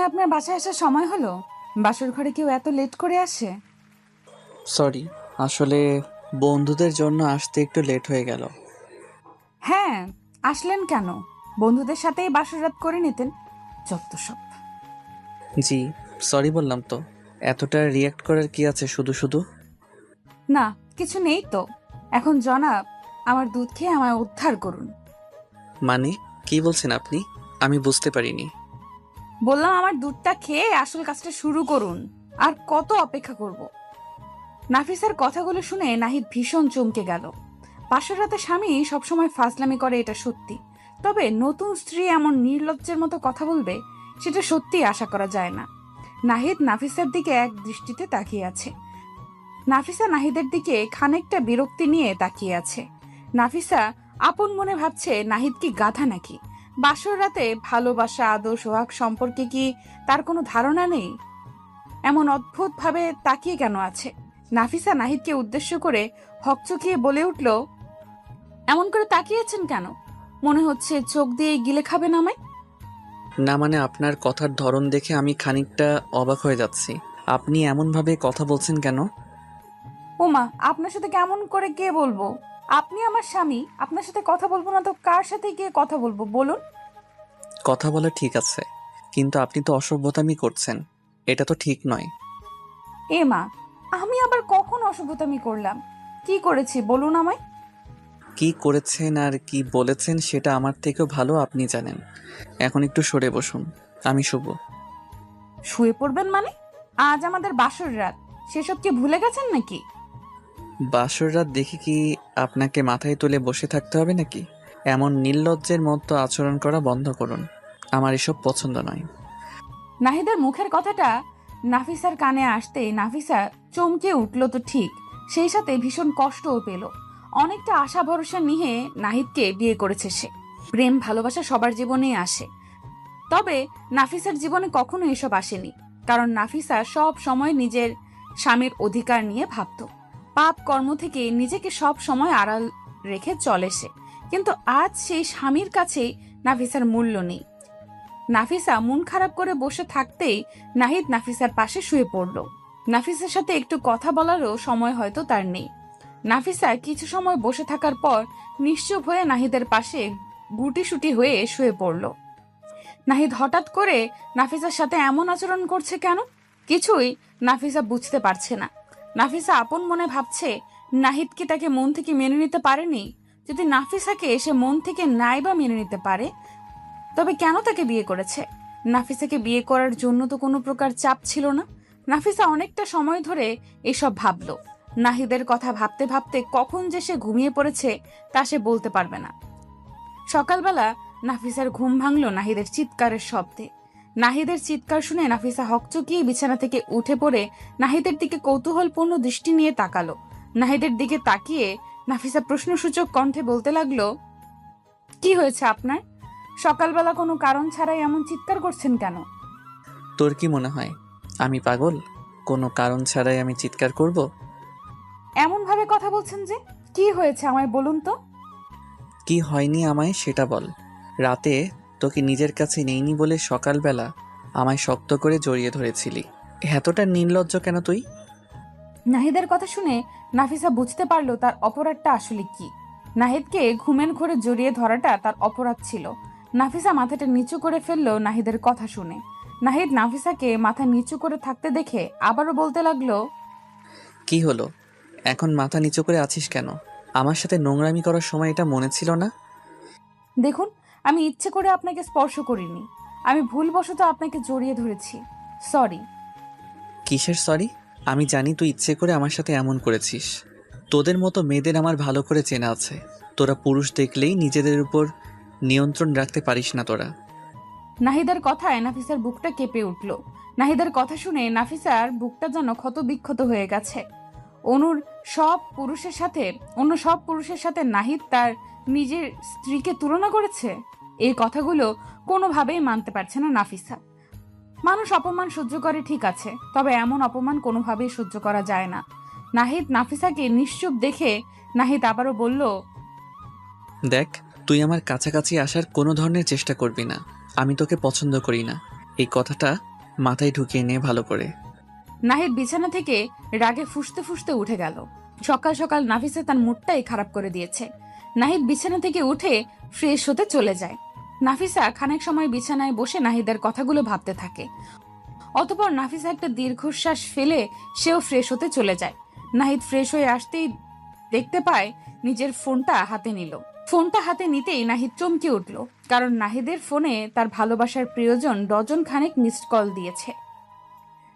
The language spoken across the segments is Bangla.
আপনার বাসায় আসার সময় হলো? বাসর ঘরে কেউ এত লেট করে আসে? সরি, আসলে বন্ধুদের জন্য আসতে একটু লেট হয়ে গেল। হ্যাঁ, আসলেন কেন? বন্ধুদের সাথেই বাসর রাত করে নিতেন। যত সব। জি, সরি বললাম তো। এতটা রিয়াক্ট করার কি আছে শুধু শুধু? না, কিছু নেই তো। এখন জনাব, আমার দুধ খেয়ে আমায় উদ্ধার করুন। মানে কি বলছেন আপনি? আমি বুঝতে পারিনি। বললাম আমার দুধটা খেয়ে আসল কাজটা শুরু করুন। আর কত অপেক্ষা করব? নাফিসার কথাগুলো শুনে নাহিদ ভীষণ চমকে গেল। বাসর রাতে স্বামী সবসময় ফাজলামি করে, এটা সত্যি। তবে নতুন স্ত্রী এমন নির্লজ্জের মতো কথা বলবে, সেটা সত্যিই আশা করা যায় না। নাহিদ নাফিসার দিকে এক দৃষ্টিতে তাকিয়ে আছে। নাফিসা নাহিদের দিকে খানিকটা বিরক্তি নিয়ে তাকিয়ে আছে। নাফিসা আপন মনে ভাবছে, নাহিদ কি গাধা নাকি? বাসর রাতে ভালোবাসা, আদর, সোহাগ সম্পর্কে কি তার কোনো ধারণা নেই? এমন অদ্ভুত ভাবে তাকিয়ে কেন আছে? নাফিসা নাহিদকে উদ্দেশ্য করে হকচকিয়ে বলে উঠল, এমন করে তাকিয়েছেন কেন? মনে হচ্ছে চোখ দিয়ে গিলে খাবেন আমায়। না মানে আপনার কথার ধরন দেখে আমি খানিকটা অবাক হয়ে যাচ্ছি। আপনি এমনভাবে কথা বলছেন কেন? ওমা, আপনার সাথে কেমন করে কে বলবো? আপনি আমার স্বামী, আপনার সাথে কথা বলবো না তো কার সাথে গিয়ে কথা বলবো বলুন? কথা বলা ঠিক আছে, কিন্তু আপনি তো অসভ্যতামি করছেন। এটা তো ঠিক নয়। এ মা, আমি আবার কখন অসভ্যতামি করলাম? কি করেছি বলুন আমায়? কি করেছেন আর কি বলেছেন সেটা আমার থেকেও ভালো আপনি জানেন। এখন একটু সরে বসুন, আমি শুভ। শুয়ে পড়বেন মানে? আজ আমাদের বাসর রাত, সেসব কি ভুলে গেছেন নাকি? বাসর রাত দেখে কি আপনাকে মাথায় তুলে বসে থাকতে হবে নাকি? এমন নির্লজ্জের মতো আচরণ করা বন্ধ করুন। আমার এসব পছন্দ নয়। নাহিদের মুখের কথাটা নাফিসার কানে আসতেই নাফিসা চমকে উঠল তো ঠিক, সেই সাথে ভীষণ কষ্টও পেল। অনেকটা আশা ভরসা নিয়ে নাহিদকে বিয়ে করেছে সে। প্রেম ভালোবাসা সবার জীবনেই আসে, তবে নাফিসার জীবনে কখনো এসব আসেনি। কারণ নাফিসা সব সময় নিজের স্বামীর অধিকার নিয়ে ভাবত। পাপ কর্ম থেকে নিজেকে সব সময় আড়াল রেখে চলে সে। কিন্তু আজ সেই স্বামীর কাছেই নাফিসার মূল্য নেই। নাফিসা মন খারাপ করে বসে থাকতেই নাহিদ নাফিসার পাশে শুয়ে পড়ল। নাফিসার সাথে একটু কথা বলারও সময় হয়তো তার নেই। নাফিসা কিছু সময় বসে থাকার পর নিশ্চুপ হয়ে নাহিদের পাশে গুটিসুটি হয়ে শুয়ে পড়ল। নাহিদ হঠাৎ করে নাফিসার সাথে এমন আচরণ করছে কেন? কিছুই নাফিসা বুঝতে পারছে না। নাফিসা আপন মনে ভাবছে, নাহিদ কি তাকে মন থেকে মেনে নিতে পারেনি? যদি নাফিসাকে সে মন থেকে নাই বা মেনে নিতে পারে, তবে কেন তাকে বিয়ে করেছে? নাফিসাকে বিয়ে করার জন্য তো কোনো প্রকার চাপ ছিল না। নাফিসা অনেকটা সময় ধরে এসব ভাবলো। নাহিদের কথা ভাবতে ভাবতে কখন যে সে ঘুমিয়ে পড়েছে তা সে বলতে পারবে না। সকালবেলা নাফিসার ঘুম ভাঙল নাহিদের চিৎকারের শব্দে। নাহিদের চিৎকার শুনে নাফিসা হকচকিয়ে বিছানা থেকে উঠে পড়ে নাহিদের দিকে কৌতূহলপূর্ণ দৃষ্টি নিয়ে তাকালো। নাহিদের দিকে তাকিয়ে নাফিসা প্রশ্নসূচক কণ্ঠে বলতে লাগলো, কি হয়েছে আপনার? সকালবেলা কোনো কারণ ছাড়াই এমন চিৎকার করছেন কেন? তোর কি মনে হয় আমি পাগল? কোনো কারণ ছাড়াই আমি চিৎকার করব? এমন ভাবে কথা বলছেন যে, কি হয়েছে আমায় বলুন তো? কি হয়নি আমায় সেটা বল। রাতে তোকে নিজের কাছে নেইনি বলে সকালবেলা আমায় শক্ত করে জড়িয়ে ধরেছিলি। এতটা নির্লজ্জ কেন তুই? নাহিদের কথা শুনে নাফিসা বুঝতে পারলো তার অপরাধটা আসলে কি। নাহিদকে ঘুমের ঘোরে জড়িয়ে ধরাটা তার অপরাধ ছিল। নাফিসা মাথাটা নিচু করে ফেললো নাহিদের কথা শুনে। নাহিদ নাফিসাকে মাথা নিচু করে থাকতে দেখে আবারও বলতে লাগলো, কি হলো? এখন মাথা নিচু করে আছিস কেন? আমার সাথে নোংরামি করার সময় এটা মনে ছিল না? দেখুন, আমি ইচ্ছে করে আপনাকে স্পর্শ করিনি। আমি ভুলবশত আপনাকে জড়িয়ে ধরেছি। সরি। কিসের সরি? আমি জানি তুই ইচ্ছে করে আমার সাথে এমন করেছিস। তোদের মতো মেয়েদের আমার ভালো করে চেনা আছে। তোরা পুরুষ দেখলেই নিজেদের উপর নিয়ন্ত্রণ রাখতে পারিস না তোরা। নাহিদের কথায় নাফিসার বুকটা কেঁপে উঠল। নাহিদের কথা শুনে নাফিসার বুকটা যেন ক্ষত বিক্ষত হয়ে গেছে। অনুর সব পুরুষের সাথে অন্য সব পুরুষের সাথে নাহিদ তার নিজের স্ত্রীকে তুলনা করেছে। এই কথাগুলো কোনোভাবেই মানতে পারছে না নাফিসা। মানুষ অপমান সহ্য করে ঠিক আছে, তবে এমন অপমান কোনোভাবেই সহ্য করা যায় না। নাহিদ নাফিসাকে নিশ্চুপ দেখে নাহিদ আবারও বলল, দেখ, তুই আমার কাছাকাছি আসার কোনো ধরনের চেষ্টা করবি না। আমি তোকে পছন্দ করি না, এই কথাটা মাথায় ঢুকিয়ে নিয়ে ভালো করে। নাহিদ বিছানা থেকে রাগে ফুঁসতে ফুঁসতে উঠে গেল। সকাল সকাল নাফিসা তার মুডটাই খারাপ করে দিয়েছে। নাহিদ বিছানা থেকে উঠে ফ্রেশ হতে চলে যায়। নাফিসা খানিক সময় বিছানায় বসে নাহিদের কথাগুলো ভাবতে থাকে। অতঃপর নাফিসা একটা দীর্ঘশ্বাস ফেলে সেও ফ্রেশ হতে চলে যায়। নাহিদ ফ্রেশ হয়ে আসতেই দেখতে পায় নিজের ফোনটা হাতে নিল। ফোনটা হাতে নিতেই নাহিদ চমকে উঠল, কারণ নাহিদের ফোনে তার ভালোবাসার প্রিয়জন ডজন খানেক মিসড কল দিয়েছে।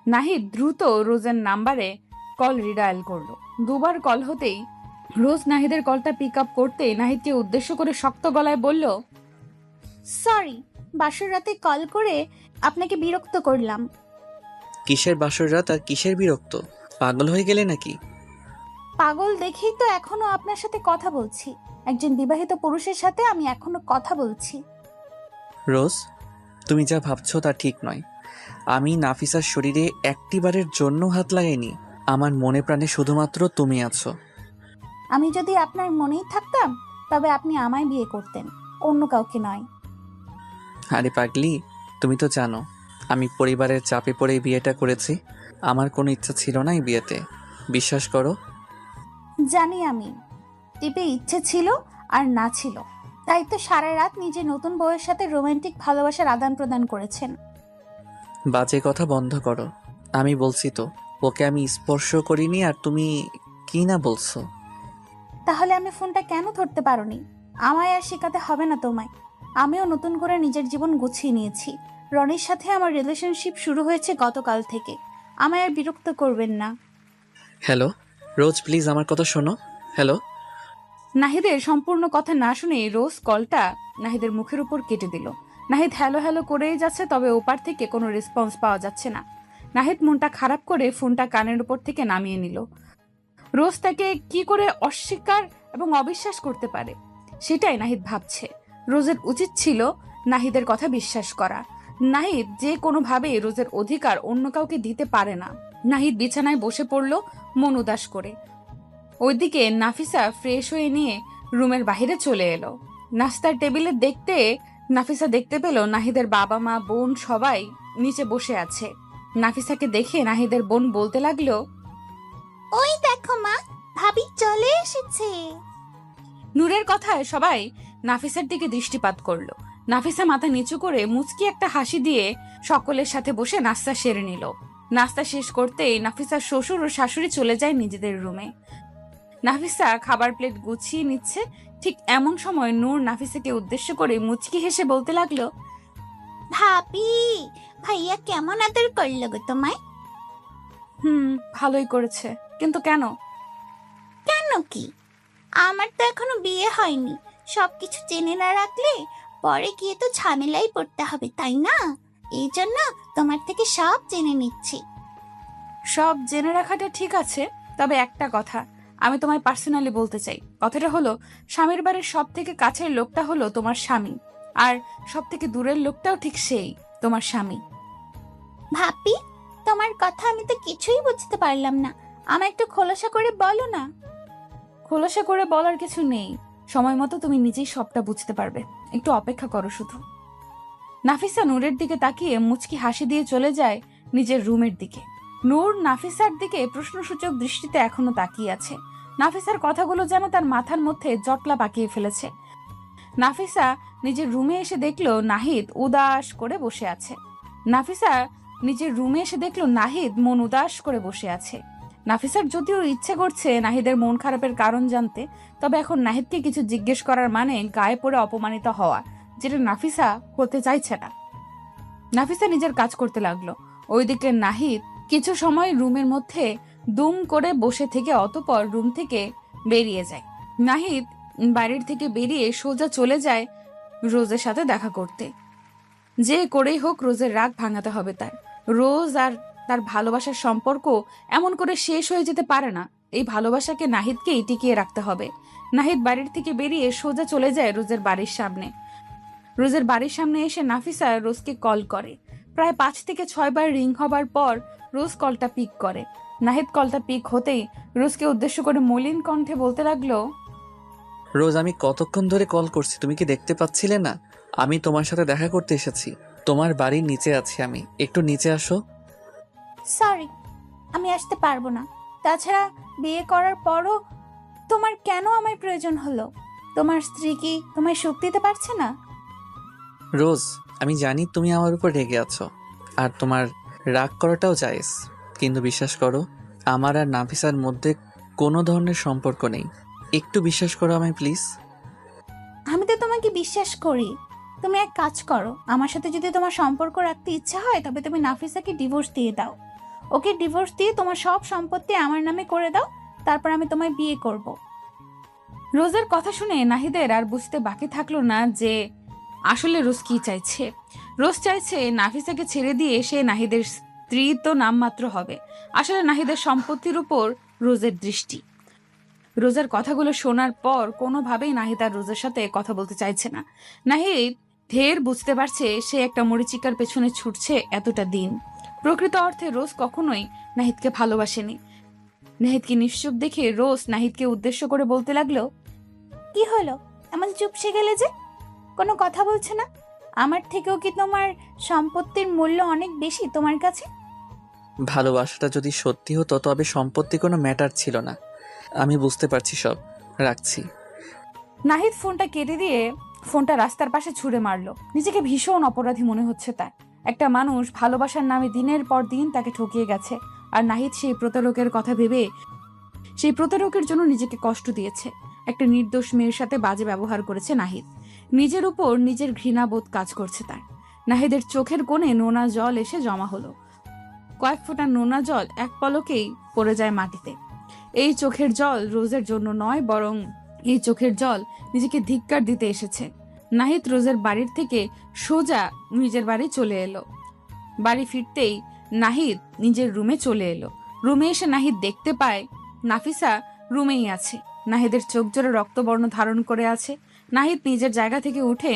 নাহিদ দ্রুত রোজের নাম্বারে কল রিডায়াল করলো। দুবার কল হতেই রোজ নাহিদের কলটা পিক আপ করতেই নাহিদকে উদ্দেশ্য করে শক্ত গলায় বলল, সরি, বাসর রাতে কল করে আপনাকে বিরক্ত করলাম। কিসের বাসর রাত আর কিসের বিরক্ত? পাগল হয়ে গেলে নাকি? পাগল দেখেই তো এখনো আপনার সাথে কথা বলছি। একজন বিবাহিত পুরুষের সাথে আমি এখনো কথা বলছি। রোজ, তুমি যা ভাবছো তা ঠিক নয়। আমি নাফিসার শরীরে একটিবারের জন্য হাত লাগাইনি। আমার মনে প্রাণে শুধুমাত্র তুমি আছো। আমি যদি আপনার মনেই থাকতাম তবে আপনি আমায় বিয়ে করতেন, অন্য কাউকে নয়। আরে পাগলি, তুমি তো জানো আমি পরিবারের চাপে পড়ে বিয়েটা করেছি। আমার কোনো ইচ্ছা ছিল না এই বিয়েতে, বিশ্বাস করো। জানি আমি, টিপে ইচ্ছে ছিল আর না ছিল, তাই তো সারা রাত নিজের নতুন বউয়ের সাথে রোমান্টিক ভালোবাসার আদান প্রদান করেছেন। বাজে কথা বন্ধ করো। আমি বলছি তো, ওকে আমি স্পর্শ করিনি আর তুমি কি না বলছো? তাহলে আমি ফোনটা কেন ধরতে পারোনি? আমায় আর শেখাতে হবে না তোমায়। আমিও নতুন করে নিজের জীবন গুছিয়ে নিয়েছি। রনির সাথে আমার রিলেশনশিপ শুরু হয়েছে গতকাল থেকে। আমায় আর বিরক্ত করবেন না। হ্যালো রোজ, প্লিজ আমার কথা শোনো। হ্যালো। নাহিদের সম্পূর্ণ কথা না শুনে রোজ কলটা নাহিদের মুখের উপর কেটে দিল। নাহিদ হ্যালো হ্যালো করেই যাচ্ছে, তবে ওপার থেকে কোনো রেসপন্স পাওয়া যাচ্ছে না। নাহিদ মনটা খারাপ করে ফোনটা কানের উপর থেকে নামিয়ে নিল। রোজ তাকে কি করে অস্বীকার এবং অবিশ্বাস করতে পারে, সেটাই নাহিদ ভাবছে। রোজের উচিত ছিল নাহিদের কথা বিশ্বাস করা। নাহিদ যে কোনোভাবে রোজের অধিকার অন্য কাউকে দিতে পারে না। নাহিদ বিছানায় বসে পড়ল মন উদাস করে। ওইদিকে নাফিসা ফ্রেশ হয়ে নিয়ে রুমের বাইরে চলে এলো। নাস্তার টেবিলে নাফিসা দেখতে পেল নাহিদের বাবা মা বোন সবাই নিচে বসে আছে। নাফিসাকে দেখে নাহিদের বোন বলতে লাগলো, ওই দেখো মা, ভাবি চলে এসেছে। নূরের কথায় সবাই নাফিসার দিকে দৃষ্টিপাত করলো। নাফিসা মাথা নিচু করে মুচকি একটা হাসি দিয়ে সকলের সাথে বসে নাস্তা সেরে নিল। নাস্তা শেষ করতেই নাফিসার শ্বশুর ও শাশুড়ি চলে যায় নিজেদের রুমে। নাফিসা খাবার প্লেট গুছিয়ে নিচ্ছে, ঠিক এমন সময় নূর নাফিসাকে উদ্দেশ্য করে মুচকি হেসে বলতে লাগলো, ভাবি, ভাইয়া কেমন আদর করলো গো তোমায়? ভালোই করেছে, কিন্তু কেন? কেন কি? আমার তো এখনো বিয়ে হয়নি। সবকিছু জেনে না রাখলে পরে গিয়ে তো ঝামেলাই পড়তে হবে, তাই না? এই জন্য তোমার থেকে সব জেনে নিচ্ছি। সব জেনে রাখাটা ঠিক আছে, তবে একটা কথা আমি তোমায় পার্সোনালি বলতে চাই। কথাটা হলো, স্বামীর বাড়ির সব থেকে কাছের লোকটা হলো তোমার স্বামী, আর সব থেকে দূরের লোকটাও ঠিক সেই তোমার স্বামী। ভাবি, তোমার কথা আমি তো কিছুই বুঝতে পারলাম না। আমায় একটু খোলাসা করে বলো না। খোলাসা করে বলার কিছু নেই, সময় মতো তুমি নিজেই সবটা বুঝতে পারবে, একটু অপেক্ষা করো শুধু। নাফিসা নূরের দিকে তাকিয়ে মুচকি হাসি দিয়ে চলে যায় নিজের রুমের দিকে। নূর নাফিসার দিকে প্রশ্নসূচক দৃষ্টিতে এখনো তাকিয়ে আছে। নাফিসার কথাগুলো যেন তার মাথার মধ্যে জটলা পাকিয়ে ফেলেছে। নাফিসা নিজের রুমে এসে দেখলো নাহিদ উদাস করে বসে আছে। নাহিদ মন উদাস করে বসে আছে। নাফিসার যদিও ইচ্ছে করছে নাহিদের মন খারাপের কারণ জানতে, তবে এখন নাহিদকে কিছু জিজ্ঞেস করার মানে গায়ে পড়ে অপমানিত হওয়া, যেটা নাফিসা হতে চাইছে না। নাফিসা নিজের কাজ করতে লাগলো। ওইদিকে নাহিদ কিছু সময় রুমের মধ্যে দুম করে বসে থেকে অতঃপর রুম থেকে বেরিয়ে যায়। নাহিদ বাড়ির থেকে বেরিয়ে সোজা চলে যায় রোজের সাথে দেখা করতে। যে করেই হোক রোজের রাগ ভাঙাতে হবে তার। রোজ আর তার ভালোবাসার সম্পর্ক এমন করে শেষ হয়ে যেতে পারে না। এই ভালোবাসাকে নাহিদকেই টিকিয়ে রাখতে হবে। নাহিদ বাড়ির থেকে বেরিয়ে সোজা চলে যায় রোজের বাড়ির সামনে। রোজের বাড়ির সামনে এসে নাফিসা রোজকে কল করে। প্রায় 5 থেকে 6 বার রিং হবার পর রোজ কলটা পিক করে। নাহিদ কলটা পিক হতেই রোজকে উদ্দেশ্য করে মলিন কণ্ঠে বলতে লাগলো, রোজ, আমি কতক্ষণ ধরে কল করছি, তুমি কি দেখতে পাচ্ছিলে না? আমি তোমার সাথে দেখা করতে এসেছি। তোমার বাড়ির নিচে আছি আমি, একটু নিচে আসো। সরি, আমি আসতে পারবো না। তাছাড়া বিয়ে করার পরও তোমার কেন আমার প্রয়োজন হলো? তোমার স্ত্রী কি তোমায় সুখ দিতে পারছে না? রোজ, আমি জানি তুমি আমার উপর রেগে আছো, আর তোমার রাগ করাটাও জায়েজ, কিন্তু বিশ্বাস করো, আমার আর নাফিসার মধ্যে কোনো ধরনের সম্পর্ক নেই। একটু বিশ্বাস করো আমায় প্লিজ। আমি তো তোমাকে বিশ্বাস করি। তুমি এক কাজ করো, আমার সাথে যদি তোমার সম্পর্ক রাখতে ইচ্ছা হয় তবে তুমি নাফিসাকে ডিভোর্স দিয়ে দাও। ওকে ডিভোর্স দিয়ে তোমার সব সম্পত্তি আমার নামে করে দাও, তারপর আমি তোমায় বিয়ে করব। রোজের কথা শুনে নাহিদের আর বুঝতে বাকি থাকলো না যে আসলে রোজ কি চাইছে। রোজ চাইছে নাফিসাকে ছেড়ে দিয়ে সে নাহিদের স্ত্রী তো নামমাত্র হবে। আসলে নাহিদের সম্পত্তির উপর রোজের দৃষ্টি। রোজের কথাগুলো শোনার পর কোনোভাবেই নাহিদ আর রোজের সাথে কথা বলতে চাইছে না। নাহিদ ঢের বুঝতে পারছে সে একটা মরিচিকার পেছনে ছুটছে এতটা দিন। প্রকৃত অর্থে রোজ কখনোই নাহিদকে ভালোবাসেনি। নাহিদকে নিশ্চুপ দেখে রোজ নাহিদকে উদ্দেশ্য করে বলতে লাগলো, কি হলো, এমন চুপসে গেলে যে? কোনো কথা বলছে না? আমার থেকেও কি তোমার সম্পত্তির মূল্য অনেক বেশি তোমার কাছে? ভালোবাসাটা যদি সত্যি হতো তবে সম্পত্তি কোনো ম্যাটার ছিল না। আমি বুঝতে পারছি সব, রাখছি। নাহিদ ফোনটা কেটে দিয়ে ফোনটা রাস্তার পাশে ছুঁড়ে মারলো। নিজেকে ভীষণ অপরাধী মনে হচ্ছে তার। একটা মানুষ ভালোবাসার নামে দিনের পর দিন তাকে ঠকিয়ে গেছে, আর নাহিদ সেই প্রতারকের কথা ভেবে সেই প্রতারকের জন্য নিজেকে কষ্ট দিয়েছে। একটা নির্দোষ মেয়ের সাথে বাজে ব্যবহার করেছে নাহিদ। নিজের উপর নিজের ঘৃণাবোধ কাজ করছে তার। নাহিদের চোখের কোণে নোনা জল এসে জমা হলো। কয়েক ফোঁটা নোনা জল এক পলকেই পড়ে যায় মাটিতে। এই চোখের জল রোজের জন্য নয়, বরং এই চোখের জল নিজেকে ধিক্কার দিতে এসেছে। নাহিদ রোজের বাড়ির থেকে সোজা নিজের বাড়ি চলে এলো। বাড়ি ফিরতেই নাহিদ নিজের রুমে চলে এলো। রুমে এসে নাহিদ দেখতে পায় নাফিসা রুমেই আছে। নাহিদের চোখ জোরে রক্তবর্ণ ধারণ করে আছে। নাহিদ নিজের জায়গা থেকে উঠে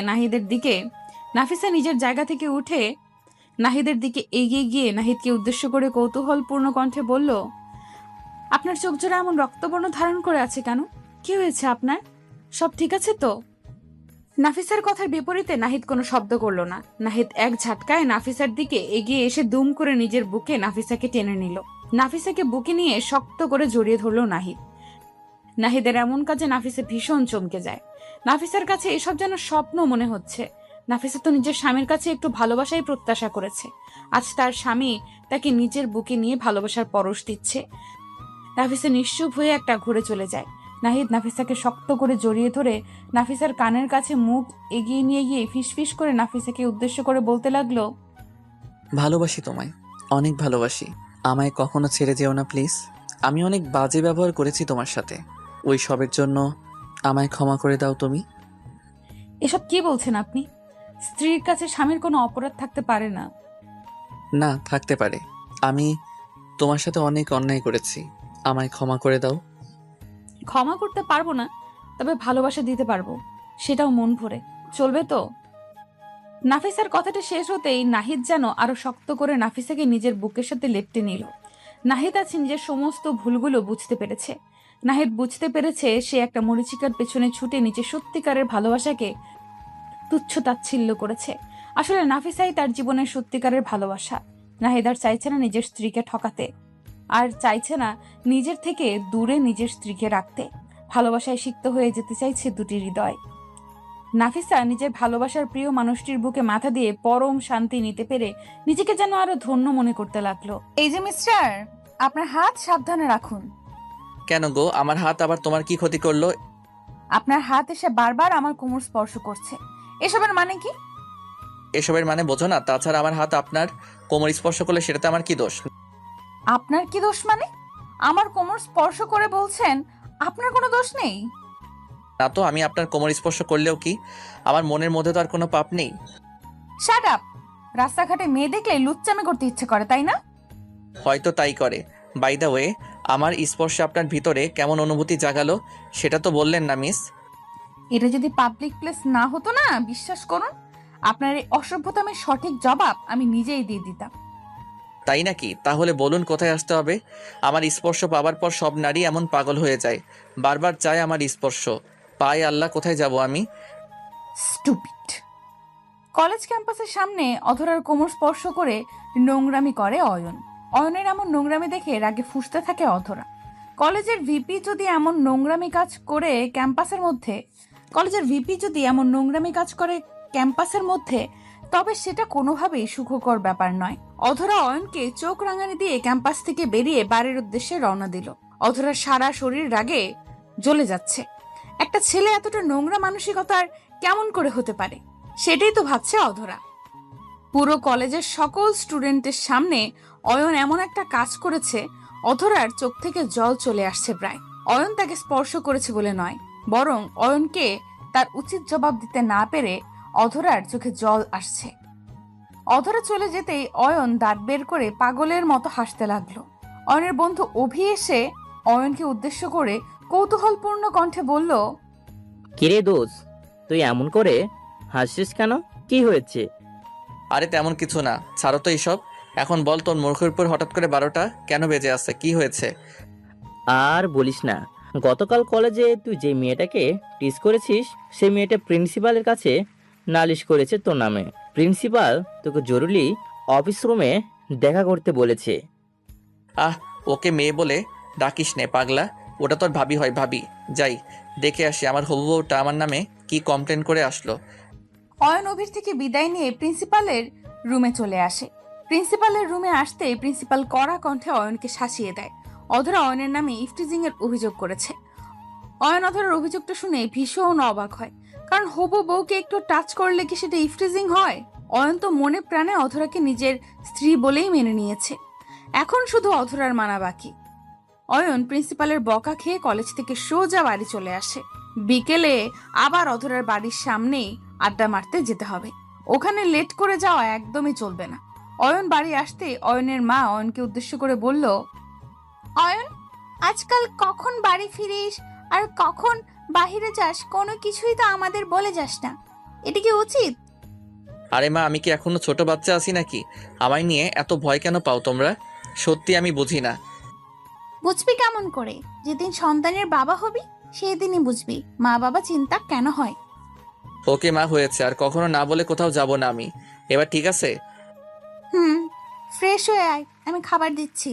নাফিসা নিজের জায়গা থেকে উঠে নাহিদের দিকে এগিয়ে গিয়ে নাহিদকে উদ্দেশ্য করে কৌতূহলপূর্ণ কণ্ঠে বলল, আপনার চোখ জোড়া এমন রক্তবর্ণ ধারণ করে আছে কেন? কি হয়েছে আপনার? সব ঠিক আছে তো? নাফিসার কথার বিপরীতে নাহিদ কোনো শব্দ করলো না। নাহিদ এক ঝাটকায় নাফিসার দিকে এগিয়ে এসে দুম করে নিজের বুকে নাফিসাকে টেনে নিল। নাফিসাকে বুকে নিয়ে শক্ত করে জড়িয়ে ধরল নাহিদ। নাহিদের এমন কাজে নাফিসা ভীষণ চমকে যায়। নাফিসার কাছে এসব যেন স্বপ্ন মনে হচ্ছে। নাফিসা তো নিজের স্বামীর কাছে একটু ভালোবাসাই প্রত্যাশা করেছে। আজ তার স্বামী তাকে নিজের বুকে নিয়ে ভালোবাসার পরশ দিচ্ছে। নাফিসা নিশ্চুপ হয়ে একটা ঘুরে চলে যায়। নাহিদ নাফিসাকে শক্ত করে জড়িয়ে ধরে নাফিসার কানের কাছে মুখ এগিয়ে নিয়ে গিয়ে ফিসফিস করে নাফিসাকে উদ্দেশ্য করে বলতে লাগলো, ভালোবাসি তোমায়, অনেক ভালোবাসি। আমায় কখনো ছেড়ে যেও না প্লিজ। আমি অনেক বাজে ব্যবহার করেছি তোমার সাথে, ওই সবের জন্য আমায় ক্ষমা করে দাও তুমি। এসব কি বলছেন আপনি? স্ত্রীর কাছে স্বামীর কোনো অপরাধ থাকতে পারে না। না, থাকতে পারে। আমি তোমার সাথে অনেক অন্যায় করেছি, আমায় ক্ষমা করে দাও। ক্ষমা করতে পারবো না, তবে ভালোবাসা দিতে পারবো, সেটাও মন ভরে। চলবে তো? নাফিসার কথাটা শেষ হতেই নাহিদ যেন আরো শক্ত করে নাফিসাকে নিজের বুকের সাথে লেপ্টে নিল। নাহিদ আছে নিজের সমস্ত ভুলগুলো বুঝতে পেরেছে। নাহিদ বুঝতে পেরেছে সে একটা মরিচিকার পেছনে ছুটে নিজের সত্যিকারের ভালোবাসাকে তুচ্ছ তাচ্ছিল্য করেছে। আসলে নাফিসাই তার জীবনের সত্যিকারের ভালোবাসা। নাহিদ আর চাইছে না নিজের স্ত্রীকে ঠকাতে, আর চাইছে না নিজের থেকে দূরে নিজের স্ত্রীকে রাখতে। ভালোবাসায় সিক্ত হয়ে যেতে চাইছে দুটি হৃদয়। নাফিসা নিজের ভালোবাসার প্রিয় মানুষটির বুকে মাথা দিয়ে পরম শান্তি নিতে পেরে নিজেকে যেন আরো ধন্য মনে করতে লাগলো। এই যে মিস্টার, আপনার হাত সাবধানে রাখুন। কেন গো, আমার হাত আবার তোমার কি ক্ষতি করলো? আপনার হাত এসে বারবার আমার কোমর স্পর্শ করছে, এসবের মানে কি? এসবের মানে বোঝো না? তাছাড়া আমার হাত আপনার কোমর স্পর্শ করলে সেটাতে আমার কি দোষ? আপনার কি দোষ মানে? আমার কোমর স্পর্শ করে বলছেন আপনার কোনো দোষ নেই? না তো, আমি আপনার কোমর স্পর্শ করলেও কি আমার মনের মধ্যে তো আর কোনো পাপ নেই? Shut up! রাস্তাঘাটে মেয়ে দেখলে লুচ্চামি করতে ইচ্ছে করে, তাই না? হয়তো তাই করে। বাই দ্য ওয়ে, আমার স্পর্শে আপনার ভিতরে কেমন অনুভূতি জাগালো সেটা তো বললেন না মিস। এটা যদি পাবলিক প্লেস না হতো না, বিশ্বাস করুন আপনার এই অসভ্যতামের সঠিক জবাব আমি নিজেই দিয়ে দিতাম। তাই নাকি? তাহলে বলুন কোথায় আসতে হবে? আমার স্পর্শ পাওয়ার পর সব নারী এমন পাগল হয়ে যায়, বারবার চায় আমার স্পর্শ। পায় আল্লাহ, কোথায় যাব আমি? স্টুপিড! কলেজ ক্যাম্পাসের সামনে অধরার কোমর স্পর্শ করে নোংরামি করে অয়ন। অয়নের এমন নোংরামি দেখে রাগে ফুঁসতে থাকে অধরা। কলেজের ভিপি যদি এমন নোংরামি কাজ করে ক্যাম্পাসের মধ্যে তবে সেটা কোনোভাবেই সুখকর ব্যাপার নয়। অধরা অয়নকে চোখ রাঙানি দিয়ে ক্যাম্পাস থেকে বেরিয়ে বাড়ির উদ্দেশ্যে রওনা দিল। অধরার সারা শরীর রাগে জ্বলে যাচ্ছে। একটা ছেলে এতটা নোংরা মানসিকতার কেমন করে হতে পারে, সেটাই তো ভাবছে অধরা। পুরো কলেজের সকল স্টুডেন্টের সামনে অয়ন এমন একটা কাজ করেছে, অধরার চোখ থেকে জল চলে আসছে প্রায়। অয়ন তাকে স্পর্শ করেছে বলে নয়, বরং অয়নকে তার উচিত জবাব দিতে না পেরে অধরার চোখে জল আসছে। অধরা চলে যেতেই অয়ন দাঁত বের করে পাগলের মতো হাসতে লাগলো। অয়নের বন্ধু অভি এসে অয়নকে উদ্দেশ্য করে কৌতূহলপূর্ণ কণ্ঠে বলল, কিরে দোষ, তুই এমন করে হাসছিস কেন? কি হয়েছে? আরে তেমন কিছু না, ছাড়ো তো এইসব। এখন বল, তোর মুখের উপর হঠাৎ করে 12টা কেন বেজে আছে? কি হয়েছে? আর বলিস না, গতকাল কলেজে তুই যে মেয়েটাকে টিজ করেছিস সেই মেয়েটা প্রিন্সিপালের কাছে নালিশ করেছে তোর নামে। প্রিন্সিপাল তোকে জরুরি অফিস রুমে দেখা করতে বলেছে। আহ, ওকে মেয়ে বলে ডাকিস নে পাগলা, ওটা তোর ভাবি হয়। ভাবি, যাই দেখে আসি আমার হবু বউটা আমার নামে কি কমপ্লেন করে আসলো। অয়ন অভির থেকে বিদায় নিয়ে প্রিন্সিপালের রুমে চলে আসে। প্রিন্সিপালের রুমে আসতেই প্রিন্সিপাল কড়া কণ্ঠে অয়নকে শাসিয়ে দেয়। অধরা অয়নের নামে ইফটিজিং এর অভিযোগ করেছে। অয়ন অধরার অভিযোগটা শুনে ভীষণ অবাক হয়, কারণ হবু বউকে একটু টাচ করলে কি সেটা ইফটিজিং হয়? অয়ন তো মনে প্রাণে অধরাকে নিজের স্ত্রী বলেই মেনে নিয়েছে, এখন শুধু অধরার মানা বাকি। অয়ন প্রিন্সিপালের বকা খেয়ে কলেজ থেকে সোজা বাড়ি চলে আসে। বিকেলে আবার অধরার বাড়ির সামনেই আড্ডা মারতে যেতে হবে, ওখানে লেট করে যাওয়া একদমই চলবে না। অয়ন বাড়ি আসতে অয়নের মা অয়নকে উদ্দেশ্য করে বলল, অয়ন, আজকাল কখন বাড়ি ফিরিস আর কখন বাহিরে যাস কোনো কিছুই তো আমাদের বলে যাস না, এটা কি উচিত? আরে মা, আমি কি এখনো ছোট বাচ্চা আছি নাকি? আমায় নিয়ে এত ভয় কেন পাও তোমরা? সত্যি আমি বুঝি না। বুঝবি কেমন করে? যেদিন সন্তানের বাবা হবি সেই দিনই বুঝবি মা বাবা চিন্তা কেন হয়। ওকে মা, হয়েছে, আর কখনো না বলে কোথাও যাব না আমি। এবার ঠিক আছে? ফ্রেশ হয়ে আয়, আমি খাবার দিচ্ছি।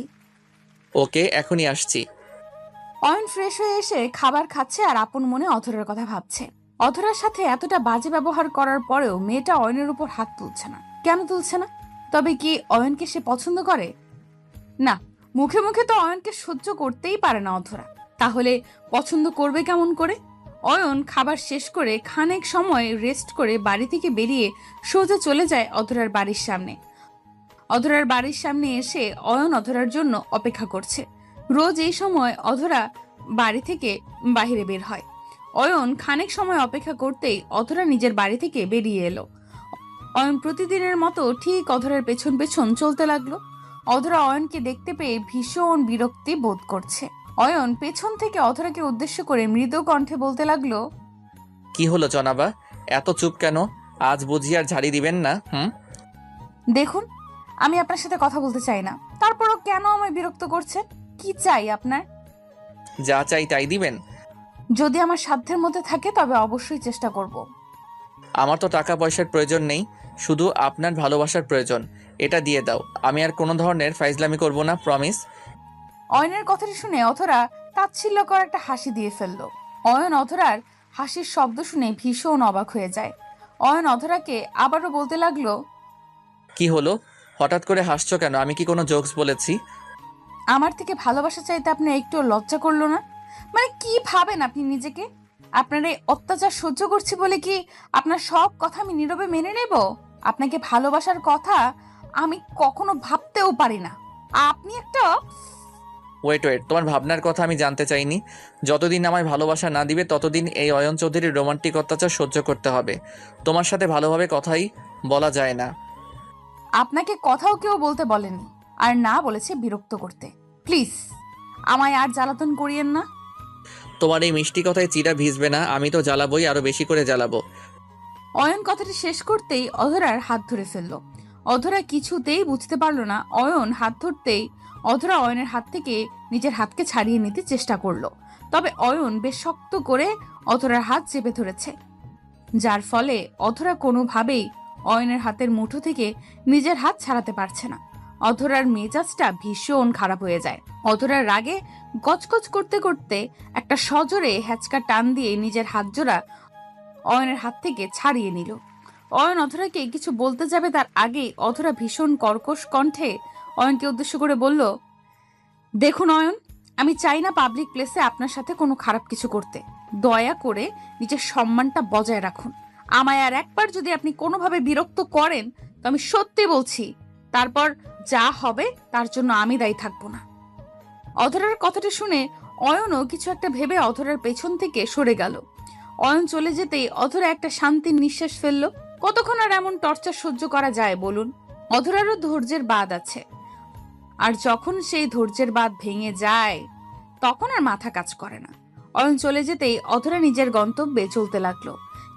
ওকে, এখনই আসছি। অয়ন ফ্রেশ হয়ে এসে খাবার খাচ্ছে আর আপন মনে অধরার কথা ভাবছে। অধরার সাথে এতটা বাজে ব্যবহার করার পরেও মেয়েটা অয়নের উপর হাত তুলছে না, কেন তুলছে না? তবে কি অয়নকে সে পছন্দ করে? না, মুখে মুখে তো অয়নকে সহ্য করতেই পারে না অধরা, তাহলে পছন্দ করবে কেমন করে? অয়ন খাবার শেষ করে খানেক সময় রেস্ট করে বাড়ি থেকে বেরিয়ে সোজা চলে যায় অধরার বাড়ির সামনে। অধরার বাড়ির সামনে এসে অয়ন অধরার জন্য অপেক্ষা করছে। রোজ এই সময় অধরা বাড়ি থেকে বাইরে বের হয়। অয়ন খানেক সময় অপেক্ষা করতেই অধরা নিজের বাড়ি থেকে বেরিয়ে এলো। অয়ন প্রতিদিনের মতো ঠিক অধরার পেছন পেছন চলতে লাগলো। অধরা অয়নকে দেখতে পেয়ে ভীষণ বিরক্তি বোধ করছে। অয়ন পেছন থেকে অধরাকে উদ্দেশ্য করে মৃদু কণ্ঠে বলতে লাগলো, কি হলো জনাবা, এত চুপ কেন? আজ বুঝি আর ঝাড়ি দিবেন না? দেখুন, আমি আপনার সাথে কথা বলতে চাই না, তারপরও কেন আমায় বিরক্ত করছে? কি চাই আপনার? যা চাই তাই দিবেন? যদি আমার সাধ্যের মধ্যে থাকে তবে অবশ্যই চেষ্টা করব। আমার তো টাকা পয়সার প্রয়োজন নেই, শুধু আপনার ভালোবাসার প্রয়োজন। এটা দিয়ে দাও, আমি আর কোনো ধরনের ফাইজলামি করব না, প্রমিস। অয়নের কথাটি শুনে অধরা তাচ্ছিল্যকর একটা হাসি দিয়ে ফেলল। অয়ন অধরার হাসির শব্দ শুনে ভীষণ অবাক হয়ে যায়। অয়ন অধরাকে আবারও বলতে লাগলো, কি হলো, হঠাৎ করে হাসছো কেন? আমি কি কোনো জোকস বলেছি? আমার থেকে ভালোবাসা চাইতে আপনার একটু লজ্জা করলো না? মানে কি ভাবেন আপনি নিজেকে? আপনার এই অত্যাচার সহ্য করছি বলে কি আপনার সব কথা আমি নীরবে মেনে নেব? আপনাকে ভালোবাসার কথা আমি কখনো ভাবতেও পারি না। আপনি একটা ওয়েট, তোমার ভাবনার কথা আমি জানতে চাইনি। যতদিন আমায় ভালোবাসা না দিবে ততদিন এই অয়ন চৌধুরীর রোমান্টিক অত্যাচার সহ্য করতে হবে। তোমার সাথে ভালোভাবে কথাই বলা যায় না। আপনাকে কথাও কেউ বলতে বলেনি, আর না বলেছে বিরক্ত করতে। প্লিজ আমায় আর জ্বালাতন করিয়েন না। তোমার এই মিষ্টি কথায় চিরা ভিজবে না, আমি তো জ্বালাবোই, আরো বেশি করে জ্বালাবো। অয়ন কথাটি শেষ করতেই অধরার হাত ধরে ফেলল। অধরা কিছুতেই বুঝতে পারল না অয়ন হাত ধরতেই অধরা অয়নের হাত থেকে নিজের হাতকে ছাড়িয়ে নিতে চেষ্টা করলো। তবে অয়ন বেশ শক্ত করে অধরার হাত চেপে ধরেছে, যার ফলে অধরা কোনোভাবেই অয়নের হাতের মুঠো থেকে নিজের হাত ছাড়াতে পারছে না। অধরার মেজাজটা ভীষণ খারাপ হয়ে যায়। অধরার রাগে গজগজ করতে করতে একটা সজোরে হ্যাচকা টান দিয়ে নিজের হাত জোড়া অয়নের হাত থেকে ছাড়িয়ে নিল। অয়ন অধরাকে কিছু বলতে যাবে তার আগেই অধরা ভীষণ কর্কশ কণ্ঠে অয়নকে উদ্দেশ্য করে বলল, দেখুন অয়ন, আমি চাই না পাবলিক প্লেসে আপনার সাথে কোনো খারাপ কিছু করতে। দয়া করে নিজের সম্মানটা বজায় রাখুন। আমায় আর একবার যদি আপনি কোনোভাবে বিরক্ত করেন তো আমি সত্যি বলছি তারপর যা হবে তার জন্য আমি দায়ী থাকবো না। অধরার কথাটা শুনে অয়নও কিছু একটা ভেবে অধরার পেছন থেকে সরে গেল। অয়ন চলে যেতেই অধরা একটা শান্তির নিঃশ্বাস ফেললো। কতক্ষণ আর এমন টর্চার সহ্য করা যায় বলুন? অধরারও ধৈর্যের বাঁধ আছে, আর যখন সেই ধৈর্যের বাঁধ ভেঙে যায় তখন আর মাথা কাজ করে না। অয়ন চলে যেতেই অধরা নিজের গন্তব্যে চলতে লাগলো।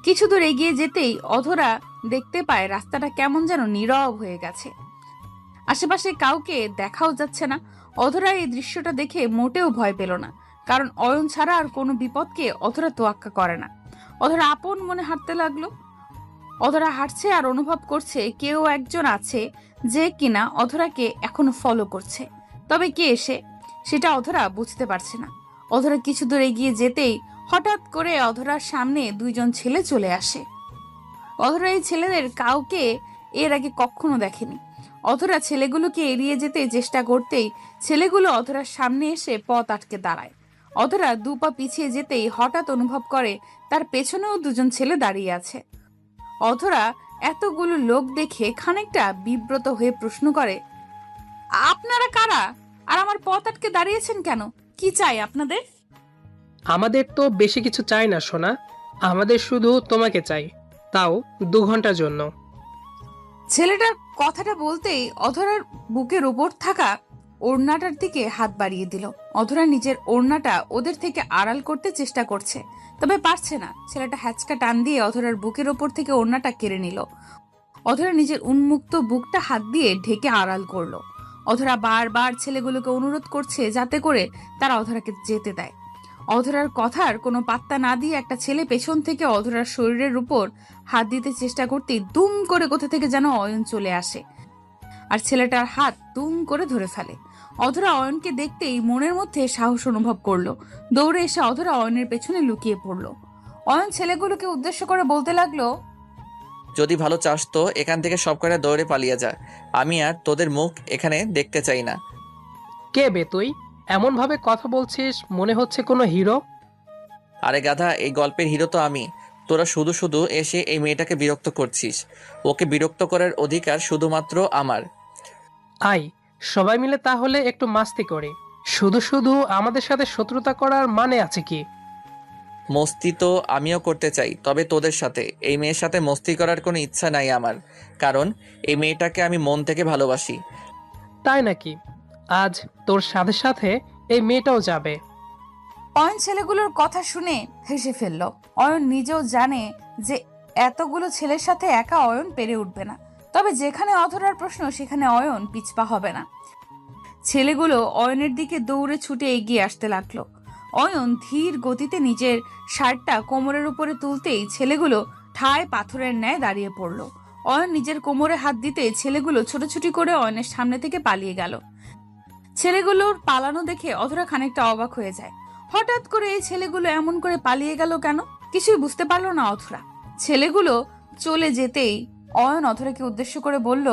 কিছু দূর এগিয়ে যেতেই অধরা দেখতে পায় রাস্তাটা কেমন যেন নীরব হয়ে গেছে, আশেপাশে কাউকে দেখাও যাচ্ছে না। অধরা এই দৃশ্যটা দেখে মোটেও ভয় পেল না, কারণ অয়ন ছাড়া আর কোনো বিপদকে অধরা তোয়াক্কা করে না। অধরা আপন মনে হাঁটতে লাগলো। অধরা হাঁটছে আর অনুভব করছে কেউ একজন আছে যে কিনা অধরাকে এখনো ফলো করছে। তবে কে এসে সেটা অধরা বুঝতে পারছে না। অধরা কিছু দূর এগিয়ে যেতেই হঠাৎ করে অধরার সামনে দুইজন ছেলে চলে আসে। অধরা এই ছেলেদের কাউকে এর আগে কখনো দেখেনি। অধরা ছেলেগুলোকে এড়িয়ে যেতে চেষ্টা করতেই ছেলেগুলো অধরার সামনে এসে পথ আটকে দাঁড়ায়। অধরা দু পা পিছিয়ে যেতেই হঠাৎ অনুভব করে তার পেছনেও দুজন ছেলে দাঁড়িয়ে আছে। অধরা এতগুলো লোক দেখে খানিকটা বিব্রত হয়ে প্রশ্ন করে, আপনারা কারা? আর আমার পথ আটকে দাঁড়িয়েছেন কেন? কি চাই আপনাদের? আমাদের তো বেশি কিছু চাই না সোনা, আমাদের শুধু তোমাকে চাই, তাও 2 ঘন্টার জন্য। ছেলেটার কথাটা বলতেই অধরার বুকের উপর থাকা ওড়নাটার দিকে হাত বাড়িয়ে দিল। অধরা নিজের ওড়নাটা ওদের থেকে আড়াল করতে চেষ্টা করছে, তবে পারছে না। ছেলেটা হ্যাচকা টান দিয়ে অধরার বুকের ওপর থেকে ওড়নাটা কেড়ে নিল। অধরা নিজের উন্মুক্ত বুকটা হাত দিয়ে ঢেকে আড়াল করলো। অধরা বারবার ছেলেগুলোকে অনুরোধ করছে যাতে করে তারা অধরাকে যেতে দেয়। অধরার কথার কোনো পাত্তা না দিয়ে একটা ছেলে পেছন থেকে অধরার শরীরের উপর হাত দিতে চেষ্টা করতেই দুম করে কোথা থেকে যেন অয়ন চলে আসে আর ছেলেটার হাত দুম করে ধরে ফেলে। অধরা অয়নকে দেখতেই মনের মধ্যে সাহস অনুভব করলো। দৌড়ে এসে অধরা অয়নের পেছনে লুকিয়ে পড়লো। অয়ন ছেলেগুলোকে উদ্দেশ্য করে বলতে লাগলো, যদি ভালো চাস তো এখান থেকে সব কটা দৌড়ে পালিয়ে যা। আমি আর তোদের মুখ এখানে দেখতে চাই না। কে বে তুই? এমন ভাবে কথা বলছিস মনে হচ্ছে কোনো হিরো। আরে গাধা, এই গল্পের হিরো তো আমি। তোরা শুধু শুধু এসে এই মেয়েটাকে বিরক্ত করছিস। ওকে বিরক্ত করার অধিকার শুধুমাত্র আমার। আই, সবাই মিলে তাহলে একটু মাস্তি করি। শুধু শুধু আমাদের সাথে শত্রুতা করার মানে আছে কি? মস্তি তো আমিও করতে চাই, তবে তোদের সাথে। এই মেয়ের সাথে মস্তি করার কোনো ইচ্ছা নাই আমার, কারণ এই মেয়েটাকে আমি মন থেকে ভালোবাসি। তাই নাকি? আজ তোর সাথে সাথে এই মেয়েটাও যাবে। অয়ন ছেলেগুলোর কথা শুনে হেসে ফেলল। অয়ন নিজেও জানে যে এতগুলো ছেলের সাথে একা অয়ন পেরে উঠবে না, তবে যেখানে অধরার প্রশ্ন সেখানে অয়ন পিছপা হবে না। ছেলেগুলো অয়নের দিকে দৌড়ে ছুটে এগিয়ে আসতে লাগলো। অয়ন ধীর গতিতে নিজের শার্টটা কোমরের উপরে তুলতেই ছেলেগুলো ঠায় পাথরের ন্যায় দাঁড়িয়ে পড়লো। অয়ন নিজের কোমরে হাত দিতে ছেলেগুলো ছোটাছুটি করে অয়নের সামনে থেকে পালিয়ে গেল। ছেলেগুলোর পালানো দেখে অধরা খানিকটা অবাক হয়ে যায়। হঠাৎ করে এই ছেলেগুলো এমন করে পালিয়ে গেল কেন? কিছুই বুঝতে পারলো না অধরা। ছেলেগুলো চলে যেতেই অয়ন অধরাকে উদ্দেশ্য করে বলল,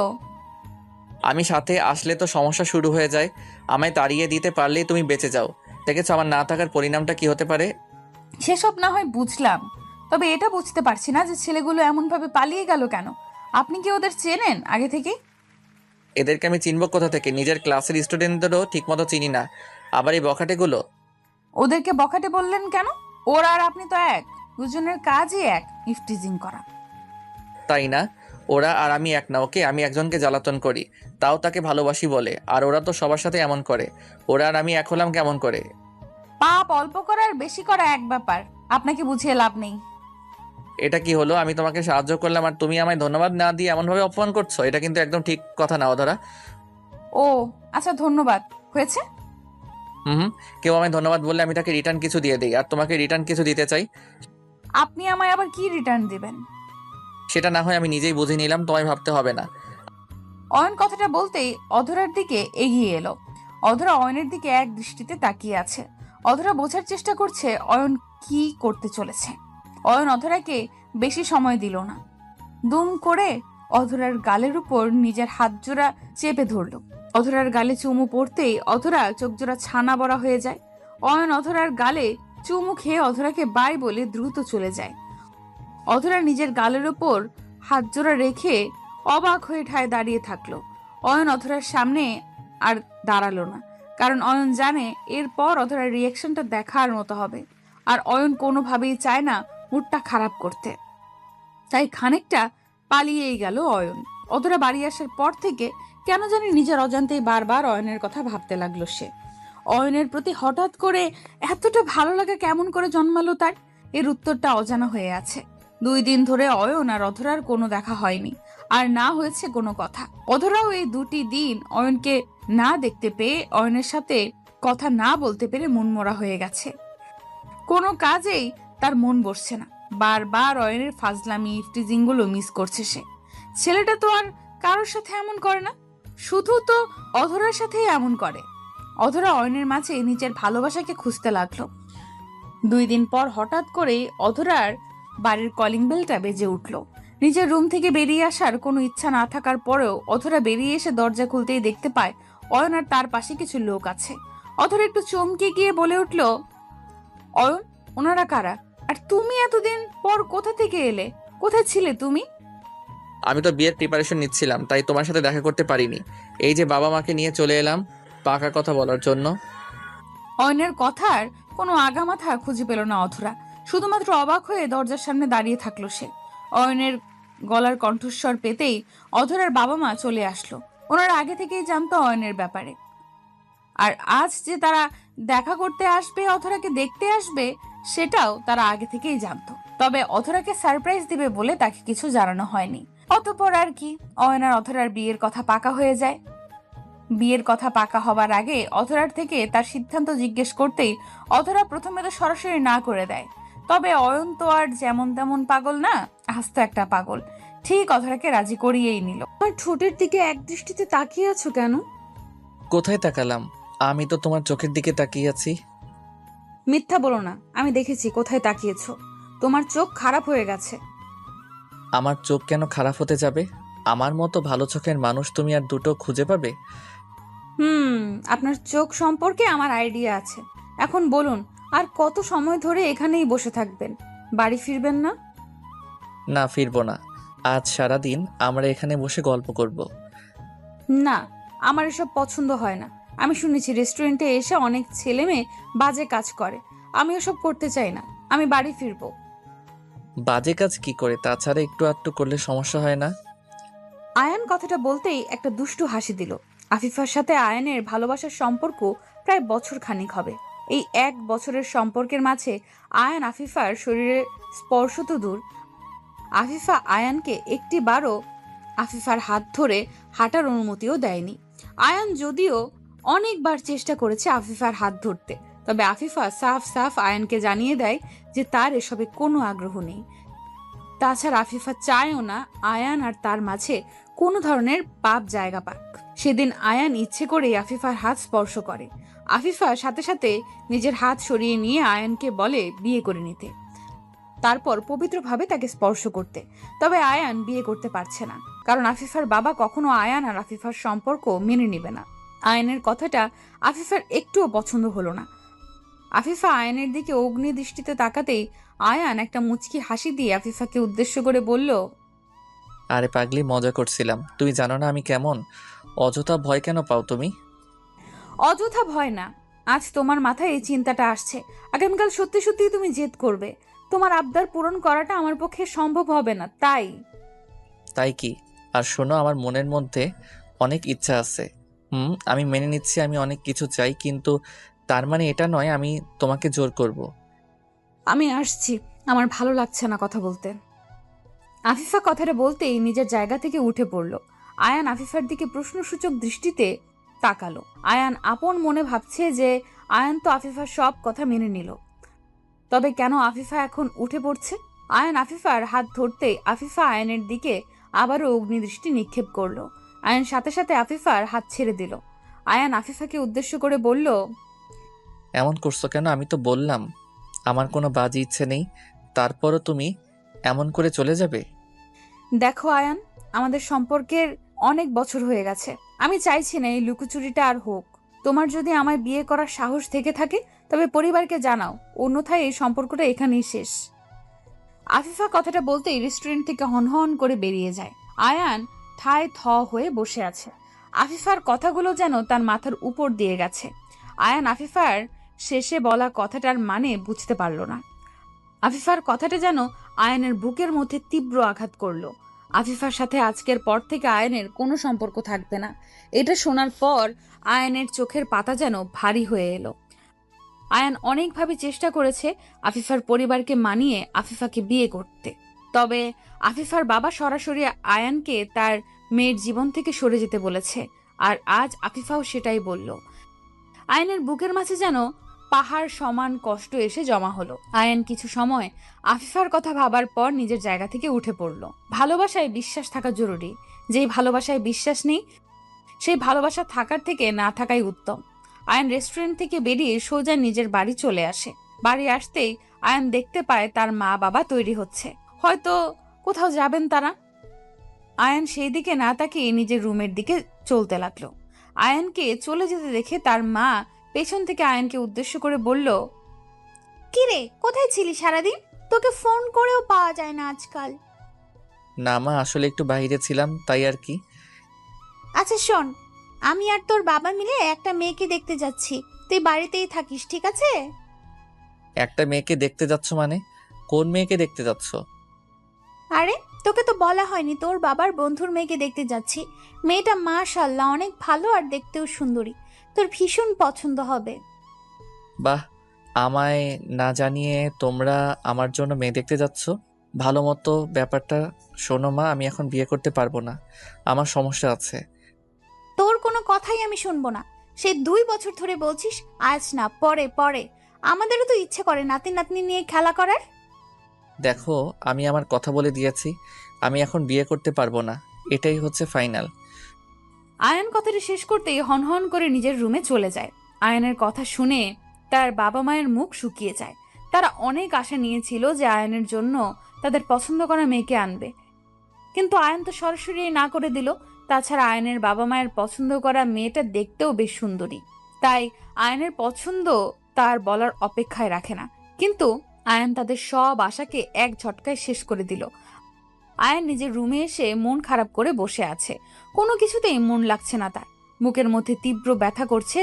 আমি সাথে আসলে তো সমস্যা শুরু হয়ে যায়। আমায় তাড়িয়ে দিতে পারলেই তুমি বেঁচে যাও। দেখেছো আমার না থাকার পরিণামটা কি হতে পারে? সেসব না হয় বুঝলাম, তবে এটা বুঝতে পারছি না যে ছেলেগুলো এমন ভাবে পালিয়ে গেল কেন। আপনি কি ওদের চেনেন আগে থেকে? এদেরকে আমি চিনব কোথা থেকে? নিজের ক্লাসের স্টুডেন্টদেরও ঠিকমতো চিনি না, আবার এই বখাটেগুলো। ওদেরকে বখাটে বললেন কেন? ওরা আর আপনি তো এক, দুজনের কাজই এক, ইফটিজিং করা। তাই না? ওরা আর আমি এক না। ওকে, আমি একজনকে জ্বালাতন করি, তাও তাকে ভালোবাসি বলে। আর ওরা তো সবার সাথে এমন করে। ওরা আর আমি এক হলাম কেমন করে? পাপ অল্প করা আর বেশি করা এক ব্যাপার, আপনাকে বুঝিয়ে লাভ নেই। এটা কি হলো? আমি তোমাকে সাহায্য করলাম আর তুমি আমায় ধন্যবাদ না দিয়ে এমনভাবে অপমান করছো? এটা কিন্তু একদম ঠিক কথা না অধরা। ও আচ্ছা, ধন্যবাদ হয়েছে। হুম, কেউ আমায় ধন্যবাদ বললে আমি তাকে রিটার্ন কিছু দিয়ে দিই, আর তোমাকে রিটার্ন কিছু দিতে চাই। আপনি আমায় আবার কি রিটার্ন দিবেন? সেটা না হয় আমি নিজেই বুঝে নিলাম, তোমায় ভাবতে হবে না। অয়ন কথাটা বলতেই অধরার দিকে এগিয়ে এলো। অধরা অয়নের দিকে এক দৃষ্টিতে তাকিয়ে আছে। অধরা বোঝার চেষ্টা করছে অয়ন কি করতে চলেছে। অয়ন অধরাকে বেশি সময় দিল না। দুম করে অধরার গালের উপর নিজের হাত জোড়া চেপে ধরল। অধরার গালে চুমু পড়তেই অধরা চোখ জোড়া ছানা বড়া হয়ে যায়। অয়ন অধরার গালে চুমু খেয়ে অধরাকে বাই বলে দ্রুত চলে যায়। অধরা নিজের গালের উপর হাত জোড়া রেখে অবাক হয়ে ঠায় দাঁড়িয়ে থাকলো। অয়ন অধরার সামনে আর দাঁড়ালো না, কারণ অয়ন জানে এরপর অধরার রিয়াকশনটা দেখার মতো হবে। আর অয়ন কোনোভাবেই চায় না মুডটা খারাপ করতে, তাই খানিকটা পালিয়েই গেল অয়ন। অধরা বাড়ি আসার পর থেকে কেন জানি নিজের অজান্তেই বারবার অয়নের কথা ভাবতে লাগলো সে। অয়নের প্রতি হঠাৎ করে এতটা ভালো লাগা কেমন করে জন্মালো তার, এর উত্তরটা অজানা হয়ে আছে। 2 দিন ধরে অয়ন আর অধরার কোনো দেখা হয়নি, আর না হয়েছে কোনো কথা। অধরাও এই 2টি দিন অয়নকে না দেখতে পেয়ে, অয়নের সাথে কথা না বলতে পেরে মনমরা হয়ে গেছে। কোনো কাজেই তার মন বসছে না। বারবার অয়নের ফাজলামি ইফটিজিং গুলো মিস করছে সে। ছেলেটা তো আর কারোর সাথে এমন করে না, শুধু তো অধরার সাথেই এমন করে। অধরা অয়নের মাঝে নিজের ভালোবাসাকে খুঁজতে লাগলো। 2 দিন পর হঠাৎ করে অধরার বাড়ির কলিং বেলটা বেজে উঠল। নিজের রুম থেকে বেরিয়ে আসার কোনো ইচ্ছা না থাকার পরেও অধরা বেরিয়ে এসে দরজা খুলতেই দেখতে পায় অয়ন আর তার পাশে কিছু লোক আছে। অধরা একটু চমকে গিয়ে বলে উঠল, অয়ন, ওনারা কারা? আর তুমি এতদিন পর কোথা থেকে এলে? কোথায় ছিলে তুমি? আমি তো বিয়ের প্রিপারেশন নিচ্ছিলাম, তাই তোমার সাথে দেখা করতে পারিনি। এই যে বাবা মাকে নিয়ে চলে এলাম পাকা কথা বলার জন্য। অয়নের কথার কোনো আগামাথা খুঁজে পেল না অধরা। শুধুমাত্র অবাক হয়ে দরজার সামনে দাঁড়িয়ে থাকলো সে। অয়নের গলার কণ্ঠস্বর পেতেই অধরার বাবা মা চলে আসলো। ওনারা আগে থেকেই জানতো অয়নের ব্যাপারে, আর আজ যে তারা দেখা করতে আসবে, অধরাকে দেখতে আসবে, সেটাও তারা আগে থেকেই জানতো। তবে অধরাকে সারপ্রাইজ দিবে বলে তাকে কিছু জানানো হয়নি। অতঃপর আর কি, অয়ন আর অধরার বিয়ের কথা পাকা হয়ে যায়। বিয়ের কথা পাকা হবার আগে অধরার থেকে তার সিদ্ধান্ত জিজ্ঞেস করতেই অধরা প্রথমে তো সরাসরি না করে দেয়। তবে অয়ন তো আর যেমন তেমন পাগল না, আস্ত একটা পাগল। ঠিক অধরাকে রাজি করিয়েই নিল। আমার ঠোঁটের দিকে এক দৃষ্টিতে তাকিয়ে আছো কেন? কোথায় তাকালাম? আমি তো তোমার চোখের দিকে তাকিয়ে আছি। মিথ্যা বলো না, আমি দেখেছি কোথায় তাকিয়েছো। তোমার চোখ খারাপ হয়ে গেছে। আমার চোখ কেন খারাপ হতে যাবে? আমার মতো ভালো চোখের মানুষ তুমি আর দুটো খুঁজে পাবে? আপনার চোখ সম্পর্কে আমার আইডিয়া আছে। এখন বলুন, আর কত সময় ধরে এখানেই বসে থাকবেন? বাড়ি ফিরবেন না? না, ফিরবো না। আজ সারাদিন আমরা এখানে বসে গল্প করব। না, আমার এসব পছন্দ হয় না। আমি শুনেছি রেস্টুরেন্টে এসে অনেক ছেলে মেয়ে বাজে কাজ করে। আমি ওসব করতে চাই না। আমি বাড়ি ফিরবো। বাজে কাজ কি করে? তাছাড়া একটু আধটু করলে সমস্যা হয় না? আয়ান কথাটা বলতেই একটা দুষ্টু হাসি দিল। আফিফার সাথে আয়ানের ভালোবাসার সম্পর্ক প্রায় বছর খানিক হবে। এই 1 বছরের সম্পর্কের মাঝে আয়ান আফিফার শরীরে স্পর্শ তো দূর, আফিফা আয়ানকে একটিবারও আফিফার হাত ধরে হাঁটার অনুমতিও দেয়নি। আয়ান যদিও অনেকবার চেষ্টা করেছে আফিফার হাত ধরতে, তবে আফিফা সাফ সাফ আয়ানকে জানিয়ে দেয় যে তার এসবে কোনো আগ্রহ নেই। তাছাড়া আফিফা চায়ও না আয়ান আর তার মাঝে কোনো ধরনের পাপ জায়গা পাক। সেদিন আয়ান ইচ্ছে করে আফিফার হাত স্পর্শ করে। আফিফা সাথে সাথে নিজের হাত সরিয়ে নিয়ে আয়ানকে বলে বিয়ে করে নিতে, তারপর পবিত্রভাবে তাকে স্পর্শ করতে। তবে আয়ান বিয়ে করতে পারছে না, কারণ আফিফার বাবা কখনো আয়ান আর আফিফার সম্পর্ক মেনে নেবে না। আয়ানের কথাটা আফিফার একটুও পছন্দ হলো না। আফিফা আয়ানের দিকে অগ্নি দৃষ্টিতে তাকাতেই আয়ান একটা মুচকি হাসি দিয়ে আফিফাকে উদ্দেশ্য করে বলল, আরে পাগলি, মজা করছিলাম। তুমি জানো না আমি কেমন? অযথা ভয় কেন পাও তুমি? অযথা ভয় না, আজ তোমার মাথায় এই চিন্তাটা আসছে। আগামীকাল সত্যি সত্যি তুমি জেদ করবে। তোমার আবদার পূরণ করাটা আমার পক্ষে সম্ভব হবে না, তাই। তাই কি? আর শোনো, আমার মনের মধ্যে অনেক ইচ্ছা আছে। আমি মেনে নিচ্ছি আমি অনেক কিছু চাই, কিন্তু তার মানে এটা নয় আমি তোমাকে জোর করব। আমি আসছি, আমার ভালো লাগছে না কথা বলতে। আফিফা কথাটা বলতেই নিজের জায়গা থেকে উঠে পড়ল। আয়ান আফিফার দিকে প্রশ্নসূচক দৃষ্টিতে তাকালো। আয়ান আপন মনে ভাবছে যে আয়ান তো আফিফার সব কথা মেনে নিল, তবে কেন আফিফা এখন উঠে পড়ছে? আয়ান আফিফার হাত ধরতেই আফিফা আয়ানের দিকে আবারও অগ্নিদৃষ্টি নিক্ষেপ করলো। আয়ান সাথে সাথে আফিফার হাত ছেড়ে দিল। আয়ান আফিফাকে উদ্দেশ্য করে বলল, এমন করছো কেন? আমি তো বললাম আমার কোনো বাজে ইচ্ছে নেই, তারপরও তুমি এমন করে চলে যাবে? দেখো আয়ান, আমাদের সম্পর্কের অনেক বছর হয়ে গেছে। আমি চাইছি না এই লুকোচুরিটা আর হোক। তোমার যদি আমায় বিয়ে করার সাহস থেকে থাকে তবে পরিবারকে জানাও, অন্যথায় এই সম্পর্কটা এখানেই শেষ। আফিফা কথাটা বলতেই রেস্টুরেন্ট থেকে হনহন করে বেরিয়ে যায়। আয়ান ঠায় থ হয়ে বসে আছে। আফিফার কথাগুলো যেন তার মাথার উপর দিয়ে গেছে। আয়ান আফিফার শেষে বলা কথাটার মানে বুঝতে পারল না। আফিফার কথাটা যেন আয়ানের বুকের মধ্যে তীব্র আঘাত করলো। আফিফার সাথে আজকের পর থেকে আয়ানের কোনো সম্পর্ক থাকবে না। এটা শোনার পর আয়ানের চোখের পাতা যেন ভারী হয়ে এলো। আয়ান অনেকভাবে চেষ্টা করেছে আফিফার পরিবারকে মানিয়ে আফিফাকে বিয়ে করতে, তবে আফিফার বাবা সরাসরি আয়ানকে তার মেয়ের জীবন থেকে সরে যেতে বলেছে। আর আজ আফিফাও সেটাই বলল। আয়ানের বুকের মাঝে যেন পাহাড় সমান কষ্ট এসে জমা হলো। আয়ান কিছু সময় আফিফার কথা ভাবার পর নিজের জায়গা থেকে উঠে পড়ল। ভালোবাসায় বিশ্বাস থাকা জরুরি। যেই ভালোবাসায় বিশ্বাস নেই সেই ভালোবাসা থাকার থেকে না থাকাই উত্তম। আয়ান রেস্টুরেন্ট থেকে বেরিয়ে সোজা নিজের বাড়ি চলে আসে। বাড়ি আসতেই আয়ান দেখতে পায় তার মা বাবা তৈরি হচ্ছে, হয়তো কোথাও যাবেন তারা। আয়ান সেই দিকে না তাকিয়ে নিজের রুমের দিকে চলতে লাগলো। আয়ানকে চলে যেতে দেখে তার মা পেছন থেকে আয়ানকে উদ্দেশ্য করে বলল, কিরে, কোথায় ছিলি সারাদিন? তোকে ফোন করেও পাওয়া যায় না আজকাল। না মা, আসলে একটু বাইরে ছিলাম, তাই আর কি। আচ্ছা শোন, আমি আর তোর বাবা মিলে একটা মেয়েকে দেখতে যাচ্ছি, তুই বাড়িতেই থাকিস, ঠিক আছে? একটা মেয়েকে দেখতে যাচ্ছ মানে? কোন মেয়েকে দেখতে যাচ্ছ? আরে তোকে তো বলা হয়নি, তোর বাবার বন্ধুর মেয়েকে দেখতে যাচ্ছি। মেয়েটা মাশাআল্লাহ অনেক ভালো আর দেখতেও সুন্দরী, তোর ভীষণ পছন্দ হবে। বাহ, আমায় না জানিয়ে তোমরা আমার জন্য মেয়ে দেখতে যাচ্ছ? ভালো মতো ব্যাপারটা শোনো মা, আমি এখন বিয়ে করতে পারবো না, আমার সমস্যা আছে। তোর কোনো কথাই আমি শুনবো না। সে 2 বছর ধরে বলছিস, আজ না পরে পরে। আমাদেরও তো ইচ্ছে করে নাতি নাতনি নিয়ে খেলা করার। দেখো, আমি আমার কথা বলে দিয়েছি, আমি এখন বিয়ে করতে পারবো না, এটাই হচ্ছে ফাইনাল। আয়ান কথাটা শেষ করতেই হনহন করে নিজের রুমে চলে যায়। আয়ানের কথা শুনে তার বাবা মায়ের মুখ শুকিয়ে যায়। তারা অনেক আশা নিয়েছিল যে আয়ানের জন্য তাদের পছন্দ করা মেয়েকে আনবে, কিন্তু আয়ান তো সরাসরি না করে দিল। তাছাড়া আয়ানের বাবা মায়ের পছন্দ করা মেয়েটা দেখতেও বেশ সুন্দরী, তাই আয়ানের পছন্দ তার বলার অপেক্ষায় রাখে না। কিন্তু আয়ান তাদের সব আশাকে এক ঝটকায় শেষ করে দিল। আয়ান নিজের রুমে এসে মন খারাপ করে বসে আছে। কোনো কিছুতেই মন লাগছে না তার। মুখের মধ্যে তীব্র ব্যথা করছে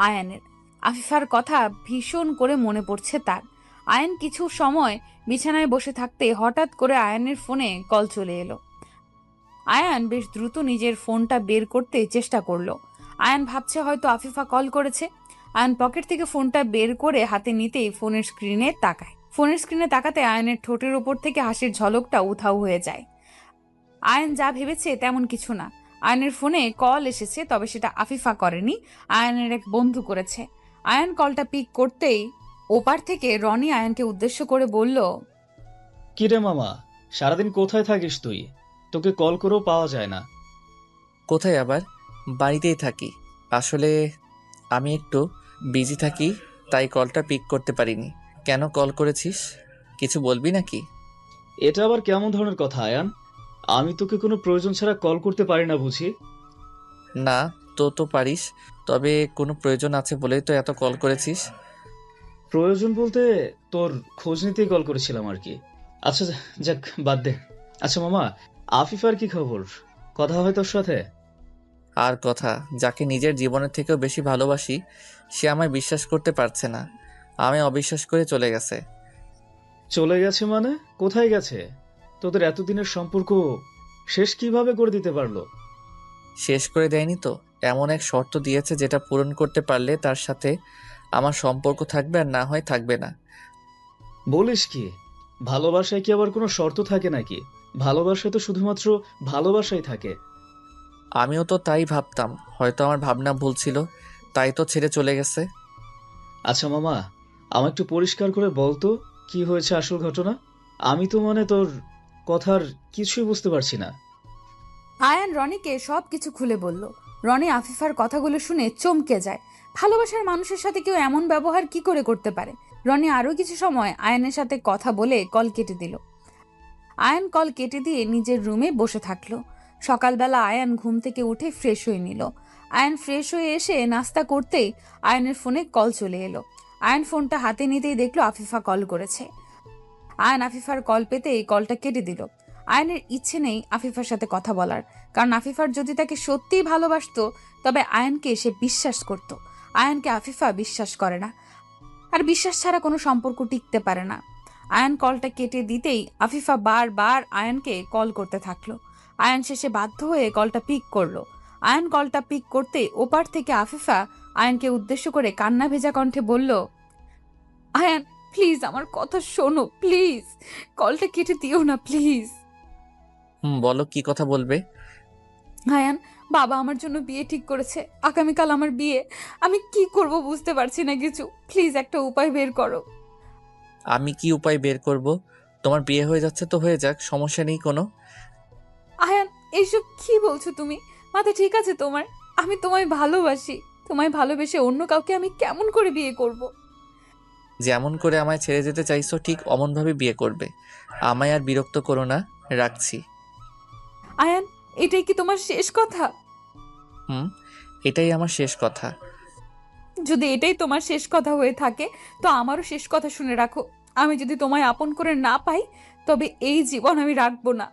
আয়ানের। আফিফার কথা ভীষণ করে মনে পড়ছে তার। আয়ান কিছু সময় বিছানায় বসে থাকতে হঠাৎ করে আয়ানের ফোনে কল চলে এলো। আয়ান বেশ দ্রুত নিজের ফোনটা বের করতে চেষ্টা করলো। আয়ান ভাবছে হয়তো আফিফা কল করেছে। আয়ান পকেট থেকে ফোনটা বের করে হাতে নিতেই ফোনের স্ক্রিনে তাকায়। ফোনের স্ক্রিনে তাকাতে আয়ানের ঠোঁটের ওপর থেকে হাসির ঝলকটা উধাও হয়ে যায়। আয়ান যা ভেবেছে তেমন কিছু না। আয়ানের ফোনে কল এসেছে, তবে সেটা আফিফা করেনি, আয়ানের এক বন্ধু করেছে। আয়ান কলটা পিক করতেই ওপার থেকে রনি আয়ানকে উদ্দেশ্য করে বলল, কিরে মামা, সারাদিন কোথায় থাকিস তুই? তোকে কল করেও পাওয়া যায় না। কোথায় আবার? বাড়িতেই থাকি। আসলে আমি একটু বিজি থাকি, তাই কলটা পিক করতে পারিনি। কেন কল করেছিস? কিছু বলবি নাকি? এটা আবার কেমন ধরনের কথা আয়ান? আমি তোকে কোনো প্রয়োজন ছাড়া কল করতে পারি না বুঝি? না, তো পারিস, তবে কোনো প্রয়োজন আছে বলেই তো এত কল করেছিস। প্রয়োজন বলতে তোর খোঁজ নিতেই কল করেছিলাম আর কি। আচ্ছা যাক, বাদ দে। আচ্ছা মামা, আফিফার কি খবর? কথা হয় তোর সাথে? আর কথা, যাকে নিজের জীবনের থেকেও বেশি ভালোবাসি সে আমায় বিশ্বাস করতে পারছে না, আমায় অবিশ্বাস করে চলে গেছে। চলে গেছে মানে? কোথায় গেছে? তোদের এতদিনের সম্পর্ক শেষ কিভাবে করে দিতে পারলো? শেষ করে দেয়নি তো, এমন এক শর্ত দিয়েছে যেটা পূরণ করতে পারলে তার সাথে আমার সম্পর্ক থাকবে, আর না হয় থাকবে না। বলিস কি? ভালোবাসায় কি আবার কোনো শর্ত থাকে নাকি? ভালোবাসায় তো শুধুমাত্র ভালোবাসাই থাকে। আমিও তো তাই ভাবতাম, হয়তো আমার ভাবনা ভুল ছিল, তাই তো ছেড়ে চলে গেছে। আচ্ছা মামা, আমায় একটু পরিষ্কার করে বলতো কি হয়েছে আসল ঘটনা? আমি তো মানে তোর কথার কিছুই বুঝতে পারছি না। আয়ান রনিকে সব কিছু খুলে বলল। রনি আফিফার কথাগুলো শুনে চমকে যায়। ভালোবাসার মানুষের সাথে কেউ এমন ব্যবহার কি করে করতে পারে? রনি আরো কিছু সময় আয়ানের সাথে কথা বলে কল কেটে দিল। আয়ান কল কেটে দিয়ে নিজের রুমে বসে থাকলো। সকালবেলা আয়ান ঘুম থেকে উঠে ফ্রেশ হয়ে নিল। আয়ান ফ্রেশ হয়ে এসে নাস্তা করতেই আয়ানের ফোনে কল চলে এলো। আয়ান ফোনটা হাতে নিতেই দেখলো আফিফা কল করেছে। আয়ান আফিফার কল পেতেই কলটা কেটে দিল। আয়ানের ইচ্ছে নেই আফিফার সাথে কথা বলার, কারণ আফিফার যদি তাকে সত্যিই ভালোবাসতো তবে আয়ানকে সে বিশ্বাস করত। আয়ানকে আফিফা বিশ্বাস করে না, আর বিশ্বাস ছাড়া কোনো সম্পর্ক টিকতে পারে না। আয়ান কলটা কেটে দিতেই আফিফা বারবার আয়ানকে কল করতে থাকলো। আয়ান শেষে বাধ্য হয়ে কলটা পিক করলো। আয়ান কলটা পিক করতে ওপার থেকে আফিফা আয়ানকে উদ্দেশ্য করে কান্না ভেজা কণ্ঠে বলল, আয়ান প্লিজ আমার কথা শোনো, প্লিজ কলটা কেটে দিও না প্লিজ। বলো কি কথা বলবে। আয়ান, বাবা আমার জন্য বিয়ে ঠিক করেছে, আগামীকাল আমার বিয়ে। আমি কি করব বুঝতে পারছি না কিছু, প্লিজ একটা উপায় বের করো। আমি কি উপায় বের করব? তোমার বিয়ে হয়ে যাচ্ছে তো হয়ে যাক, সমস্যা নেই কোনো। আয়ান এইসব কি বলছো তুমি? মাথা ঠিক আছে তোমার? আমি তোমায় ভালোবাসি। তোমায় ভালোবেসে অন্য কাউকে আমি কেমন করে বিয়ে করব? যেমন করে আমায় ছেড়ে যেতে চাইছো ঠিক অমনভাবে বিয়ে করবে। আমায় আর বিরক্ত করো না, রাখছি। আয়ান, এটাই কি তোমার শেষ কথা? হুম, এটাই আমার শেষ কথা। যদি এটাই তোমার শেষ কথা হয়ে থাকে তো আমারও শেষ কথা শুনে রাখো। আমি যদি তোমায় আপন করে না পাই তবে এই জীবন আমি রাখবো না।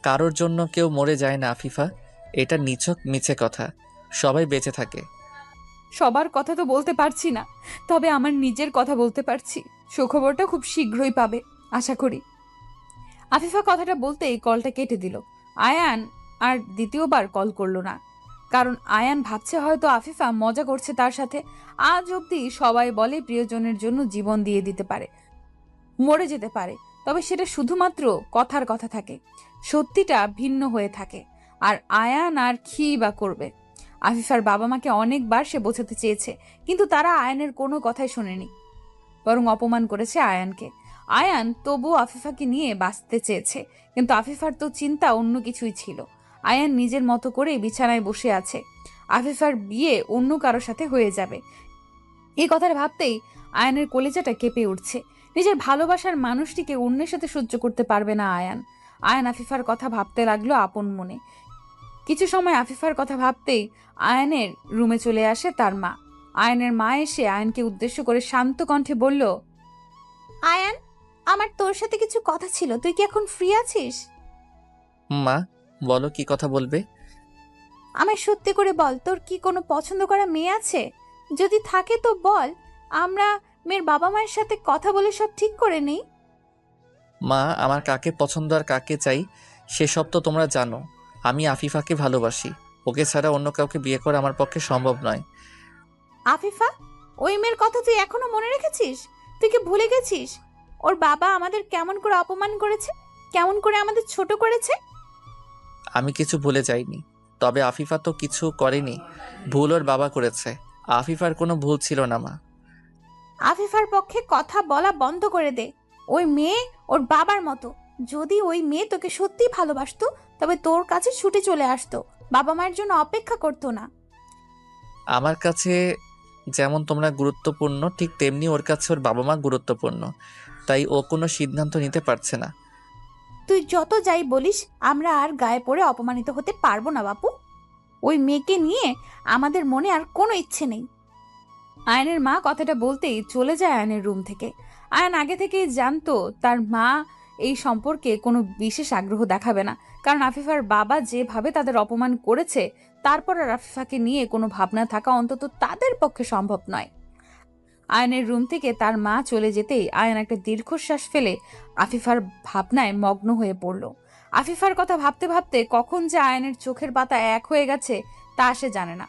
কারোর জন্য কেউ মরে যায় না আফিফা, এটা নিছক মিছে কথা। সবাই বেঁচে থাকে। সবার কথা তো বলতে পারছি না, তবে আমার নিজের কথা বলতে পারছি। সুখবরটা খুব শীঘ্রই পাবে আশা করি। আফিফা কথাটা বলতেই কলটা কেটে দিল। আয়ান আর দ্বিতীয়বার কল করলো না, কারণ আয়ান ভাবছে হয়তো আফিফা মজা করছে তার সাথে। আজ অবধি সবাই বলে প্রিয়জনের জন্য জীবন দিয়ে দিতে পারে, মরে যেতে পারে, তবে সেটা শুধুমাত্র কথার কথা থাকে, সত্যিটা ভিন্ন হয়ে থাকে। আর আয়ান আর কি বা করবে? আফিফার বাবা মাকে অনেকবার সে বোঝাতে চেয়েছে, কিন্তু তারা আয়ানের কোনো কথাই শোনেনি, বরং অপমান করেছে আয়ানকে। আয়ান তবুও আফিফাকে নিয়ে বাঁচতে চেয়েছে, কিন্তু আফিফার তো চিন্তা অন্য কিছুই ছিল। আয়ান নিজের মতো করে বিছানায় বসে আছে। আফিফার বিয়ে অন্য কারোর সাথে হয়ে যাবে, এই কথাটা ভাবতেই আয়ানের কলিজাটা কেঁপে উঠছে। নিজের ভালোবাসার মানুষটিকে অন্যের সাথে সহ্য করতে পারবে না আয়ান। আয়ান আফিফার কথা ভাবতে লাগলো আপন মনে। কিছু সময় আফিফার কথা ভাবতেই আয়ানের রুমে চলে আসে তার মা। আয়ানের মা এসে আয়ানকে উদ্দেশ্য করে শান্ত কণ্ঠে বলল, আয়ান, আমার তোর সাথে কিছু কথা ছিল, তুই কি এখন ফ্রি আছিস? মা, বলো কি কথা বলবে। আমায় সত্যি করে বল, তোর কি কোনো পছন্দ করা মেয়ে আছে? যদি থাকে তো বল, আমরা মেয়ের বাবা মায়ের সাথে কথা বলে সব ঠিক করে নেই। মা, আমার কাকে পছন্দ আর কাকে চাই সেসব তো তোমরা জানো। আমি আফিফাকে ভালোবাসি, ওকে ছাড়া অন্য কাউকে বিয়ে করা আমার পক্ষে সম্ভব নয়। আফিফা, ওই মেয়ের কথা তুই এখনো মনে রেখেছিস? তুই কি ভুলে গেছিস ওর বাবা আমাদের কেমন করে অপমান করেছে, কেমন করে আমাদের ছোট করেছে? আমি কিছু ভুলে যাইনি, তবে আফিফা তো কিছু করেনি, ভুল ওর বাবা করেছে। আফিফার কোনো ভুল ছিল না মা। আফিফার পক্ষে কথা বলা বন্ধ করে দে। ওই মেয়ে ওর বাবার মতো। যদি ওই মেয়ে তোকে সত্যি ভালোবাসতো তবে তোর কাছে ছুটে চলে আসতো, বাবা মায়ের জন্য অপেক্ষা করতো না। আমার কাছে যেমন তোমরা গুরুত্বপূর্ণ ঠিক তেমনি ওর কাছে ওর বাবা মা গুরুত্বপূর্ণ, তাই ও কোনো সিদ্ধান্ত নিতে পারছে না। তুই যত যাই বলিস, আমরা আর গায়ে পড়ে অপমানিত হতে পারবো না বাপু। ওই মেয়েকে নিয়ে আমাদের মনে আর কোনো ইচ্ছে নেই। আয়নের মা কথাটা বলতেই চলে যায় আয়নের রুম থেকে। আয়ন আগে থেকেই জানতো তার মা এই সম্পর্কে কোনো বিশেষ আগ্রহ দেখাবে না, কারণ আফিফার বাবা যেভাবে তাদের অপমান করেছে তারপর আর আফিফাকে নিয়ে কোনো ভাবনা থাকা অন্তত তাদের পক্ষে সম্ভব নয়। আয়নের রুম থেকে তার মা চলে যেতেই আয়ন একটা দীর্ঘশ্বাস ফেলে আফিফার ভাবনায় মগ্ন হয়ে পড়ল। আফিফার কথা ভাবতে ভাবতে কখন যে আয়নের চোখের পাতা এক হয়ে গেছে তা সে জানে না।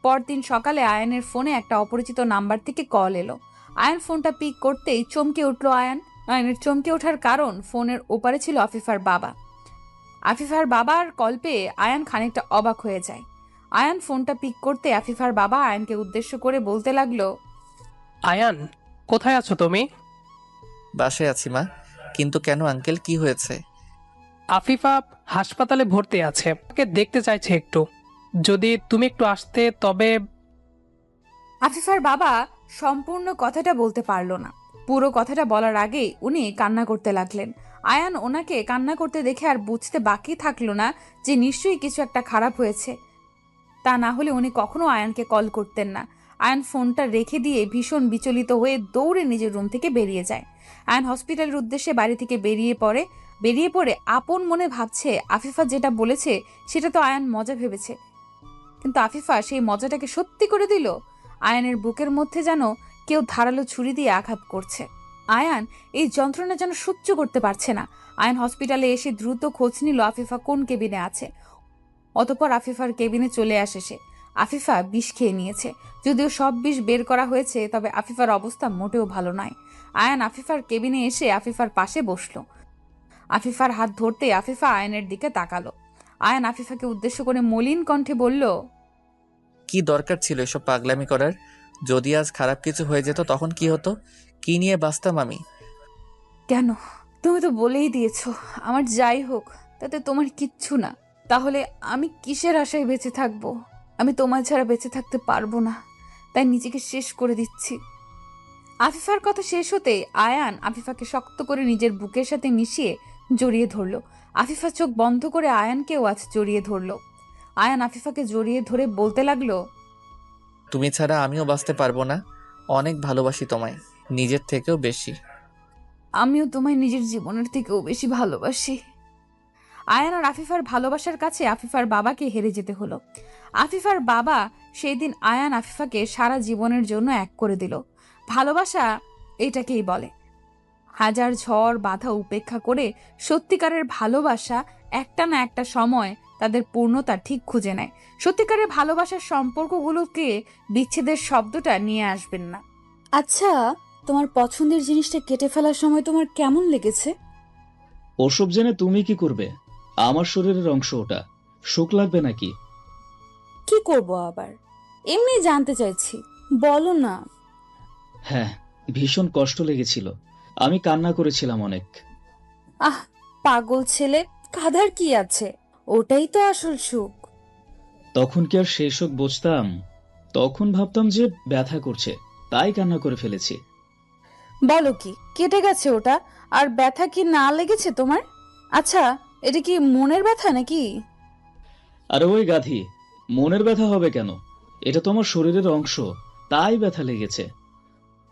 পরদিন সকালে আয়নের ফোনে একটা অপরিচিত নাম্বার থেকে কল এলো। আয়ন ফোনটা পিক করতেই চমকে উঠল আয়ন। আয়নের চমকে ওঠার কারণ ফোনের ওপারে ছিল আফিফার বাবা। আফিফার বাবার কল পেয়ে আয়ন খানিকটা অবাক হয়ে যায়। আয়ন ফোনটা পিক করতে আফিফার বাবা আয়নকে উদ্দেশ্য করে বলতে লাগলো, আয়ান, কোথায় আছো তুমি? বাসায় আছি মা, কিন্তু কেন আঙ্কেল, কি হয়েছে? আফিফা হাসপাতালে ভর্তি আছে, ওকে দেখতে চাইছে একটু। যদি তুমি একটু আসতে তবে। আফিফার বাবা সম্পূর্ণ কথাটা বলতে পারল না। পুরো কথাটা বলার আগেই উনি কান্না করতে লাগলেন। আয়ান ওনাকে কান্না করতে দেখে আর বুঝতে বাকি থাকলো না যে নিশ্চয়ই কিছু একটা খারাপ হয়েছে। তা না হলে উনি কখনো আয়ানকে কল করতেন না। আয়ান ফোনটা রেখে দিয়ে ভীষণ বিচলিত হয়ে দৌড়ে নিজের রুম থেকে বেরিয়ে যায়। আয়ান হসপিটালের উদ্দেশ্যে বাড়ি থেকে বেরিয়ে পড়ে আপন মনে ভাবছে আফিফা যেটা বলেছে সেটা তো আয়ান মজা ভেবেছে, কিন্তু আফিফা সেই মজাটাকে সত্যি করে দিল। আয়ানের বুকের মধ্যে যেন কেউ ধারালো ছুরি দিয়ে আঘাত করছে। আয়ান এই যন্ত্রণা যেন সহ্য করতে পারছে না। আয়ান হসপিটালে এসে দ্রুত খোঁজ নিল আফিফা কোন কেবিনে আছে। অতঃপর আফিফার কেবিনে চলে আসে সে। আফিফা বিষ খেয়ে নিয়েছে। যদিও সব বিষ বের করা হয়েছে, তবে আফিফার অবস্থা মোটেও ভালো নয়। আয়ান আফিফার কেবিনে এসে আফিফার পাশে বসলো। আফিফার হাত ধরতে আফিফা আয়ানের দিকে তাকালো। আয়ান আফিফাকে উদ্দেশ্য করে মলিন কণ্ঠে বলল, কি দরকার ছিল এসব পাগলামি করার? যদি আজ খারাপ কিছু হয়ে যেত তখন কি হতো? কি নিয়ে বাঁচতাম আমি? কেন? তুমি তো বলেই দিয়েছো আমার যাই হোক তাতে তোমার কিচ্ছু না। তাহলে আমি কিসের আশায় বেঁচে থাকবো? আমি তোমার ছাড়া বেঁচে থাকতে পারবো না, তাই নিজেকে শেষ করে দিচ্ছি। আফিফার কথা শেষ হতে আয়ান আফিফাকে শক্ত করে নিজের বুকের সাথে মিশিয়ে জড়িয়ে ধরল। আফিফা চোখ বন্ধ করে আয়ানকেও আজ জড়িয়ে ধরল। আয়ান আফিফাকে জড়িয়ে ধরে বলতে লাগলো, তুমি ছাড়া আমিও বাঁচতে পারবো না। অনেক ভালোবাসি তোমায়, নিজের থেকেও বেশি। আমিও তোমায় নিজের জীবনের থেকেও বেশি ভালোবাসি। আয়ান আর আফিফার ভালোবাসার কাছে আফিফার বাবাকে হেরে যেতে হলো। আফিফার বাবা সেই দিন আয়ান আফিফাকে সারা জীবনের জন্য এক করে দিল। ভালোবাসা এটাকেই বলে। হাজার ঝড় বাধা উপেক্ষা করে সত্যিকারের ভালোবাসা একটা না একটা সময় তাদের পূর্ণতা ঠিক খুঁজে নেয়। সত্যিকারের ভালোবাসার সম্পর্কগুলোকে বিচ্ছেদের শব্দটা নিয়ে আসবেন না। আচ্ছা, তোমার পছন্দের জিনিসটা কেটে ফেলার সময় তোমার কেমন লেগেছে? ওসব জেনে তুমি কি করবে? আমার শরীরের অংশ ওটা, শোক লাগবে নাকি? কি করব আবার? এমনি জানতে চাইছি, বলো না। হ্যাঁ, ভীষণ কষ্ট লেগেছিল। আমি কান্না করেছিলাম অনেক। আহ, পাগল ছেলে, কাঁদার কি আছে? ওটাই তো আসল সুখ। তখন কি আর সেই শোক বুঝতাম? তখন ভাবতাম যে ব্যথা করছে, তাই কান্না করে ফেলেছি। বলো কি, কেটে গেছে ওটা? আর ব্যথা কি না লেগেছে তোমার? আচ্ছা, এটা কি মনের ব্যথা নাকি? আর ওই গাধি, মনের ব্যথা হবে কেন? এটা তো আমার শরীরের অংশ, তাই ব্যথা লেগেছে।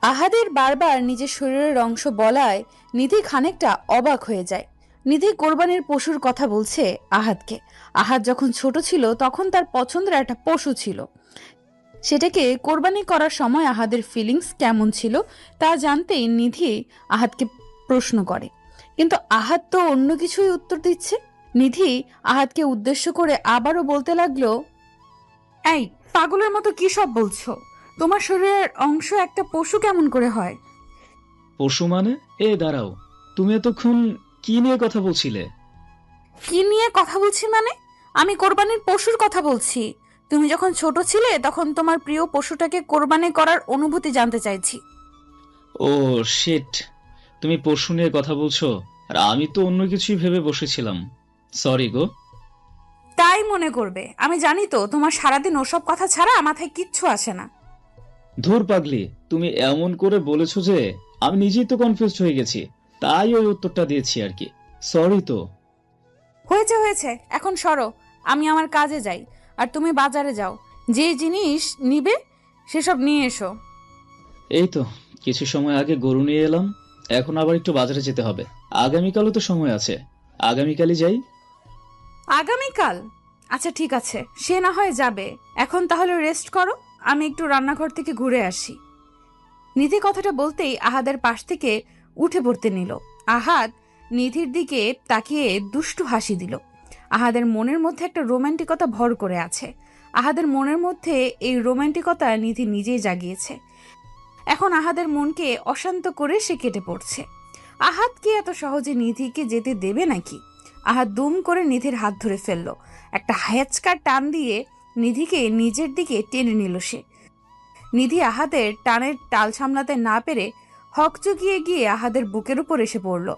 আহাদের বারবার নিজের শরীরের অংশ বলায় নিধি খানিকটা অবাক হয়ে যায়। নিধি কোরবানির পশুর কথা বলছে আহাদকে। আহাদ যখন ছোট ছিল তখন তার পছন্দের একটা পশু ছিল। সেটাকে কোরবানি করার সময় আহাদের ফিলিংস কেমন ছিল তা জানতেই নিধি আহাদকে প্রশ্ন করে। কিন্তু আহাদ তো অন্য কিছুই উত্তর দিচ্ছে। নিধি আহাদকে উদ্দেশ্য করে আবারও বলতে লাগলো, এই পাগলের মতো কি সব বলছো? তোমার শরীরের অংশ একটা পশু কেমন করে হয়? পশু মানে? দাঁড়াও, তুমি এতক্ষণ কি নিয়ে কথা বলছিলে? কি নিয়ে কথা বলছি মানে? আমি কোরবানির পশুর কথা বলছি। তুমি যখন ছোট ছিলে তখন তোমার প্রিয় পশুটাকে কোরবানি করার অনুভূতি জানতে চাইছি। ও শিট, তুমি পশু নিয়ে কথা বলছো আর আমি তো অন্য কিছুই ভেবে বসেছিলাম। সরি গো। তাই মনে করবে? আমি জানি তো তোমার সারাদিন ওসব কথা ছাড়া মাথায় কিচ্ছু আসে না। ধুর পাগলি, তুমি এমন করে বলেছো যে আমি নিজেই তো কনফিউজড হয়ে গেছি, তাই ওই উত্তরটা দিয়েছি আর কি। সরি তো। হয়েছে হয়েছে, এখন সরো, আমি আমার কাজে যাই আর তুমি বাজারে যাও। যে জিনিস নিবে সেসব নিয়ে এসো। এই তো কিছু সময় আগে গরু নিয়ে এলাম, এখন আবার একটু বাজারে যেতে হবে। আগামীকালও তো সময় আছে, আগামীকালই যাই। আগামীকাল? আচ্ছা ঠিক আছে, সে না হয় যাবে। এখন তাহলে রেস্ট করো, আমি একটু রান্নাঘর থেকে ঘুরে আসি। নিধি কথাটা বলতেই আহাদের পাশ থেকে উঠে পড়তে নিল। আহাদ নিধির দিকে তাকিয়ে দুষ্টু হাসি দিল। আহাদের মনের মধ্যে একটা রোমান্টিকতা ভর করে আছে। আহাদের মনের মধ্যে এই রোমান্টিকতা নিধি নিজেই জাগিয়েছে। এখন আহাদের মনকে অশান্ত করে সে কেটে পড়ছে। আহাদ কি এত সহজে নিধিকে যেতে দেবে নাকি? আহাদ দুম করে নিধির হাত ধরে ফেলল। একটা হ্যাচকা টান দিয়ে নিধিকে নিজের দিকে টেনে নিল সে। নিধি আহাদের টানের টাল সামলাতে না পেরে হকচকিয়ে গিয়ে আহাদের বুকের উপর এসে পড়ল।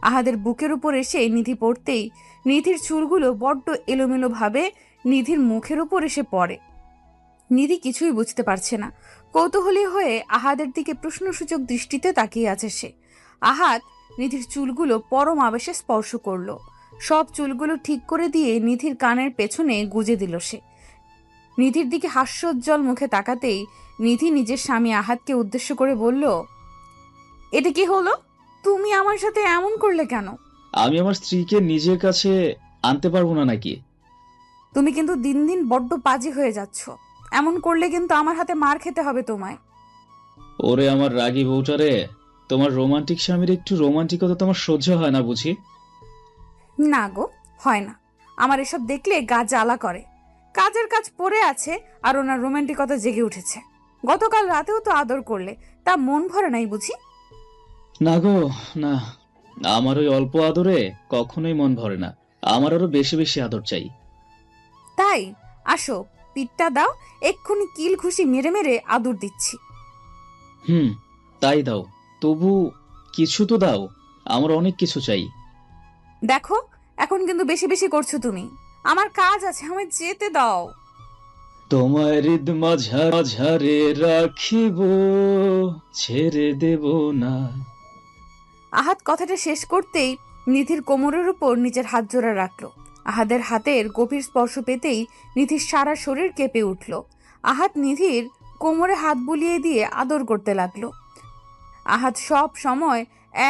আহাদের বুকের উপর এসে নিধি পড়তেই নিধির চুলগুলো বড্ড এলোমেলোভাবে নিধির মুখের উপর এসে পড়ে। নিধি কিছুই বুঝতে পারছে না। কৌতূহলী হয়ে আহাদের দিকে প্রশ্নসূচক দৃষ্টিতে তাকিয়ে আছে সে। আহাদ নিধির চুলগুলো পরম আবেশে স্পর্শ করলো। সব চুলগুলো ঠিক করে দিয়ে নিধির কানের পেছনে গুজে দিল সে। নিধির দিকে হাস্যোজ্জ্বল মুখে তাকাতেই নিধি নিজের স্বামী আহাদকে উদ্দেশ্য করে বলল, এটা কি হলো? তুমি আমার সাথে এমন করলে কেন? আমি আমার স্ত্রীকে নিজের কাছে আনতে পারবো না নাকি? তুমি কিন্তু দিন দিন বড্ড পাজি হয়ে যাচ্ছ। এমন করলে কিন্তু আমার হাতে মার খেতে হবে তোমায়। ওরে আমার রাগী বউটারে, তোমার রোমান্টিক স্বামীর একটু রোমান্টিকতা তোমার সহ্য হয় না বুঝি? না গো, হয় না। আমার এসব দেখলে গা জ্বালা করে। কাজের কাজ পড়ে আছে আর ওনার রোমান্টিকতা জেগে উঠেছে। গতকাল রাতেও তো আদর করলে, তা মন ভরে নাই বুঝি? না গো, না। আমার ওই অল্প আদরে কখনোই মন ভরে না। আমার আরো বেশি বেশি আদর চাই। তাই আসো, পিঠটা দাও, এক্ষুনি কিল ঘুষি মেরে মেরে আদর দিচ্ছি। তাই দাও, তবু কিছু তো দাও। আমার অনেক কিছু চাই। দেখো, এখন কিন্তু বেশি বেশি করছো তুমি। আমার কাজ আছে, আমায় যেতে দাও। তোমার হৃদ মাঝারে রাখিব, ছেড়ে দেব না। আহাদ কথাটা শেষ করতেই নিধির কোমরের উপর নিজের হাত জোড়া রাখলো। আহাদের হাতের গভীর স্পর্শ পেতেই নিধির সারা শরীর কেঁপে উঠল। আহাদ নিধির কোমরে হাত বুলিয়ে দিয়ে আদর করতে লাগলো। আহাদ সব সময়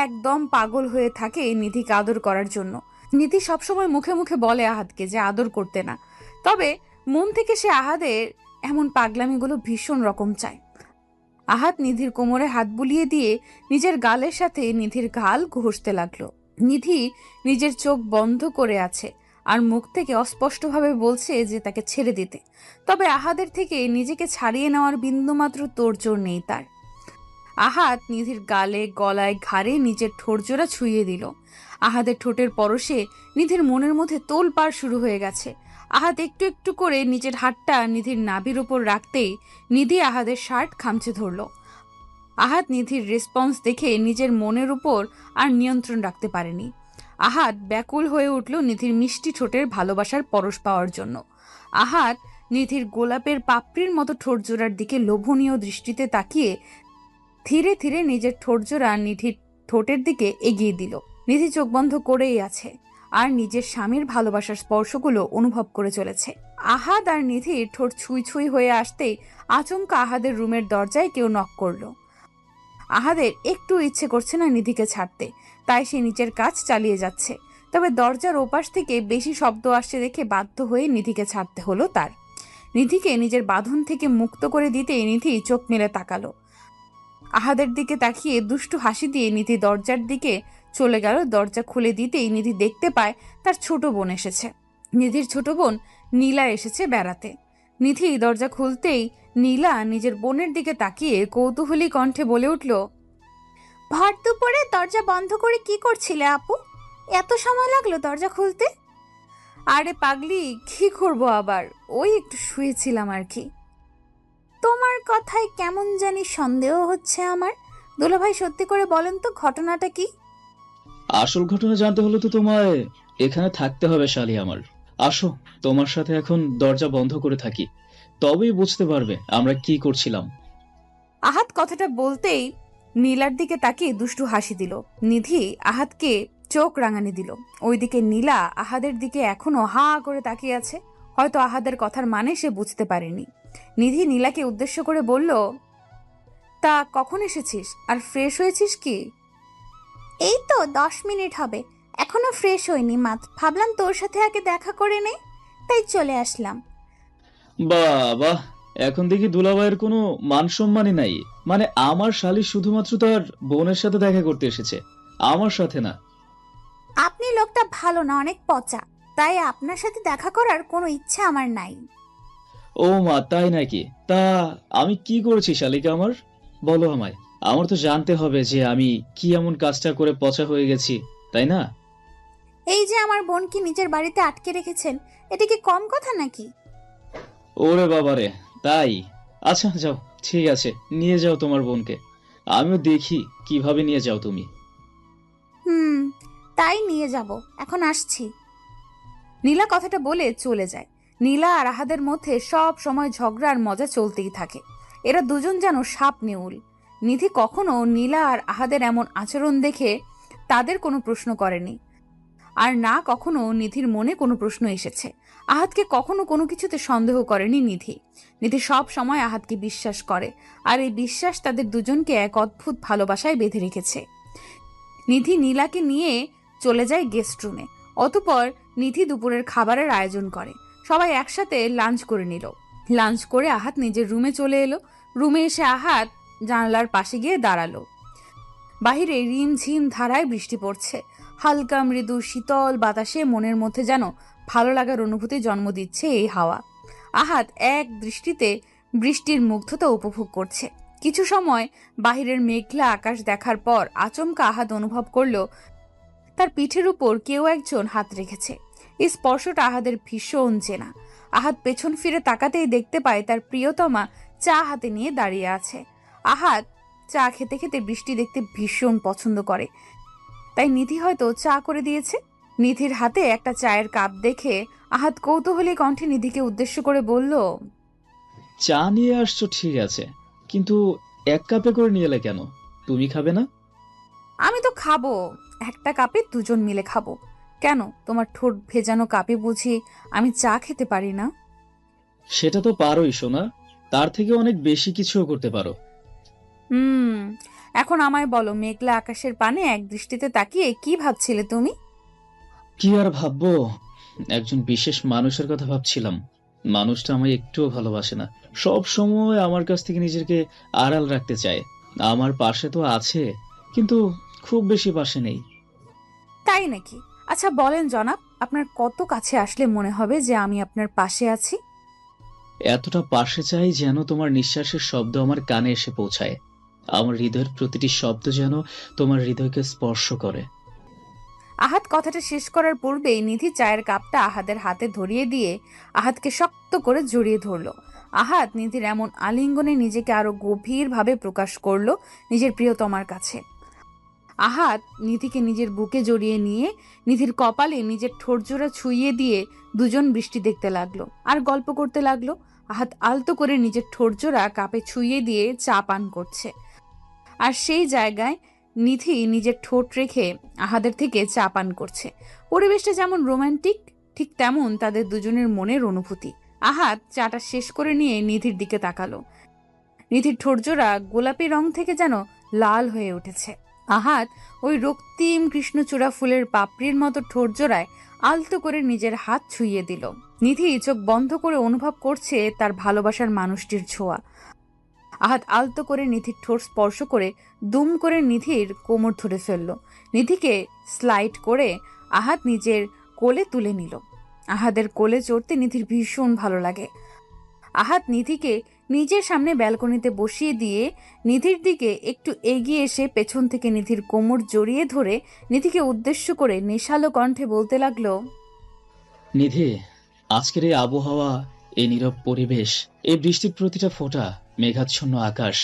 একদম পাগল হয়ে থাকে নিধিকে আদর করার জন্য। নিধি সবসময় মুখে মুখে বলে আহাদকে যে আদর করতে না, তবে মন থেকে সে আহাদের এমন পাগলামিগুলো ভীষণ রকম চায়। আহাদ নিধির কোমরে হাত বুলিয়ে দিয়ে নিজের গালের সাথে নিধির গাল ঘষতে লাগলো। নিধি নিজের চোখ বন্ধ করে আছে আর মুখ থেকে অস্পষ্টভাবে বলছে যে তাকে ছেড়ে দিতে, তবে আহাদের থেকে নিজেকে ছাড়িয়ে নেওয়ার বিন্দুমাত্র তোড়জোড় নেই তার। আহাদ নিধির গালে, গলায়, ঘাড়ে নিজের ঠোঁটজোড়া ছুঁয়ে দিল। আহাদের ঠোঁটের পরশে নিধির মনের মধ্যে তোলপাড় শুরু হয়ে গেছে। আহাদ একটু একটু করে নিজের হাতটা নিধির নাভির উপর রাখতেই নিধি আহাদের শার্ট খামচে ধরল। আহাদ নিধির রেসপন্স দেখে নিজের মনের উপর আর নিয়ন্ত্রণ রাখতে পারেনি। আহাদ ব্যাকুল হয়ে উঠল নিধির মিষ্টি ঠোঁটের ভালোবাসার পরশ পাওয়ার জন্য। আহাদ নিধির গোলাপের পাপড়ির মতো ঠোঁটজোড়ার দিকে লোভনীয় দৃষ্টিতে তাকিয়ে ধীরে ধীরে নিজের ঠোঁটজোড়া নিধির ঠোঁটের দিকে এগিয়ে দিল। নিধি চোখ বন্ধ করেই আছে আর নিজের স্বামীর ভালোবাসার স্পর্শগুলো অনুভব করে চলেছে। আহাদ আর নিধির ঠোঁট ছুঁই ছুঁই হয়ে আসতেই আচমকা আহাদের রুমের দরজায় কেউ নক করলো। আহাদের একটু ইচ্ছে করছে না নিধিকে ছাড়তে, তাই সে নিচের কাজ চালিয়ে যাচ্ছে। তবে দরজার ওপাশ থেকে বেশি শব্দ আসছে দেখে বাধ্য হয়ে নিধিকে ছাড়তে হলো তার। নিধিকে নিজের বাঁধন থেকে মুক্ত করে দিতেই নিধি চোখ মেলে তাকালো। আহাদের দিকে তাকিয়ে দুষ্টু হাসি দিয়ে নিধি দরজার দিকে চলে গেল। দরজা খুলে দিতেই নিধি দেখতে পায় তার ছোট বোন এসেছে। নিধির ছোট বোন নীলা এসেছে বেড়াতে। নিধি দরজা খুলতেই নীলা নিজের বোনের দিকে তাকিয়ে কৌতূহলী কণ্ঠে বলে উঠল, ভর দুপুরে দরজা বন্ধ করে কি করছিলে আপু? এত সময় লাগলো দরজা খুলতে? আরে পাগলি, কি করবো আবার, ওই একটু শুয়েছিলাম আর কি। তোমার কথায় কেমন জানি সন্দেহ হচ্ছে আমার। দুলাভাই, সত্যি করে বলেন তো ঘটনাটা কি? আসল ঘটনা জানতে হলে তো তোমায় এখানে থাকতে হবে শালি আমার। আসো, তোমার সাথে এখন দরজা বন্ধ করে থাকি, তবেই বুঝতে পারবে আমরা কি করছিলাম। আহাদ কথাটা বলতেই নীলার দিকে তাকিয়ে দুষ্টু হাসি দিল। নিধি আহাদকে চোখ রাঙানি দিল। ওইদিকে নীলা আহাদের দিকে এখনো হা করে তাকিয়ে আছে। হয়তো আহাদের কথার মানে সে বুঝতে পারেনি। নিধি নীলাকে উদ্দেশ্য করে বলল, তা কখন এসেছিস আর ফ্রেশ হয়েছিস কি? এই তো 10 মিনিট হবে, এখনো ফ্রেশ হইনি। মাত্র ভাবলাম তোর সাথে আগে দেখা করে নেই, তাই চলে আসলাম। বাবা, এখন দেখি দুলাভাইয়ের কোনো মান সম্মানই নাই। মানে আমার শালি শুধুমাত্র তার বোনের সাথে দেখা করতে এসেছে, আমার সাথে না। আপনি লোকটা ভালো না, অনেক পচা, তাই আপনার সাথে দেখা করার কোনো ইচ্ছা আমার নাই। ও মা, তাই নাকি? তা আমি কি করেছি শালিকা আমার? বলো আমায়। আমার তো জানতে হবে যে আমি কি এমন কাজটা করে পচা হয়ে গেছি, তাই না? এই যে আমার বোনকে নিজের বাড়িতে আটকে রেখেছেন, এটা কি কম কথা নাকি? ওরে বাবারে, তাই? আচ্ছা যাও, ঠিক আছে, নিয়ে যাও তোমার বোনকে। আমিও দেখি কিভাবে নিয়ে যাও তুমি। তাই নিয়ে যাব, এখন আসছি। নীলা কথাটা বলে চলে যায়। নীলা আর আহাদের মধ্যে সব সময় ঝগড়ার মজা চলতেই থাকে। এরা দুজন যেন সাপ নেউল। নিধি কখনো নীলা আর আহাদের এমন আচরণ দেখে তাদের কোনো প্রশ্ন করেনি, আর না কখনো নিধির মনে কোনো প্রশ্ন এসেছে। আহাদকে কখনো কোনো কিছুতে সন্দেহ করেনি নিধি। নিধি সব সময় আহাদকে বিশ্বাস করে, আর এই বিশ্বাস তাদের দুজনকে এক অদ্ভুত ভালোবাসায় বেঁধে রেখেছে। নিধি নীলাকে নিয়ে চলে যায় গেস্ট রুমে। অতঃপর নিধি দুপুরের খাবারের আয়োজন করে। সবাই একসাথে লাঞ্চ করে নিল। লাঞ্চ করে আহাদ নিজের রুমে চলে এলো। রুমে এসে আহাদ জানালার পাশে গিয়ে দাঁড়ালো। বাহিরে রিমঝিম ধারায় বৃষ্টি পড়ছে। হালকা মৃদু শীতল বাতাসে মনের মধ্যে যেন ভালো লাগার অনুভূতি জন্ম দিচ্ছে এই হাওয়া। আহাদ এক দৃষ্টিতে বৃষ্টির মুগ্ধতা উপভোগ করছে। কিছু সময় বাহিরের মেঘলা আকাশ দেখার পর আচমকা আহাদ অনুভব করলো তার পিঠের উপর কেউ একজন হাত রেখেছে। এই স্পর্শটা আহাদের ভীষণ চেনা। আহাদ পেছন ফিরে তাকাতেই দেখতে পায় তার প্রিয়তমা চা হাতে নিয়ে দাঁড়িয়ে আছে। আহাদ চা খেতে খেতে বৃষ্টি দেখতে ভীষণ পছন্দ করে, তাই নিধি হয়তো চা করে দিয়েছে। নিধির হাতে একটা চায়ের কাপ দেখে আহাদ কৌতূহলী কণ্ঠে নিধিকে উদ্দেশ্য করে বলল, চা নিয়ে আসছো ঠিক আছে, কিন্তু এক কাপে করে নিয়ে এলে কেন? তুমি খাবে না? আমি তো খাবো, একটা কাপে দুজন মিলে খাবো। কেন, তোমার ঠোঁট ভেজানো কাপে বুঝি আমি চা খেতে পারি না? সেটা তো পারোই সোনা, তার থেকে অনেক বেশি কিছুও করতে পারো। এখন আমায় বলো, মেঘলা আকাশের পানে এক দৃষ্টিতে তাকিয়ে কি ভাবছিলে তুমি? কি আর ভাববো, একজন বিশেষ মানুষের কথা ভাবছিলাম। মানুষটা আমায় একটুও ভালোবাসে না, সব সময় আমার কাছ থেকে নিজেকে আড়াল রাখতে চায়। আমার পাশে তো আছে, কিন্তু খুব বেশি পাশে নেই। তাই নাকি? আচ্ছা বলেন জনাব, আপনার কত কাছে আসলে মনে হবে যে আমি আপনার পাশে আছি? এতটা পাশে চাই যেন তোমার নিঃশ্বাসের শব্দ আমার কানে এসে পৌঁছায়। আমার হৃদয়ের প্রতিটি শব্দ যেন তোমার হৃদয়কে স্পর্শ করে। আহাদ কথাটা শেষ করার পূর্বেই নিধি চায়ের কাপটা আহাদের হাতে ধরিয়ে দিয়ে আহাদকে শক্ত করে জড়িয়ে ধরল। আহাদ নিধির এমন আলিঙ্গনে নিজেকে আরো গভীরভাবে প্রকাশ করলো নিজের প্রিয়তমার কাছে। আহাদ নিধিকে নিজের বুকে জড়িয়ে নিয়ে নিধির কপালে নিজের ঠোঁটজোড়া ছুঁইয়ে দিয়ে দুজন বৃষ্টি দেখতে লাগলো আর গল্প করতে লাগলো। আহাদ আলতো করে নিজের ঠোঁটজোড়া কাপে ছুঁইয়ে দিয়ে চা পান করছে, আর সেই জায়গায় নিধি নিজের ঠোঁট রেখে আহাদের থেকে চা পান করছে। পরিবেশটা যেমন রোমান্টিক, ঠিক তেমন তাদের দুজনের মনের অনুভূতি। আহাদ চাটা শেষ করে নিয়ে নিধির দিকে তাকালো। নিধির ঠোঁটজোড়া গোলাপি রং থেকে যেন লাল হয়ে উঠেছে। আহাদ ওই রক্তিম কৃষ্ণচূড়া ফুলের পাপড়ির মতো ঠোঁটজোড়ায় আলতো করে নিজের হাত ছুঁইয়ে দিল। নিধি চোখ বন্ধ করে অনুভব করছে তার ভালোবাসার মানুষটির ছোঁয়া। আহাদ আলতো করে নিধির ঠোঁট স্পর্শ করে দুম করে নিধির কোমর ধরে ফেলল। নিধিকে স্লাইড করে আহাদ নিজের কোলে তুলে নিল। আহাদের কোলে চড়তে নিধির ভীষণ ভালো লাগে। আহাদ নিধিকে নিজের সামনে ব্যালকনিতে বসিয়ে দিয়ে নিধির দিকে একটু এগিয়ে এসে পেছন থেকে নিধির কোমর জড়িয়ে ধরে নিধিকে উদ্দেশ্য করে নেশালো কণ্ঠে বলতে লাগলো, নিধি, আজকের এই আবহাওয়া, এই নীরব পরিবেশ, এই বৃষ্টির প্রতিটা ফোঁটা, মেঘাচ্ছন্ন আকাশ,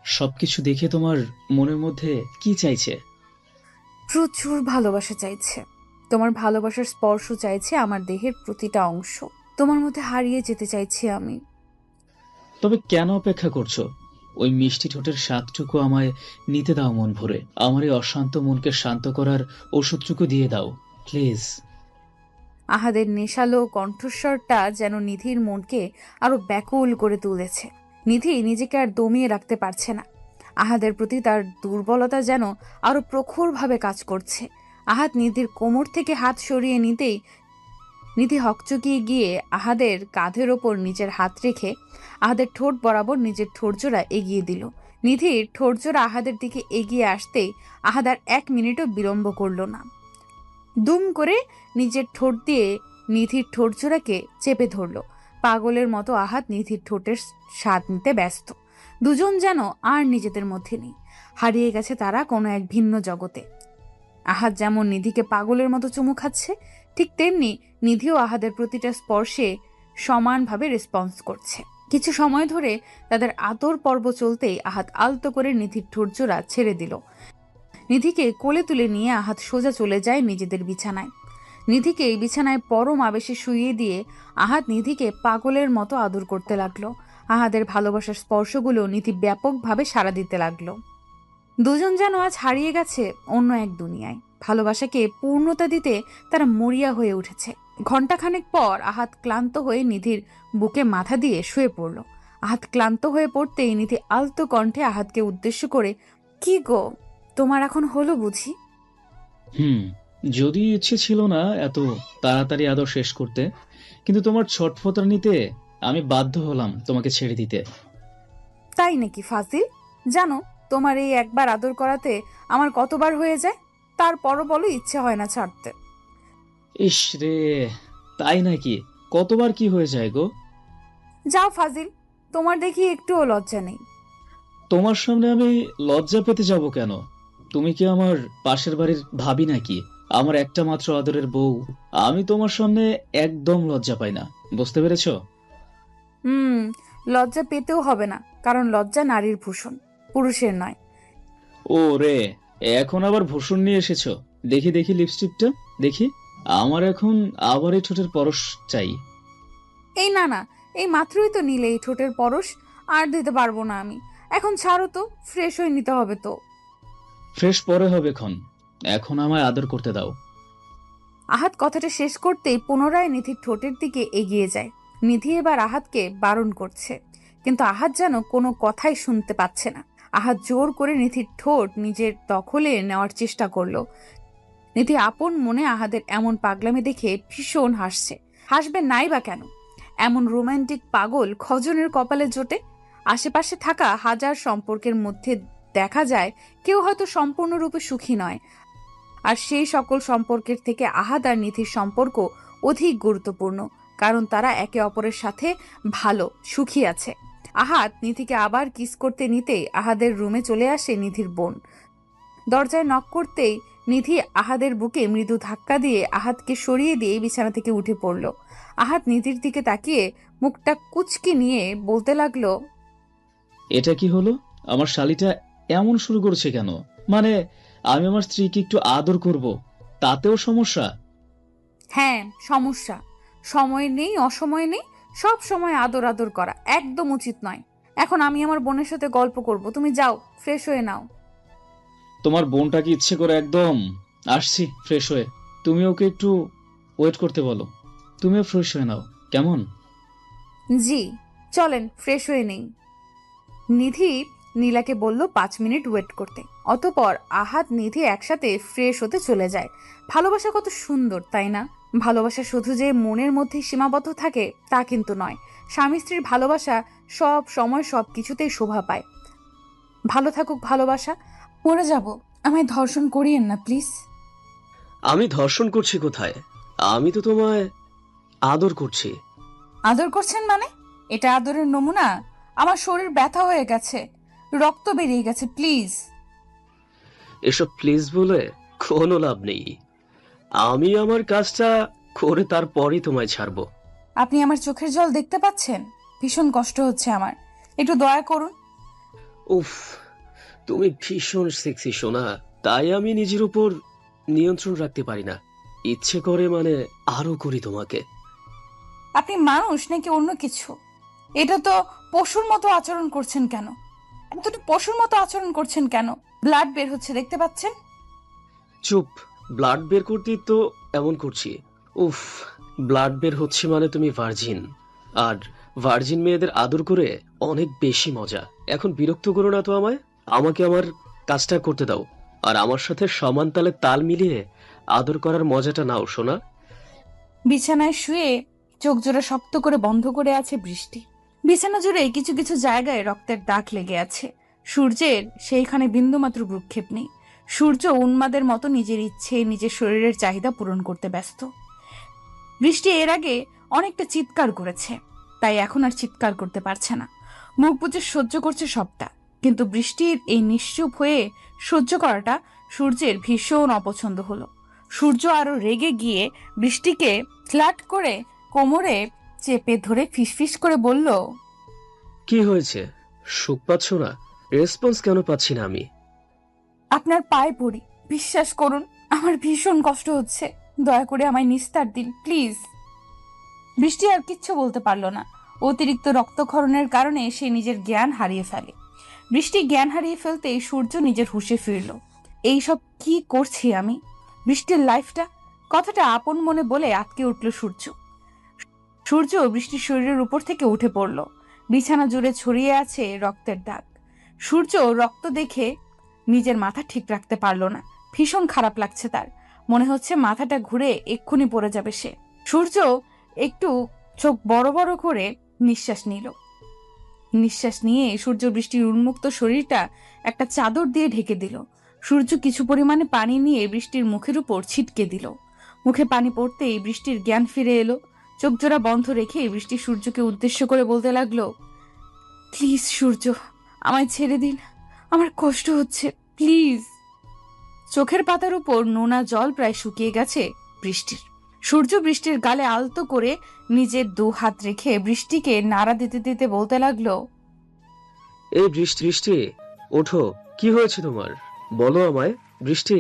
সবকিছু দেখে তোমার মনের মধ্যে কি চাইছে? প্রচুর ভালোবাসা চাইছে। তোমার ভালোবাসার স্পর্শ চাইছে আমার দেহের প্রতিটা অংশ। তোমার মধ্যে হারিয়ে যেতে চাইছি আমি। তবে কেন অপেক্ষা করছো? ওই মিষ্টি ঠোঁটের স্বাদটুকু আমায় নিতে দাও মন ভরে। আমার এই অশান্ত মনকে শান্ত করার ওষুধটুকু দিয়ে দাও প্লিজ। আহাদের নেশালো কণ্ঠস্বরটা যেন নিধির মনকে আরো ব্যাকুল করে তুলেছে। নিধি নিজেকে আর দমিয়ে রাখতে পারছে না। আহাদের প্রতি তার দুর্বলতা যেন আরো প্রখরভাবে কাজ করছে। আহাদ নিধির কোমর থেকে হাত সরিয়ে নিতেই নিধি হকচকিয়ে গিয়ে আহাদের কাঁধের ওপর নিজের হাত রেখে আহাদের ঠোঁট বরাবর নিজের ঠোঁটজোড়া এগিয়ে দিল। নিধির ঠোঁটজোড়া আহাদের দিকে এগিয়ে আসতেই আহাদ আর 1 মিনিটও বিলম্ব করল না। দুম করে নিজের ঠোঁট দিয়ে নিধির ঠোঁটজোড়াকে চেপে ধরল। পাগলের মতো আহাদ নিধির ঠোঁটের স্বাদ নিতে ব্যস্ত। দুজন যেন আর নিজেদের মধ্যে নেই, হারিয়ে গেছে তারা কোনো এক ভিন্ন জগতে। আহাদ যেমন নিধিকে পাগলের মতো চুমু খাচ্ছে, ঠিক তেমনি নিধিও আহাদের প্রতিটা স্পর্শে সমানভাবে রেসপন্স করছে। কিছু সময় ধরে তাদের আদর পর্ব চলতেই আহাদ আলতো করে নিধির ঠোঁটজোড়া ছেড়ে দিল। নিধিকে কোলে তুলে নিয়ে আহাত সোজা চলে যায় নিজেদের বিছানায়। নিধিকে বিছানায় পরম আবেশে শুইয়ে দিয়ে আহাত নিধিকে পাগলের মতো আদর করতে লাগলো। আহাদের ভালোবাসার স্পর্শগুলো নিধি ব্যাপকভাবে সাড়া দিতে লাগলো। দুজন যেন আজ হারিয়ে গেছে অন্য এক দুনিয়ায়। ভালোবাসাকে পূর্ণতা দিতে তারা মরিয়া হয়ে উঠেছে। ঘণ্টাখানেক পর আহাত ক্লান্ত হয়ে নিধির বুকে মাথা দিয়ে শুয়ে পড়ল। আহাত ক্লান্ত হয়ে পড়তেই নিধি আলতো কণ্ঠে আহাতকে উদ্দেশ্য করে, কি গো, তোমার এখন হলো বুঝি? যদি ইচ্ছে ছিল না এত তাড়াতাড়ি আদর শেষ করতে, কিন্তু তোমার ছটফটানিতে আমি বাধ্য হলাম তোমাকে ছেড়ে দিতে। তাই নাকি ফাজিল? জানো তোমার এই একবার আদর করাতে আমার কতবার হয়ে যায়, তারপরও বলো ইচ্ছে হয় না ছাড়তে। ইস রে, তাই নাকি? কতবার কি হয়ে যায় গো? যাও ফাজিল, তোমার দেখি একটুও লজ্জা নেই। তোমার সামনে আমি লজ্জা পেতে যাব কেন? তুমি কি আমার পাশের বাড়ির ভাবি নাকি? আমার একটা মাত্র আদরের বউ। আমি তোমার সামনে একদম লজ্জা পাই না, বুঝতে পেরেছো? লজ্জা পেতেও হবে না, কারণ লজ্জা নারীর ভূষণ, পুরুষের নয়। ও রে, এখন আবার ভূষণ নিয়ে এসেছো? দেখি দেখি লিপস্টিকটা দেখি। আমার এখন আবার এই ঠোঁটের পরশ চাই। এই না না, এই মাত্রই তো নিলে এই ঠোঁটের পরশ, আর দিতে পারবো না আমি। এখন ছাড়ো তো, ফ্রেশ হয়ে নিতে হবে তো। ফ্রেশ পরে হবে ক্ষণ, এখন আমায় আদর করতে দাও। আহাত কথাটা শেষ করতেই পুনরায় নিধির ঠোঁটের দিকে এগিয়ে যায়। নিধি এবার আহাতকে বারণ করছে, কিন্তু আহাত যেন কোনো কথাই শুনতে পাচ্ছে না। আহাত জোর করে নিধির ঠোঁট নিজের দখলে নেওয়ার চেষ্টা করলো। নিধি আপন মনে আহাদের এমন পাগলামি দেখে ভীষণ হাসছে। হাসবে নাই বা কেন? এমন রোমান্টিক পাগল খজনের কপালে জোটে। আশেপাশে থাকা হাজার সম্পর্কের মধ্যে দেখা যায় কেউ হয়তো সম্পূর্ণরূপে সুখী নয়, আর সেই সকল সম্পর্কের থেকে আহাদ আর নিধির সম্পর্ক অধিক গুরুত্বপূর্ণ, কারণ তারা একে অপরের সাথে ভালো সুখী আছে। আহাদ নিধিকে আবার কিস করতে নিতেই আহাদের রুমে চলে আসে নিধির বোন। দরজায় নক করতেই নিধি আহাদের বুকে মৃদু ধাক্কা দিয়ে আহাদকে সরিয়ে দিয়ে বিছানা থেকে উঠে পড়ল। আহাদ নিধির দিকে তাকিয়ে মুখটা কুচকি নিয়ে বলতে লাগলো, এটা কি হলো? আমার শালিটা এমন শুরু করছে কেন? মানে আমি আমার স্ত্রীকে একটু আদর করব, তাতেও সমস্যা? হ্যাঁ সমস্যা। সময় নেই, অসময় নেই, সব সময় আদর আদর করা একদম উচিত নয়। এখন আমি আমার বোনের সাথে গল্প করব, তুমি যাও ফ্রেশ হয়ে নাও। তোমার বোনটা কি ইচ্ছে করে একদম? আসছি ফ্রেশ হয়ে, তুমি ওকে একটু ওয়েট করতে বলো। তুমিও ফ্রেশ হয়ে নাও, কেমন? জি, চলেন ফ্রেশ হয়ে নেই। নিধি নীলাকে বলল 5 মিনিট ওয়েট করতে। অতপর আহাদ নিধি একসাথে ফ্রেশ হতে চলে যায়। ভালোবাসা কত সুন্দর, তাই না? ভালোবাসা শুধু যে মনের মধ্যে সীমাবদ্ধ থাকে তা কিন্তু নয়। স্বামী স্ত্রীর ভালোবাসা সব সময় সব কিছুতেই শোভা পায়। ভালো থাকুক ভালোবাসা। মরে যাব, আমায় ধর্ষণ করিয়েন না প্লিজ। আমি ধর্ষণ করছি কোথায়? আমি তো তোমায় আদর করছি। আদর করছেন মানে? এটা আদরের নমুনা? আমার শরীর ব্যথা হয়ে গেছে, রক্ত বেরিয়ে গেছে, প্লিজ। এসব প্লিজ বলে কোনো লাভ নেই। আমি আমার কাজটা করে তারপরই তোমায় ছাড়বো। আপনি আমার চোখের জল দেখতে পাচ্ছেন? ভীষণ কষ্ট হচ্ছে আমার, একটু দয়া করুন। উফ, তুমি ভীষণ সেক্সি সোনা, তাই আমি নিজের উপর নিয়ন্ত্রণ রাখতে পারি না। ইচ্ছে করে মানে আরো করি তোমাকে। আপনি মানুষ নাকি অন্য কিছু? এটা তো পশুর মতো আচরণ করছেন কেন? এতটা পশুর মতো আচরণ করছেন কেন? ব্লাড বের হচ্ছে, দেখতে পাচ্ছেন? চুপ, ব্লাড বের করতেই তো এমন করছি। উফ, ব্লাড বের হচ্ছে মানে তুমি ভার্জিন, আর ভার্জিন মেয়েদের আদর করে অনেক বেশি মজা। এখন বিরক্ত করো না তো আমায়, আমাকে আমার কাজটা করতে দাও, আর আমার সাথে সমান তালে তাল মিলিয়ে আদর করার মজাটা নাও সোনা। বিছানায় শুয়ে চোখ জোড়া শক্ত করে বন্ধ করে আছে বৃষ্টি। বিছানা জুড়ে কিছু কিছু জায়গায় রক্তের দাগ লেগে আছে। সূর্যের সেইখানে বিন্দুমাত্র ভ্রুক্ষেপ নেই। সূর্য উন্মাদের মতো নিজের ইচ্ছে, নিজের শরীরের চাহিদা পূরণ করতে ব্যস্ত। বৃষ্টি এর আগে অনেকটা চিৎকার করেছে, তাই এখন আর চিৎকার করতে পারছে না। মুখ বুজে সহ্য করছে সবটা, কিন্তু বৃষ্টির এই নিশ্চুপ হয়ে সহ্য করাটা সূর্যের ভীষণ অপছন্দ হলো। সূর্য আরো রেগে গিয়ে বৃষ্টিকে ফ্ল্যাট করে কোমরে চেপে ধরে ফিসফিস করে বলল, কি হয়েছে? সুখ পাচ্ছ না? রেসপন্স কেন পাচ্ছি না আমি? আপনার পায়ে পড়ি, বিশ্বাস করুন, আমার ভীষণ কষ্ট হচ্ছে, দয়া করে আমায় নিস্তার দিন প্লিজ। বৃষ্টি আর কিচ্ছু বলতে পারল না। অতিরিক্ত রক্তক্ষরণের কারণে সে নিজের জ্ঞান হারিয়ে ফেলে। বৃষ্টি জ্ঞান হারিয়ে ফেলতেই সূর্য নিজের হুঁশে ফিরল। এইসব কি করছি আমি? বৃষ্টির লাইফটা, কথাটা আপন মনে বলে আটকে উঠল সূর্য। সূর্য বৃষ্টির শরীরের উপর থেকে উঠে পড়ল। বিছানা জুড়ে ছড়িয়ে আছে রক্তের দাগ। সূর্য রক্ত দেখে নিজের মাথা ঠিক রাখতে পারল না। ভীষণ খারাপ লাগছে তার। মনে হচ্ছে মাথাটা ঘুরে এক্ষুনি পড়ে যাবে সে। সূর্য একটু চোখ বড় বড় করে নিঃশ্বাস নিল। নিঃশ্বাস নিয়ে সূর্য বৃষ্টির উন্মুক্ত শরীরটা একটা চাদর দিয়ে ঢেকে দিল। সূর্য কিছু পরিমাণে পানি নিয়ে বৃষ্টির মুখের উপর ছিটকে দিল। মুখে পানি পড়তেই বৃষ্টির জ্ঞান ফিরে এলো। চোখ জোড়া বন্ধ রেখে বৃষ্টি সূর্যকে উদ্দেশ্য করে বলতে লাগলো, প্লিজ সূর্য, আমায় ছেড়ে দিন, আমার কষ্ট হচ্ছে, প্লিজ। চোখের পাতার উপর নোনা জল প্রায় শুকিয়ে গেছে বৃষ্টির। সূর্য বৃষ্টির গালে আলতো করে নিজের 2 হাত রেখে বৃষ্টিকে নাড়া দিতে দিতে বলতে লাগলো, এই বৃষ্টি বৃষ্টি, ওঠো, কি হয়েছে তোমার? বলো আমায় বৃষ্টি।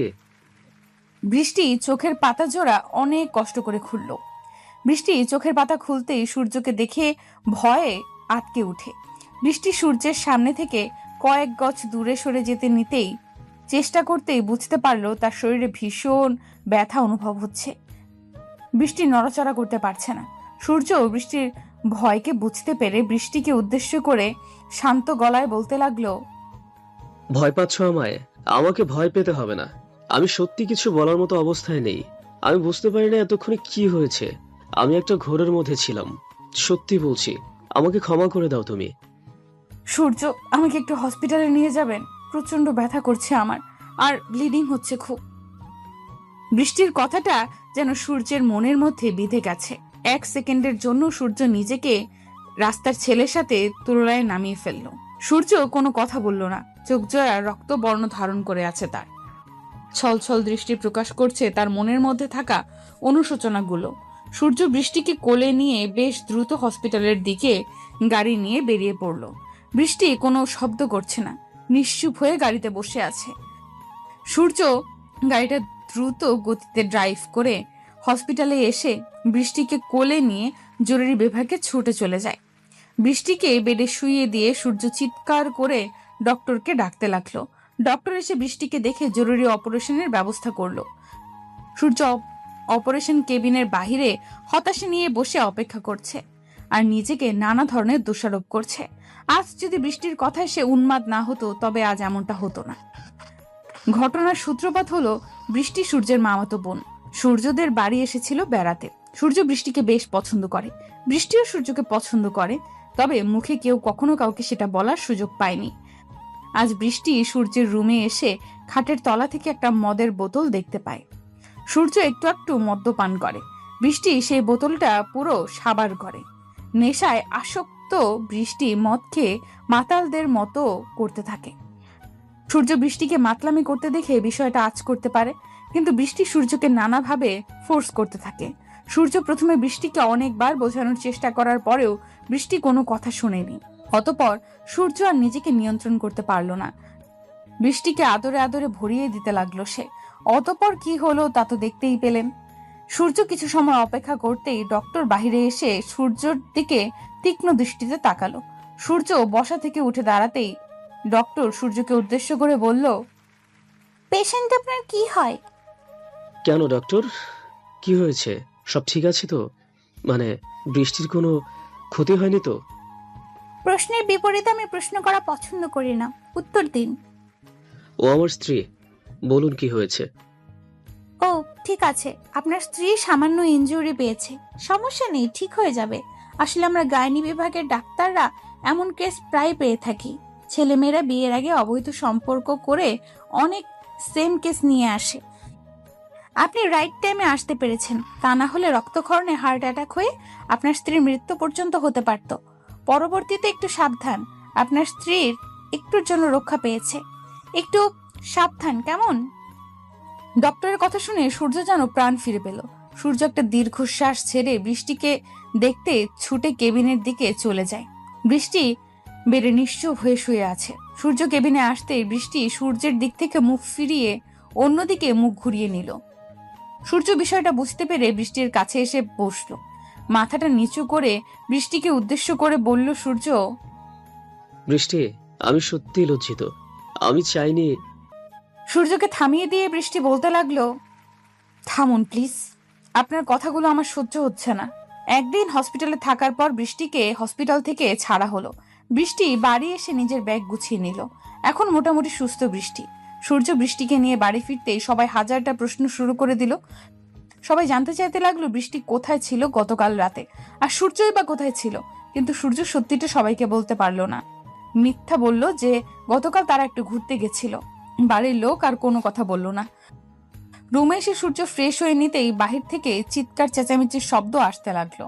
বৃষ্টি চোখের পাতা জোড়া অনেক কষ্ট করে খুলল। বৃষ্টি চোখের পাতা খুলতেই সূর্যকে দেখে ভয়ে আটকে উঠে। বৃষ্টি সূর্যের সামনে থেকে কয়েক গজ দূরে সরে যেতে নিতেই চেষ্টা করতেই বুঝতে পারল তার শরীরে ভীষণ ব্যথা অনুভব হচ্ছে। বৃষ্টি নড়াচড়া করতে পারছে না। সূর্য বৃষ্টির ভয়কে বুঝতে পেরে বৃষ্টিকে উদ্দেশ্য করে শান্ত গলায় বলতে লাগলো, ভয় পাচ্ছ আমায়? আমাকে ভয় পেতে হবে না। আমি সত্যি কিছু বলার মতো অবস্থায় নেই। আমি বুঝতে পারি না এতক্ষণে কি হয়েছে। আমি একটা ঘোরের মধ্যে ছিলাম, সত্যি বলছি। আমাকে ক্ষমা করে দাও তুমি। সূর্য, আমাকে একটু হসপিটালে নিয়ে যাবেন, প্রচন্ড ব্যথা করছে আমার, আর ব্লিডিং হচ্ছে খুব। বৃষ্টির কথাটা যেন সূর্যের মনের মধ্যে বিঁধে গেছে। 1 সেকেন্ডের জন্য সূর্য নিজেকে রাস্তার ছেলের সাথে তুলনায় নামিয়ে ফেলল। সূর্য কোনো কথা বলল না। চোখ জোড়া রক্তবর্ণ ধারণ করে আছে তার। ছলছল দৃষ্টি প্রকাশ করছে তার মনের মধ্যে থাকা অনুশোচনাগুলো। সূর্য বৃষ্টিকে কোলে নিয়ে বেশ দ্রুত হসপিটালের দিকে গাড়ি নিয়ে বেরিয়ে পড়ল। বৃষ্টি কোনো শব্দ করছে না, নিশ্চুপ হয়ে গাড়িতে বসে আছে। সূর্য গাড়িটা দ্রুত গতিতে ড্রাইভ করে হসপিটালে এসে বৃষ্টিকে কোলে নিয়ে জরুরি বিভাগে ছুটে চলে যায়। বৃষ্টিকে বেডে শুইয়ে দিয়ে সূর্য চিৎকার করে ডক্টরকে ডাকতে লাগলো। ডক্টর এসে বৃষ্টিকে দেখে জরুরি অপারেশনের ব্যবস্থা করলো। সূর্য অপারেশন কেবিনের বাহিরে হতাশা নিয়ে বসে অপেক্ষা করছে আর নিজেকে নানা ধরনের দোষারোপ করছে। আজ যদি বৃষ্টির কথায় সে উন্মাদ না হতো তবে আজ এমনটা হতো না। ঘটনার সূত্রপাত হলো বৃষ্টি সূর্যের মামাতো বোন। সূর্যদের বাড়ি এসেছিল বেড়াতে। সূর্য বৃষ্টিকে বেশ পছন্দ করে, বৃষ্টিও সূর্যকে পছন্দ করে, তবে মুখে কেউ কখনো কাউকে সেটা বলার সুযোগ পায়নি। আজ বৃষ্টি সূর্যের রুমে এসে খাটের তলা থেকে একটা মদের বোতল দেখতে পায়। সূর্য একটু একটু মদ্যপান করে। বৃষ্টি সেই বোতলটা পুরো সাবার করে। নেশায় আসক্ত বৃষ্টি মদ খেয়ে মাতালদের মতো করতে থাকে। সূর্য বৃষ্টিকে মাতলামি করতে দেখে বিষয়টা আঁচ করতে পারে, কিন্তু বৃষ্টি সূর্যকে নানাভাবে ফোর্স করতে থাকে। সূর্য প্রথমে বৃষ্টিকে অনেকবার বোঝানোর চেষ্টা করার পরেও বৃষ্টি কোনো কথা শোনেনি। অতঃপর সূর্য আর নিজেকে নিয়ন্ত্রণ করতে পারল না। বৃষ্টিকে আদরে আদরে ভরিয়ে দিতে লাগলো সে। অতঃপর কি হলো তা তো দেখতেই পেলেন। সূর্য কিছু সময় অপেক্ষা করতেই ডক্টর বাহিরে এসে সূর্যর দিকে তীক্ষ্ণ দৃষ্টিতে তাকালো। সূর্য বসা থেকে উঠে দাঁড়াতেই ডক্টর সূর্যকে উদ্দেশ্য করে বলল, পেশেন্ট আপনার কি হয়? কেন ডক্টর, কি হয়েছে? সব ঠিক আছে তো? মানে বৃষ্টির কোনো ক্ষতি হয়নি তো? প্রশ্নের বিপরীতে আমি প্রশ্ন করা পছন্দ করি না, উত্তর দিন। ও আমার স্ত্রী, বলুন কি হয়েছে? ও ঠিক আছে, আপনার স্ত্রী সামান্য ইনজুরি পেয়েছে, সমস্যা নেই, ঠিক হয়ে যাবে। আসলে আমরা গাইনি বিভাগের ডাক্তাররা এমন কেস প্রায় পেয়ে থাকি। ছেলেমেয়েরা বিয়ের আগে অবৈধ সম্পর্ক করে অনেক সেম কেস নিয়ে আসে। আপনি রাইট টাইমে আসতে পেরেছেন, তা না হলে রক্তক্ষরণে হার্ট অ্যাটাক হয়ে আপনার স্ত্রীর মৃত্যু পর্যন্ত হতে পারত। পরবর্তীতে একটু সাবধান, আপনার স্ত্রীর একটুর জন্য রক্ষা পেয়েছে, একটু সাবধান কেমন? ডক্টরের কথা শুনে সূর্য যেন প্রাণ ফিরে পেল। সূর্য একটা দীর্ঘশ্বাস ছেড়ে বৃষ্টিকে দেখতে ছুটে কেবিনের দিকে চলে যায়। বৃষ্টি বেড়ে নিশ্চুপ হয়ে শুয়ে আছে। সূর্য কেবিনে আসতেই বৃষ্টি সূর্যের দিক থেকে মুখ ফিরিয়ে অন্যদিকে মুখ ঘুরিয়ে নিল। সূর্য বিষয়টা বুঝতে পেরে বৃষ্টির কাছে এসে বসলো। মাথাটা নিচু করে বৃষ্টিকে উদ্দেশ্য করে বলল সূর্য, বৃষ্টি, আমি সত্যিই লজ্জিত। আমি চাইনি। সূর্যকে থামিয়ে দিয়ে বৃষ্টি বলতে লাগলো, থামুন প্লিজ, আপনার কথাগুলো আমার সহ্য হচ্ছে না। একদিন হসপিটালে থাকার পর বৃষ্টিকে হসপিটাল থেকে ছাড়া হলো। বৃষ্টি বাড়ি এসে নিজের ব্যাগ গুছিয়ে নিল। এখন মোটামুটি সুস্থ বৃষ্টি। সূর্য বৃষ্টিকে নিয়ে বাড়ি ফিরতেই সবাই হাজারটা প্রশ্ন শুরু করে দিল। সবাই জানতে চাইতে লাগলো বৃষ্টি কোথায় ছিল গতকাল রাতে, আর সূর্যই বা কোথায় ছিল। কিন্তু সূর্য সত্যিটা সবাইকে বলতে পারলো না। মিথ্যা বলল যে গতকাল তারা একটু ঘুরতে গেছিল। বাড়ির লোক আর কোনো কথা বলল না। রুমে এসে সূর্য ফ্রেশ হয়ে নিতেই বাহির থেকে চিৎকার চেঁচামেচির শব্দ আসতে লাগলো।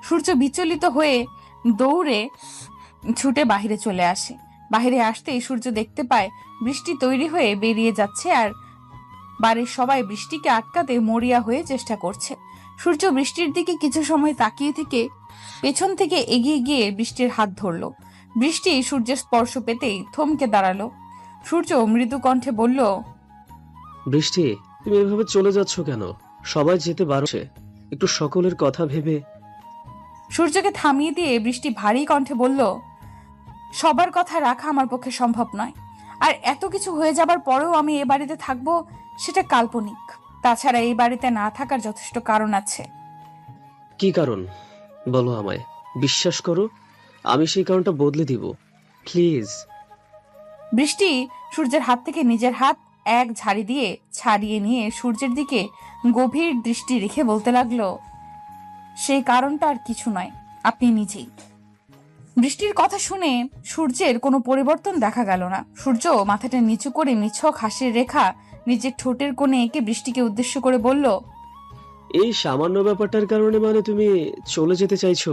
সূর্য বিচলিত হয়ে দৌড়ে ছুটে বাহিরে চলে আসে। বাহিরে আসতেই সূর্য দেখতে পায় বৃষ্টি তৈরি হয়ে বেরিয়ে যাচ্ছে, আর বাড়ির সবাই বৃষ্টিকে আটকাতে মরিয়া হয়ে চেষ্টা করছে। সূর্য বৃষ্টির দিকে কিছু সময় তাকিয়ে থেকে পেছন থেকে এগিয়ে গিয়ে বৃষ্টির হাত ধরল। বৃষ্টি সূর্যের স্পর্শ পেতেই থমকে দাঁড়ালো। সূর্য মৃদু কণ্ঠে বলল, বৃষ্টি, তুমি এভাবে চলে যাচ্ছ কেন? সবাই যেতে বারছে, একটু সকলের কথা ভেবে। সূর্যকে থামিয়ে দিয়ে বৃষ্টি ভারী কণ্ঠে বলল, সবার কথা রাখা আমার পক্ষে সম্ভব নয়। আর এত কিছু হয়ে যাবার পরেও আমি এ বাড়িতে থাকবো, সেটা কাল্পনিক। তাছাড়া এই বাড়িতে না থাকার যথেষ্ট কারণ আছে। কি কারণ বলো আমায়। বিশ্বাস করো, আমি সেই কারণটা বদলে দিব। প্লিজ। বৃষ্টি সূর্যের হাত থেকে নিজের হাত এক ঝাড়ি দিয়ে ছাড়িয়ে নিয়ে সূর্যের দিকে গভীর দৃষ্টি রেখে বলতে লাগলো, সেই কারণটা আর কিছু নয়, আপনি নিজেই। বৃষ্টির কথা শুনে সূর্যের কোনো পরিবর্তন দেখা গেল না। সূর্য মাথাটা নিচু করে নিছক হাসির রেখা নিজের ঠোঁটের কোণে এঁকে বৃষ্টিকে উদ্দেশ্য করে বলল, এই সামান্য ব্যাপারটার কারণে মানে তুমি চলে যেতে চাইছো?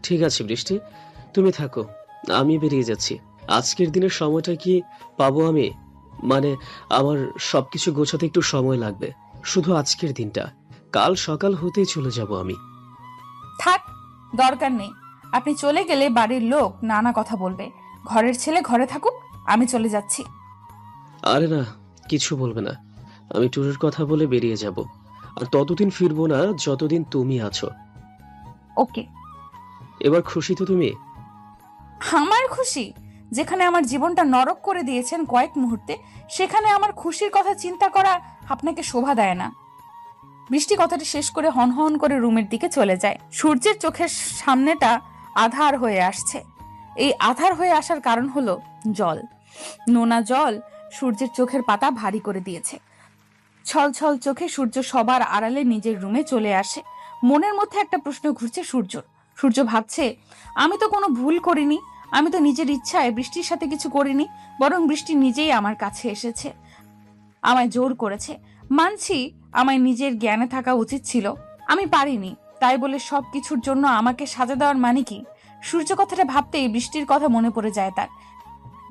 ঠিক আছে বৃষ্টি, তুমি থাকো, আমি বেরিয়ে যাচ্ছি। আজকের দিনের সময়টা কি পাবো আমি? মানে আমার সবকিছু গোছাতে একটু সময় লাগবে। শুধু আজকের দিনটা, কাল সকাল হতেই চলে যাব আমি। থাক, দরকার নেই। আপনি চলে গেলে বাড়ির লোক নানা কথা বলবে। ঘরের ছেলে ঘরে থাকুক, আমি চলে যাচ্ছি। আরে না, কিছু বলবে না। আমি ট্যুরের কথা বলে বেরিয়ে যাব, আর ততদিন ফিরবো না যতদিন তুমি আছো। ওকে। এবার খুশি তো তুমি? আমার খুশি? যেখানে আমার জীবনটা নরক করে দিয়েছেন কয়েক মুহূর্তে, সেখানে আমার খুশির কথা চিন্তা করা আপনাকে শোভা দেয় না। বৃষ্টি কথাটা শেষ করে হনহন করে রুমের দিকে চলে যায়। সূর্যের চোখের সামনেটা আধার হয়ে আসছে। এই আধার হয়ে আসার কারণ হলো জল। নোনা জল সূর্যের চোখের পাতা ভারী করে দিয়েছে। ছলছল চোখে সূর্য সবার আড়ালে নিজের রুমে চলে আসে। মনের মধ্যে একটা প্রশ্ন ঘুরছে সূর্যর। সূর্য ভাবছে, আমি তো কোনো ভুল করিনি। আমি তো নিজের ইচ্ছায় বৃষ্টির সাথে কিছু করিনি, বরং বৃষ্টি নিজেই আমার কাছে এসেছে, আমায় জোর করেছে। মানছি আমায় নিজের জ্ঞানে থাকা উচিত ছিল, আমি পারিনি। তাই বলে সব কিছুর জন্য আমাকে সাজা দেওয়ার মানে কি? সূর্য কথাটা ভাবতেই বৃষ্টির কথা মনে পড়ে যায় তার।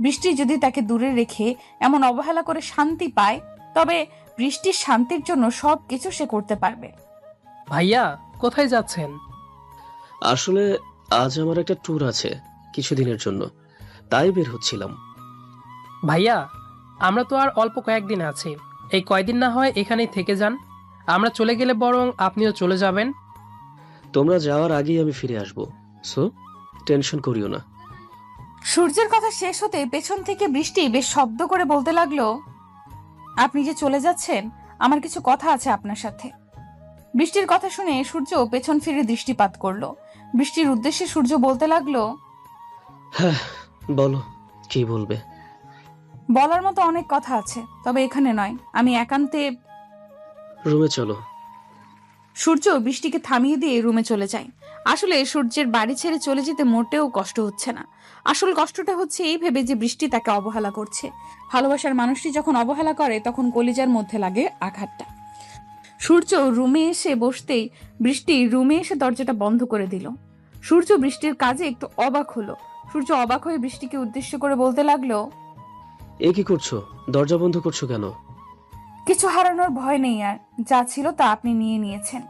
বৃষ্টি যদি তাকে দূরে রেখে এমন অবহেলা করে শান্তি পায়, তবে বৃষ্টির শান্তির জন্য সব কিছু সে করতে পারবে। ভাইয়া, কোথায় যাচ্ছেন? আসলে আজ আমার একটা ট্যুর আছে কিছুদিনের জন্য, তাই বের হচ্ছিলাম। ভাইয়া, আমরা তো আর অল্প কয়েকদিন আছি। এই কয়দিন না হয় এখানেই থেকে যান। আমরা চলে গেলে বরং আপনিও চলে যাবেন। তোমরা যাওয়ার আগেই আমি ফিরে আসবো, সো টেনশন করিও না। সূর্যের কথা শেষ হতে পেছন থেকে বৃষ্টি বেশ শব্দ করে বলতে লাগলো, আপনি যে চলে যাচ্ছেন, আমার কিছু কথা আছে আপনার সাথে। বৃষ্টির কথা শুনে সূর্য পেছন ফিরে দৃষ্টিপাত করলো। বৃষ্টির উদ্দেশ্যে সূর্য বলতে লাগলো, হ্যাঁ বলো, কি বলবে? বলার মতো অনেক কথা আছে, তবে এখানে নয়, আমি একান্তে। রুমে চলো। সূর্য বৃষ্টিকে থামিয়ে দিয়ে রুমে চলে যায়। আসলে সূর্যের বাড়ি ছেড়ে চলে যেতে মোটেও কষ্ট হচ্ছে না। আসল কষ্টটা হচ্ছে এই ভেবে যে বৃষ্টি তাকে অবহেলা করছে। ভালোবাসার মানুষটি যখন অবহেলা করে, তখন কলিজার মধ্যে লাগে আঘাতটা। সূর্য রুমে এসে বসতেই বৃষ্টি রুমে এসে দরজাটা বন্ধ করে দিল। সূর্য বৃষ্টির কাজে একটু অবাক হলো। সূর্য অবাক হয়ে বৃষ্টিকে উদ্দেশ্য করে বলতে লাগলো, এ কি করছো? দরজা বন্ধ করছো কেন? কিছু হারানোর ভয় নেই, আর যা ছিল তা আপনি নিয়ে নিয়েছেন।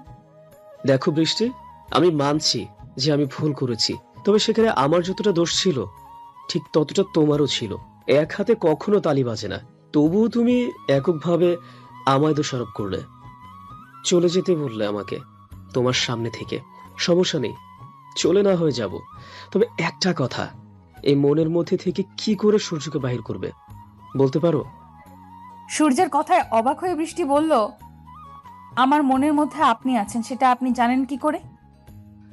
দেখো বৃষ্টি, আমি মানছি যে আমি ভুল করেছি, তবে সেখানে আমার যতটা দোষ ছিল ঠিক ততটা তোমারও ছিল। এক হাতে কখনো তালি বাজে না, তবুও তুমি এককভাবে আমায় দোষারোপ করলে, চলে যেতে বললে আমাকে তোমার সামনে থেকে। সমস্যা নেই, চলে না হয়ে যাব, তবে একটা কথা, এই মনের মধ্যে থেকে কি করে সূর্যকে বাহির করবে বলতে পারো? সূর্যের কথায় অবাক হয়ে বৃষ্টি বলল, আমার মনের মধ্যে আপনি আছেন সেটা আপনি জানেন কি করে?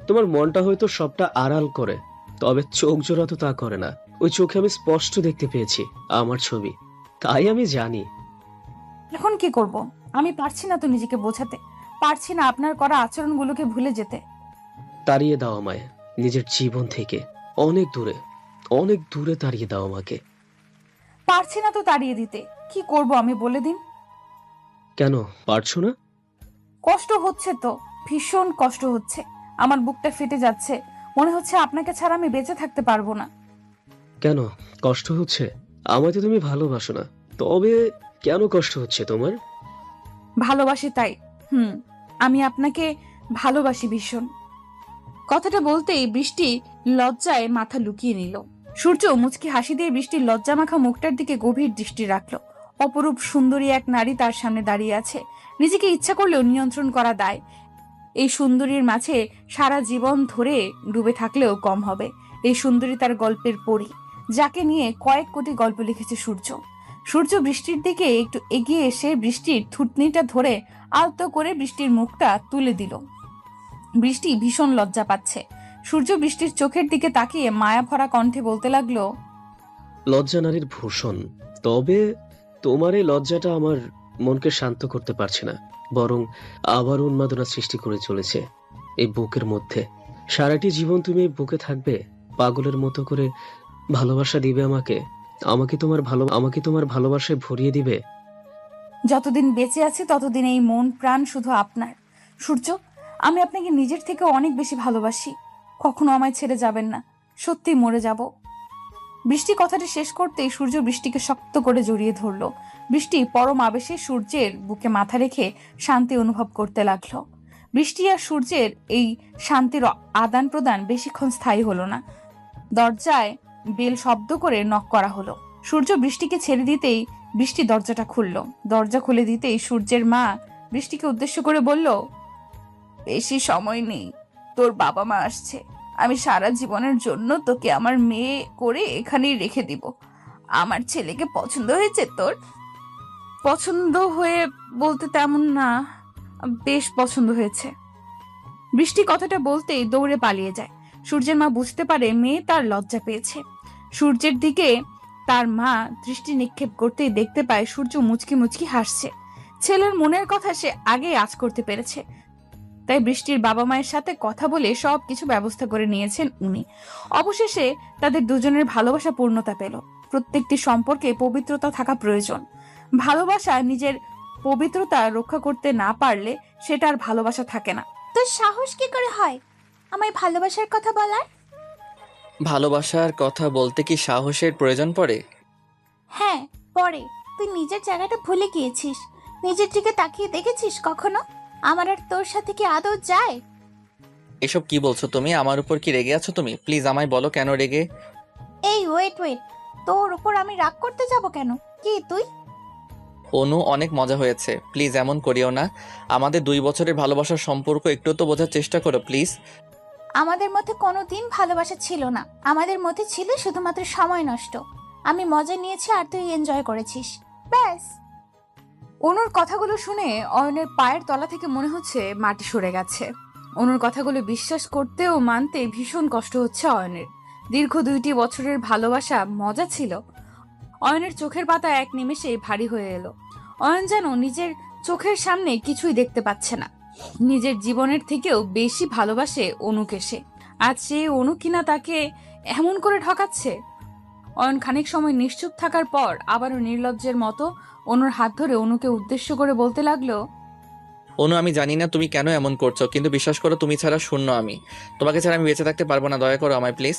তোমার মনটা হয়তো সবটা আড়াল করে, তবে চোখ জোড়া তো তা করে না। ওই চোখে আমি স্পষ্ট দেখতে পেয়েছি আমার ছবি, তাই আমি জানি। এখন কি করব? আমি পারছি না তো নিজেকে বোঝাতে, পারছি না আপনার করা আচরণগুলোকে ভুলে যেতে। তাড়িয়ে দাও আমায় নিজের জীবন থেকে, অনেক দূরে, অনেক দূরে তাড়িয়ে দাও আমাকে। পারছি না তো তাড়িয়ে দিতে, কি করব আমি বলে দিন? কেন পারছো না? কষ্ট হচ্ছে তো, ভীষণ কষ্ট হচ্ছে। আমার বুকটা ফেটে যাচ্ছে, মনে হচ্ছে আপনাকে ছাড়া আমি বেঁচে থাকতে পারবো না। কেন কষ্ট হচ্ছে? আমায় তো তুমি ভালোবাসো না, তবে কেন কষ্ট হচ্ছে তোমার? ভালোবাসি তাই। আমি আপনাকে ভালোবাসি ভীষণ। কথাটা বলতেই বৃষ্টি লজ্জায় মাথা লুকিয়ে নিল। সূর্য মুচকি হাসি দিয়ে বৃষ্টির লজ্জা মাখা মুখটার দিকে গভীর দৃষ্টি রাখলো। অপরূপ সুন্দরী এক নারী তার সামনে দাঁড়িয়ে আছে, নিজেকে ইচ্ছা করলেও নিয়ন্ত্রণ করা দায়। এই সুন্দরীর মাঝে সারা জীবন ধরে ডুবে থাকলেও কম হবে। এই সুন্দরী তার গল্পের পরী, যাকে নিয়ে কয়েক কোটি গল্প লিখেছে সূর্য। সূর্য বৃষ্টির দিকে একটু এগিয়ে এসে বৃষ্টির থুতনিটা ধরে আলতো করে বৃষ্টির মুখটা তুলে দিল। বৃষ্টি ভীষণ লজ্জা পাচ্ছে। সূর্য বৃষ্টির চোখের দিকে তাকিয়ে মায়া ভরা কণ্ঠে বলতে লাগলো, লজ্জা নারীর ভূষণ, তবে তোমার এই লজ্জাটা আমার মনকে শান্ত করতে পারছে না, বরং আবার উন্মাদনা সৃষ্টি করে চলেছে এই বুকের মধ্যে। সারাটি জীবন তুমি এই বুকে থাকবে, পাগলের মতো করে ভালোবাসা দিবে আমাকে, আমাকে তোমার ভালোবাসায় ভরিয়ে দিবে। যতদিন বেঁচে আছি ততদিন এই মন প্রাণ শুধু আপনার। সূর্য, আমি আপনাকে নিজের থেকে অনেক বেশি ভালোবাসি। কখনো আমায় ছেড়ে যাবেন না, সত্যি মরে যাব। বৃষ্টি কথাটি শেষ করতেই সূর্য বৃষ্টিকে শক্ত করে জড়িয়ে ধরলো। বৃষ্টি পরম আবেশে সূর্যের বুকে মাথা রেখে শান্তি অনুভব করতে লাগলো। বৃষ্টি আর সূর্যের এই শান্তির আদান প্রদান বেশিক্ষণ স্থায়ী হলো না। দরজায় বেল শব্দ করে নক করা হলো। সূর্য বৃষ্টিকে ছেড়ে দিতেই বৃষ্টি দরজাটা খুলল। দরজা খুলে দিতেই সূর্যের মা বৃষ্টিকে উদ্দেশ্য করে বলল, বেশি সময় নেই, তোর বাবা মা আসছে। আমি সারা জীবনের জন্য তোকে আমার মেয়ে করে এখানেই রেখে দিব। আমার ছেলেকে পছন্দ হয়েছে তোর? পছন্দ হয়ে বলতে তেমন না, বেশ পছন্দ হয়েছে। বৃষ্টি কথাটা বলতেই দৌড়ে পালিয়ে যায়। সূর্যের মা বুঝতে পারে মেয়ে তার লজ্জা পেয়েছে। সূর্যের দিকে তার মা দৃষ্টি নিক্ষেপ করতেই দেখতে পায় সূর্য মুচকি মুচকি হাসছে। ছেলের মনের কথা সে আগেই আঁচ করতে পেরেছে। তাই বৃষ্টির বাবা মায়ের সাথে কথা বলে সবকিছু ব্যবস্থা করে নিয়েছেন উনি। অবশেষে তাদের দুজনের ভালোবাসা পূর্ণতা পেল। প্রত্যেকটি সম্পর্কে পবিত্রতা থাকা প্রয়োজন। ভালোবাসা নিজের পবিত্রতা রক্ষা করতে না পারলে সেটা আর ভালোবাসা থাকে না। তোর সাহস কি করে হয় আমায় ভালোবাসার কথা বলার? ভালোবাসার কথা বলতে কি সাহসের প্রয়োজন পড়ে? হ্যাঁ পরে। তুই নিজের জায়গাটা ভুলে গিয়েছিস। নিজের দিকে তাকিয়ে দেখেছিস কখনো? আমার আর তোর সাথে কি আদৌ যায়? এসব কি বলছো তুমি? আমার উপর কি রেগে আছো তুমি? প্লিজ আমায় বলো কেন রেগে? এই ওয়েট, তোর উপর আমি রাগ করতে যাব কেন? কি তুই? অনু, অনেক মজা হয়েছে, প্লিজ এমন করিও না। আমাদের 2 বছরের ভালোবাসার সম্পর্ক একটু তো বোঝার চেষ্টা করো প্লিজ। আমাদের মধ্যে কোনোদিন ভালোবাসা ছিল না। আমাদের মধ্যে ছিল শুধুমাত্র সময় নষ্ট। আমি মজা নিয়েছি আর তুই এনজয় করেছিস, ব্যাস। অনুর কথাগুলো শুনে অয়নের পায়ের তলা থেকে মনে হচ্ছে মাটি সরে গেছে। অনুর কথাগুলো বিশ্বাস করতেও মানতে ভীষণ কষ্ট হচ্ছে অয়নের। দীর্ঘ 2টি বছরের ভালোবাসা মজা ছিল। অয়নের চোখের পাতা এক নিমেষে ভারী হয়ে এলো। অয়ন যেন নিজের চোখের সামনে কিছুই দেখতে পাচ্ছে না। নিজের জীবনের থেকেও বেশি ভালোবাসে অনুকে সে। আজ সে অনু কিনা তাকে এমন করে ঠকাচ্ছে। অয়ন খানিক সময় নিশ্চুপ থাকার পর আবারও নির্লজ্জের মতো অনুর হাত ধরে অনুকে উদ্দেশ্য করে বলতে লাগলো, অনু, আমি জানি না তুমি কেন এমন করছো, কিন্তু বিশ্বাস করো তুমি ছাড়া শূন্য আমি। তোমাকে ছাড়া আমি বেঁচে থাকতে পারবো না, দয়া করো আমায় প্লিজ।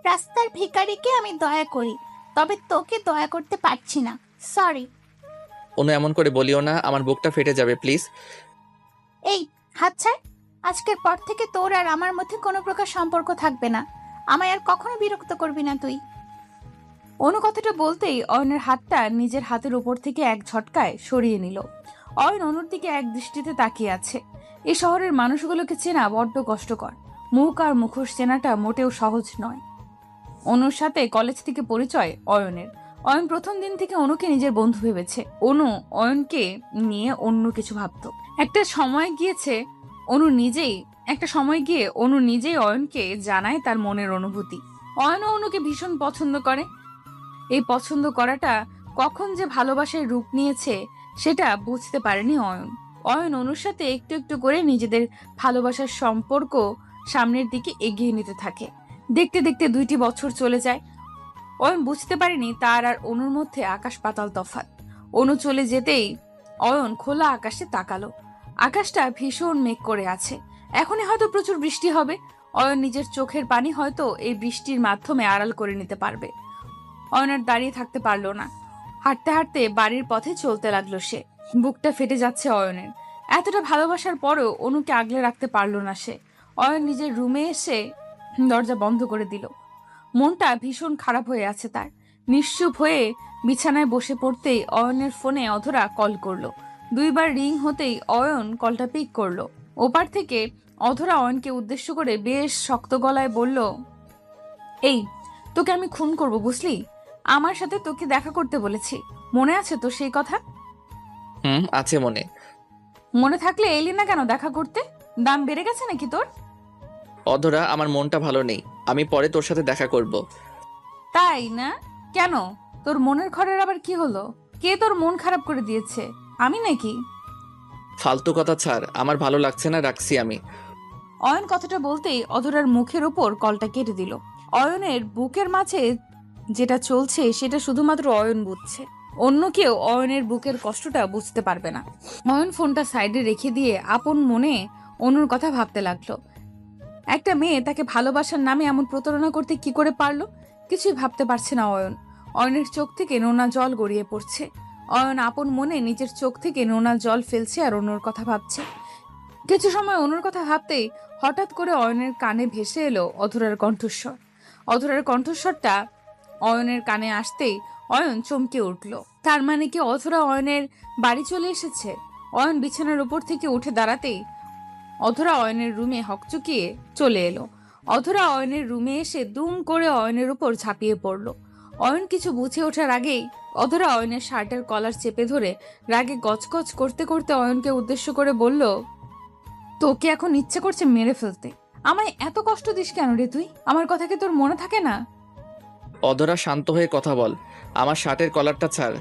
রাস্তার ভিখারিকে আমি দয়া করি, তবে তোকে দয়া করতে পারছি না, সরি। অনু, এমন করে বলিও না, আমার বুকটা ফেটে যাবে প্লিজ। এই হাত ছাড়। আজকের পর থেকে তোর আর আমার মধ্যে কোনো প্রকার সম্পর্ক থাকবে না। আমায় আর কখনো বিরক্ত করবি না তুই। অনু কথাটা বলতেই অয়নের হাতটা নিজের হাতের উপর থেকে এক ঝটকায় সরিয়ে নিল। অয়ন অনুর দিকে এক দৃষ্টিতে তাকিয়ে আছে। এই শহরের মানুষগুলোকে চেনা বড্ড কষ্টকর। মুখ আর মুখোশ চেনাটা মোটেও সহজ নয়। অনুর সাথে কলেজ থেকে পরিচয় অয়নের। অয়ন প্রথম দিন থেকে অনুকে নিজের বন্ধু ভেবেছে। অনু অয়নকে নিয়ে অন্য কিছু ভাবতো। একটা সময় গিয়ে অনু নিজেই অয়নকে জানায় তার মনের অনুভূতি। অয়নও অনুকে ভীষণ পছন্দ করে। এই পছন্দ করাটা কখন যে ভালোবাসায় রূপ নিয়েছে সেটা বুঝতে পারেনি অয়ন। অয়ন অনুর সাথে একটু একটু করে নিজেদের ভালোবাসার সম্পর্ক সামনের দিকে এগিয়ে নিতে থাকে। দেখতে দেখতে 2টি বছর চলে যায়। অয়ন বুঝতে পারেনি তার আর অনুর মধ্যে আকাশ পাতাল তফাৎ। অনু চলে যেতেই অয়ন খোলা আকাশে তাকালো। আকাশটা ভীষণ মেঘ করে আছে। এখনই হয়তো প্রচুর বৃষ্টি হবে। অয়ন নিজের চোখের পানি হয়তো এই বৃষ্টির মাধ্যমে আড়াল করে নিতে পারবে। অয়ন আর দাঁড়িয়ে থাকতে পারলো না। হাঁটতে হাঁটতে বাড়ির পথে চলতে লাগলো সে। বুকটা ফেটে যাচ্ছে অয়নের। এতটা ভালোবাসার পরেও অনুকে আগলে রাখতে পারলো না সে। অয়ন নিজের রুমে এসে দরজা বন্ধ করে দিল। মনটা ভীষণ খারাপ হয়ে আছে তার। নিশ্চুপ হয়ে বিছানায় বসে পড়তেই অয়নের ফোনে অধরা কল করলো। 2বার রিং হতেই অয়ন কলটা পিক করলো। ওপার থেকে অধরা অয়নকে উদ্দেশ্য করে বেশ শক্ত গলায় বলল, এই তোকে আমি খুন করব বুঝলি? আমার সাথে তোকে দেখা করতে বলেছি, মনে আছে তো সেই কথা? আছে মনে। মনে থাকলে এলি না কেন দেখা করতে? দাম বেড়ে গেছে নাকি তোর? অধরা, আমার মনটা ভালো নেই, আমি পরে তোর সাথে দেখা করব। তাই না? কেন, তোর মনের ঘরের আবার কি হলো? কে তোর মন খারাপ করে দিয়েছে? আমি নাকি? ফালতু কথা ছাড়, আমার ভালো লাগছে না, রাখছি আমি। অয়ন কথাটা বলতেই অধরার মুখের ওপর কলটা কেটে দিল। অয়নের বুকের মাঝে যেটা চলছে সেটা শুধুমাত্র অয়ন বুঝছে। অন্য কেউ অয়নের বুকের কষ্টটা বুঝতে পারবে না। অয়ন ফোনটা সাইডে রেখে দিয়ে আপন মনে অনুর কথা ভাবতে লাগলো। একটা মেয়ে তাকে ভালোবাসার নামে এমন প্রতারণা করতে কি করে পারলো? কিছুই ভাবতে পারছে না অয়ন। অয়নের চোখ থেকে নোনা জল গড়িয়ে পড়ছে। অয়ন আপন মনে নিজের চোখ থেকে নোনা জল ফেলছে আর অনুর কথা ভাবছে। কিছু সময় অনুর কথা ভাবতেই হঠাৎ করে অয়নের কানে ভেসে এলো অধরার কণ্ঠস্বর। অধরার কণ্ঠস্বরটা অয়নের কানে আসতেই অয়ন চমকে উঠল। তার মানে কি অধরা অয়নের বাড়ি চলে এসেছে? অয়ন বিছানার উপর থেকে উঠে দাঁড়াতেই অধরা অয়নের রুমে হকচকিয়ে চলে এলো। অধরা অয়নের রুমে এসে দুম করে অয়নের উপর ঝাঁপিয়ে পড়ল। অয়ন কিছু বুঝে ওঠার আগেই অধরা অয়নের শার্টের কলার চেপে ধরে রাগে গজগজ করতে করতে অয়নকে উদ্দেশ্য করে বলল, তোকে এখন ইচ্ছে করছে মেরে ফেলতে। আমায় এত কষ্ট দিস কেন রে তুই? আমার কথা কি তোর মনে থাকে না? অধরা, শান্ত হয়ে কথা বল, আমার শার্টের কলারটা ছাড়।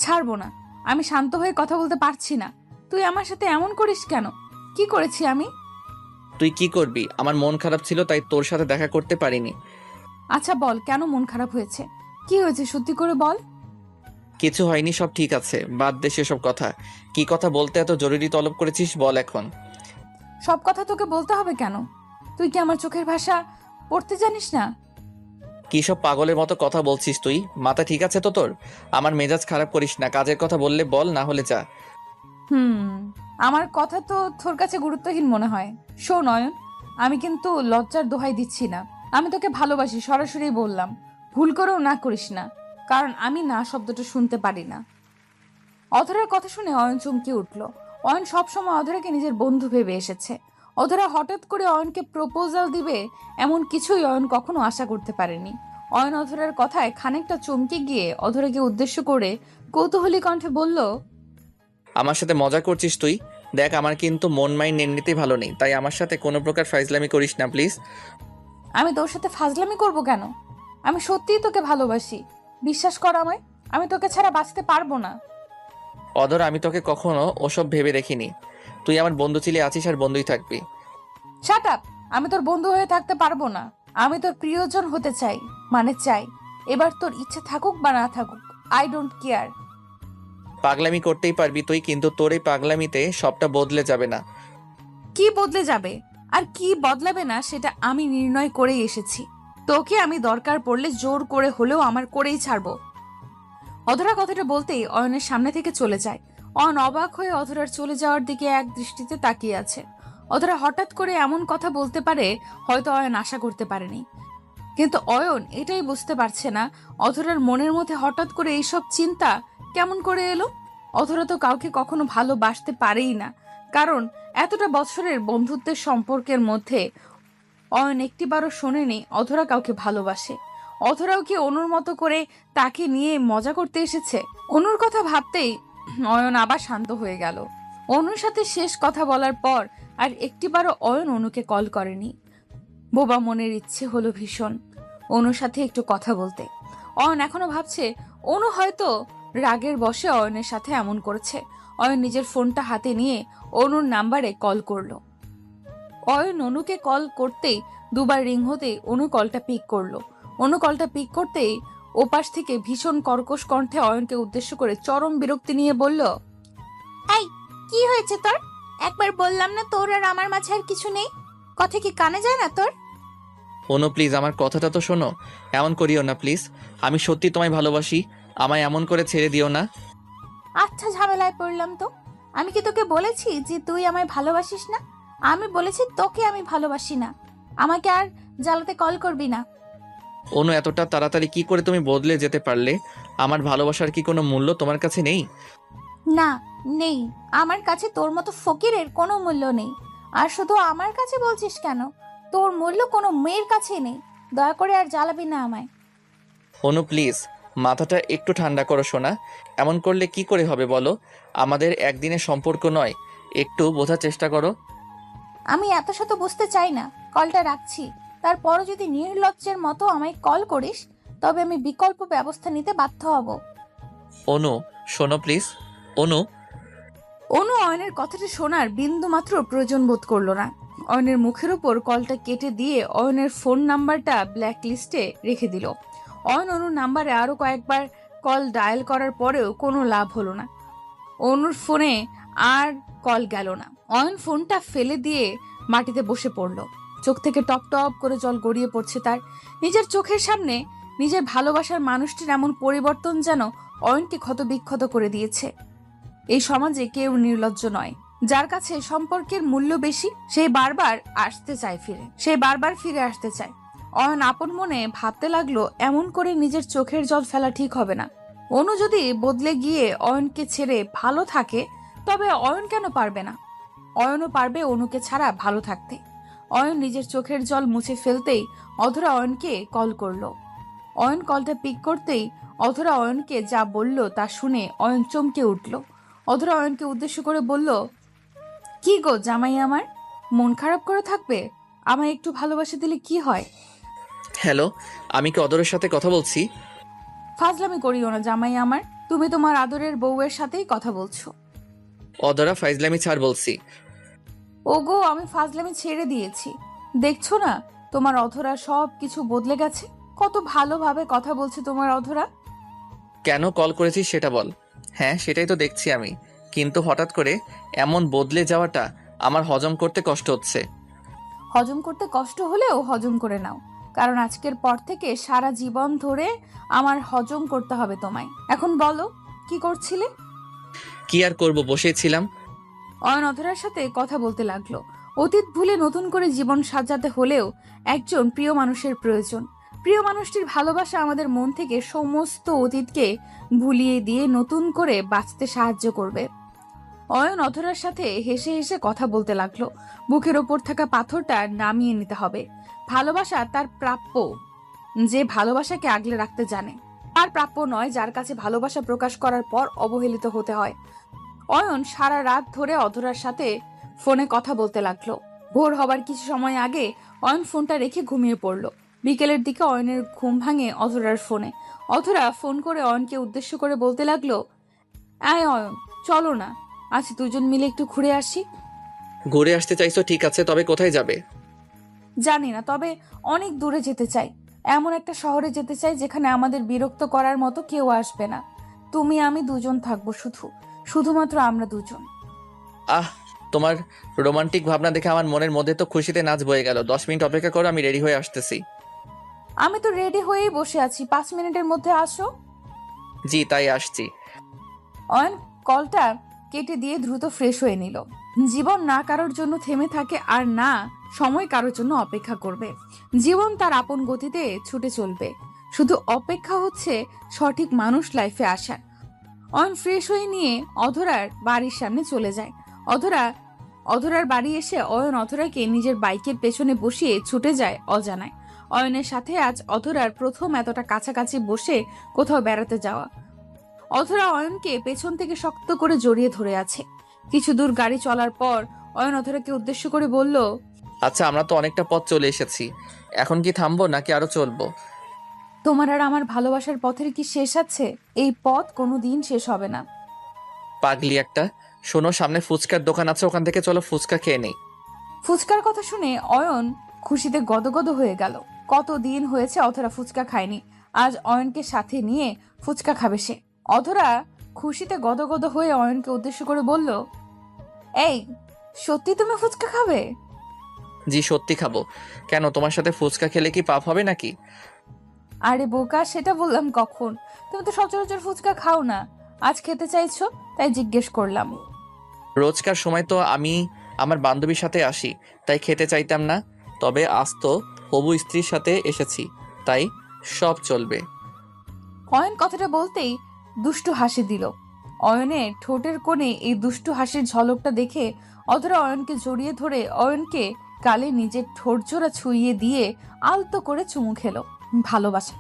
ছাড়বো না। আমি শান্ত হয়ে কথা বলতে পারছি না। তুই আমার সাথে এমন করিস কেন? কি করেছি আমি? তুই কি করবি? আমার মন খারাপ ছিল তাই তোর সাথে দেখা করতে পারিনি। আচ্ছা বল, কেন মন খারাপ হয়েছে? কি হয়েছে সত্যি করে বল। কিছু হয়নি, সব ঠিক আছে, বাদ দে সেসব কথা। কি কথা বলতে এত জরুরি তলব করেছিস বল এখন। সব কথা তোকে বলতে হবে কেন? তুই কি আমার চোখের ভাষা পড়তে জানিস না? কি সব পাগলের মতো কথা বলছিস তুই? মাথা ঠিক আছে তো তোর? আমার মেজাজ খারাপ করিস না, কাজের কথা বললে বল, না হলে যা। আমার কথা তো তোর কাছে গুরুত্বহীন মনে হয়। শোন অয়ন, আমি কিন্তু লজ্জার দোহাই দিচ্ছি না। আমি তোকে ভালোবাসি, সরাসরি বললাম। ভুল করেও না করিস না, কারণ আমি না শব্দটা শুনতে পারি না। অধরার কথা শুনে অয়ন চমকে উঠল। অয়ন সবসময় অধরাকে নিজের বন্ধু ভেবে এসেছে। অধরা হঠাৎ করে অয়নকে প্রপোজাল দিবে এমন কিছুই অয়ন কখনো আশা করতে পারেনি। অয়ন অধরার কথায় খানিকটা চমকে গিয়ে অধরাকে উদ্দেশ্য করে কৌতূহলী কণ্ঠে বলল, আমার সাথে মজা করছিস তুই? দেখ, আমার কিন্তু মন মাইন্ড এমনিতেই ভালো নেই, তাই আমার সাথে কোনো প্রকার ফাইজলামি করিস না প্লিজ। আমি তোর সাথে ফাজলামি করব কেন? আমি সত্যিই তোকে ভালোবাসি, বিশ্বাস কর আমায়। আমি তোকে ছাড়া বাঁচতে পারবো না। অধর, আমি তোকে কখনো ওসব ভেবে দেখিনি। তুই আমার বন্ধু ছিলি, আছিস আর বন্ধুই থাকবি। Shut up! আমি তোর বন্ধু হয়ে থাকতে পারবো না। আমি তোর প্রিয়জন হতে চাই, মানে চাই। এবার তোর ইচ্ছে থাকুক বা না থাকুক, আই ডোন্ট কেয়ার। পাগলামি করতেই পারবি তুই, কিন্তু তোর এই পাগলামিতে সবটা বদলে যাবে না। কি বদলে যাবে আর কি বদলাবে না সেটা আমি নির্ণয় করেই এসেছি। তোকে আমি দরকার পড়লে জোর করে হলেও আমার করেই ছাড়বো। অধরা কথাটা বলতেই অয়নের সামনে থেকে চলে যায়। অয়ন অবাক হয়ে অধরার চলে যাওয়ার দিকে এক দৃষ্টিতে তাকিয়ে আছে। অধরা হঠাৎ করে এমন কথা বলতে পারে হয়তো অয়ন আশা করতে পারেনি। কিন্তু অয়ন এটাই বুঝতে পারছে না অধরার মনের মধ্যে হঠাৎ করে এইসব চিন্তা কেমন করে এলো। অধরা তো কাউকে কখনো ভালোবাসতে পারেই না, কারণ এতটা বছরের বন্ধুত্বের সম্পর্কের মধ্যে অয়ন একটিবারও শোনেনি অধরা কাউকে ভালোবাসে। অধরাও কি অনুর মতো করে তাকে নিয়ে মজা করতে এসেছে? অনুর কথা ভাবতেই অয়ন আবার শান্ত হয়ে গেল। অনুর সাথে শেষ কথা বলার পর আর একটিবারও অয়ন অনুকে কল করেনি। বোবা মনের ইচ্ছে হলো ভীষণ অনুর সাথে একটু কথা বলতে। অয়ন এখনো ভাবছে অনু হয়তো রাগের বশে অয়নের সাথে এমন করেছে। অয়ন নিজের ফোনটা হাতে নিয়ে অনুর নাম্বারে কল করলো। অয়ন অনুকে কল করতেই দুবার রিং হতেই অনু কলটা পিক করলো। অনু কলটা পিক করতেই ওপাশ থেকে ভীষণ কর্কশ কণ্ঠে অয়নকে উদ্দেশ্য করে চরম বিরক্তি নিয়ে বলল, এই, কি হয়েছে তোর? একবার বললাম না তোর আর আমার মাঝে আর কিছু নেই? কথা কি কানে যায় না তোর? অনু প্লিজ আমার কথাটা তো শোনো। এমন করিও না প্লিজ, আমি সত্যি তোমায় ভালোবাসি, আমায় এমন করে ছেড়ে দিও না। আচ্ছা, ঝামেলায় পড়লাম তো। আমি কি তোকে বলেছি যে তুই আমায় ভালোবাসিস না? আমি বলেছি তোকে আমি ভালোবাসি না। আমাকে আর জ্বালাতে কল করবি না। অনু এতটা তাড়াতাড়ি কি করে তুমি বদলে যেতে পারলে? আমার ভালোবাসার কি কোনো মূল্য তোমার কাছে নেই? না, নেই। আমার কাছে তোর মতো ফকিরের কোনো মূল্য নেই। আর শুধু আমার কাছে বলছিস কেন? তোর মূল্য কোনো মেয়ের কাছে নেই। দয়া করে আর জ্বালাবি না আমায়। অনু প্লিজ মাথাটা একটু ঠান্ডা করো সোনা। এমন করলে কি করে হবে বলো? আমাদের একদিনের সম্পর্ক নয়, একটু বোঝার চেষ্টা করো। আমি এত শত বুঝতে চাই না। কলটা রাখছি। তারপরও যদি নির্লজ্জের মতো আমায় কল করিস, তবে আমি বিকল্প ব্যবস্থা নিতে বাধ্য হব। অনু শোনো প্লিজ। অনু অনু অয়নের কথাটা শোনার বিন্দু মাত্র প্রয়োজন বোধ করলো না। অয়নের মুখের উপর কলটা কেটে দিয়ে অয়নের ফোন নাম্বারটা ব্ল্যাক লিস্টে রেখে দিল। অয়ন অনুর নাম্বারে আরো কয়েকবার কল ডায়াল করার পরেও কোনো লাভ হলো না। অনুর ফোনে আর কল গেল না। অয়ন ফোনটা ফেলে দিয়ে মাটিতে বসে পড়ল। চোখ থেকে টপ টপ করে জল গড়িয়ে পড়ছে তার। নিজের চোখের সামনে নিজের ভালোবাসার মানুষটির এমন পরিবর্তন যেন অয়নকে ক্ষতবিক্ষত করে দিয়েছে। এই সমাজে কেউ নির্লজ্জ নয়। যার কাছে সম্পর্কের মূল্য বেশি, সে বারবার ফিরে আসতে চায়। অয়ন আপন মনে ভাবতে লাগলো, এমন করে নিজের চোখের জল ফেলা ঠিক হবে না। অনু যদি বদলে গিয়ে অয়নকে ছেড়ে ভালো থাকে, তবে অয়ন কেন পারবে না? অয়নও পারবে অনুকে ছাড়া ভালো থাকতে। অয়ন নিজের চোখের জল মুছে ফেলতেই অধরা অয়নকে কল করলো। অয়ন কলটা পিক করতেই অধরা অয়নকে যা বলল তা শুনে অয়ন চমকে উঠল। অধরা অয়নকে উদ্দেশ্য করে বলল, কি গো জামাই আমার, মন খারাপ করে থাকবে? আমায় একটু ভালোবাসা দিলে কি হয়? হ্যালো, আমি কি অদরের সাথে কথা বলছি? ফাজলামি করিও না জামাই আমার, তুমি তোমার আদরের বউয়ের সাথেই কথা বলছো। অদরা ফাইজলামি ছাড় বলছি। ওগো, আমি ফাজলামি ছেড়ে দিয়েছি। দেখছো না তোমার অধরা সব কিছু বদলে গেছে? কত ভালোভাবে কথা বলছে তোমার অধরা। কেন কল করেছিস সেটা বল। হ্যাঁ সেটাই তো দেখছি আমি, কিন্তু হঠাৎ করে এমন বদলে যাওয়াটা আমার হজম করতে কষ্ট হচ্ছে। হজম করতে কষ্ট হলেও হজম করে নাও, কারণ আজকের পর থেকে সারা জীবন ধরে আমার হজম করতে হবে তোমায়। এখন বলো, কি করছিলে? কি আর করব, বসেছিলাম। অয়ন অধরার সাথে কথা বলতে লাগলো। অতীত ভুলে নতুন করে জীবন সাজাতে হলেও একজন প্রিয় মানুষের প্রয়োজন। প্রিয় মানুষটির ভালোবাসা আমাদের মন থেকে সমস্ত অতীতকে ভুলিয়ে দিয়ে নতুন করে বাঁচতে সাহায্য করবে। অয়ন অধরার সাথে হেসে হেসে কথা বলতে লাগলো। বুকের ওপর থাকা পাথরটা নামিয়ে নিতে হবে। ভালোবাসা তার প্রাপ্য, যে ভালোবাসাকে আগলে রাখতে জানে। আর প্রাপ্য নয় যার কাছে ভালোবাসা প্রকাশ করার পর অবহেলিত হতে হয়। অয়ন সারা রাত ধরে অধরার সাথে ফোনে কথা বলতে লাগলো। ভোর হবার কিছু সময় আগে অয়ন ফোনটা রেখে ঘুমিয়ে পড়লো। বিকেলের দিকে অয়নের ঘুম ভাঙে অধরার ফোনে। অধরা ফোন করে অয়নকে উদ্দেশ্য করে বলতে লাগলো, আয় অয়ন, চলো না, আজ দুজন মিলে একটু ঘুরে আসি। ঘুরে আসতে চাইছো ঠিক আছে, তবে কোথায় যাবে? জানি না, তবে অনেক দূরে যেতে চাই। এমন একটা শহরে যেতে চাই যেখানে আমাদের বিরক্ত করার মতো কেউ আসবে না। তুমি আমি দুজন থাকবো, শুধুমাত্র আমরা দুজন। আহ, তোমার রোমান্টিক ভাবনা দেখে আমার মনের মধ্যে তো খুশিতে নাচ বয়ে গেল। 10 মিনিট অপেক্ষা করো, আমি রেডি হয়ে আসতেছি। আমি তো রেডি হয়েই বসে আছি, 5 মিনিটের মধ্যে আসো। জি তাই আসছি। অয়ন কলটা কেটে দিয়ে দ্রুত ফ্রেশ হয়ে নিল। জীবন না কারোর জন্য থেমে থাকে, আর না সময় কারোর জন্য অপেক্ষা করবে। জীবন তার আপন গতিতে ছুটে চলবে, শুধু অপেক্ষা হচ্ছে সঠিক মানুষ লাইফে আসার। অয়ন ফ্রেশ হয়ে নিয়ে অধরার বাড়ির সামনে চলে যায়। অধরার বাড়ি এসে অয়ন অধরাকে নিজের বাইকের পেছনে বসিয়ে ছুটে যায় অজানায়। অয়নের সাথে আজ অধরার প্রথম এতটা কাছাকাছি বসে কোথাও বেড়াতে যাওয়া। অধরা অয়নকে পেছন থেকে শক্ত করে জড়িয়ে ধরে আছে। কিছু দূর গাড়ি চলার পর অয়ন অধরাকে উদ্দেশ্য করে বলল, আচ্ছা, আমরা তো অনেকটা পথ চলে এসেছি, এখন কি থামবো নাকি আরো চলবো? তোমার আর আমার ভালোবাসার পথের কি শেষ আছে? এই পথ কোনোদিন শেষ হবে না। পাগলি একটা। শোনো, সামনে ফুচকার দোকান আছে, ওখান থেকে চলো ফুচকা খেয়ে নেই। ফুচকার কথা শুনে অয়ন খুশিতে গদগদ হয়ে গেল। কতদিন হয়েছে অধরা ফুচকা খায়নি, আজ অয়নকে সাথে নিয়ে ফুচকা খাবে সে। অধরা খুশিতে গদগদ হয়ে অয়নকে উদ্দেশ্য করে বলল, এই সত্যি তুমি ফুচকা খাবে? জি, সত্যি খাবো। কেন, তোমার সাথে ফুচকা খেলে কি পাপ হবে নাকি? আরে বোকা, সেটা বললাম কখন? তুমি তো সচরাচর ফুচকা খাও না, আজ খেতে চাইছো তাই জিজ্ঞেস করলাম। রোজকার সময় তো আমি আমার বান্ধবীর সাথে আসি, তাই খেতে চাইতাম না। তবে আজ তো হবু স্ত্রীর সাথে এসেছি, তাই সব চলবে। অয়ন কথাটা বলতেই দুষ্টু হাসি দিল। অয়নের ঠোঁটের কোণে এই দুষ্টু হাসির ঝলকটা দেখে অধরা অয়নকে জড়িয়ে ধরে অয়নকে গালে নিজের ঠোঁট জোড়া ছুঁইয়ে দিয়ে আলতো করে চুমু খেলো। ভালোবাসা,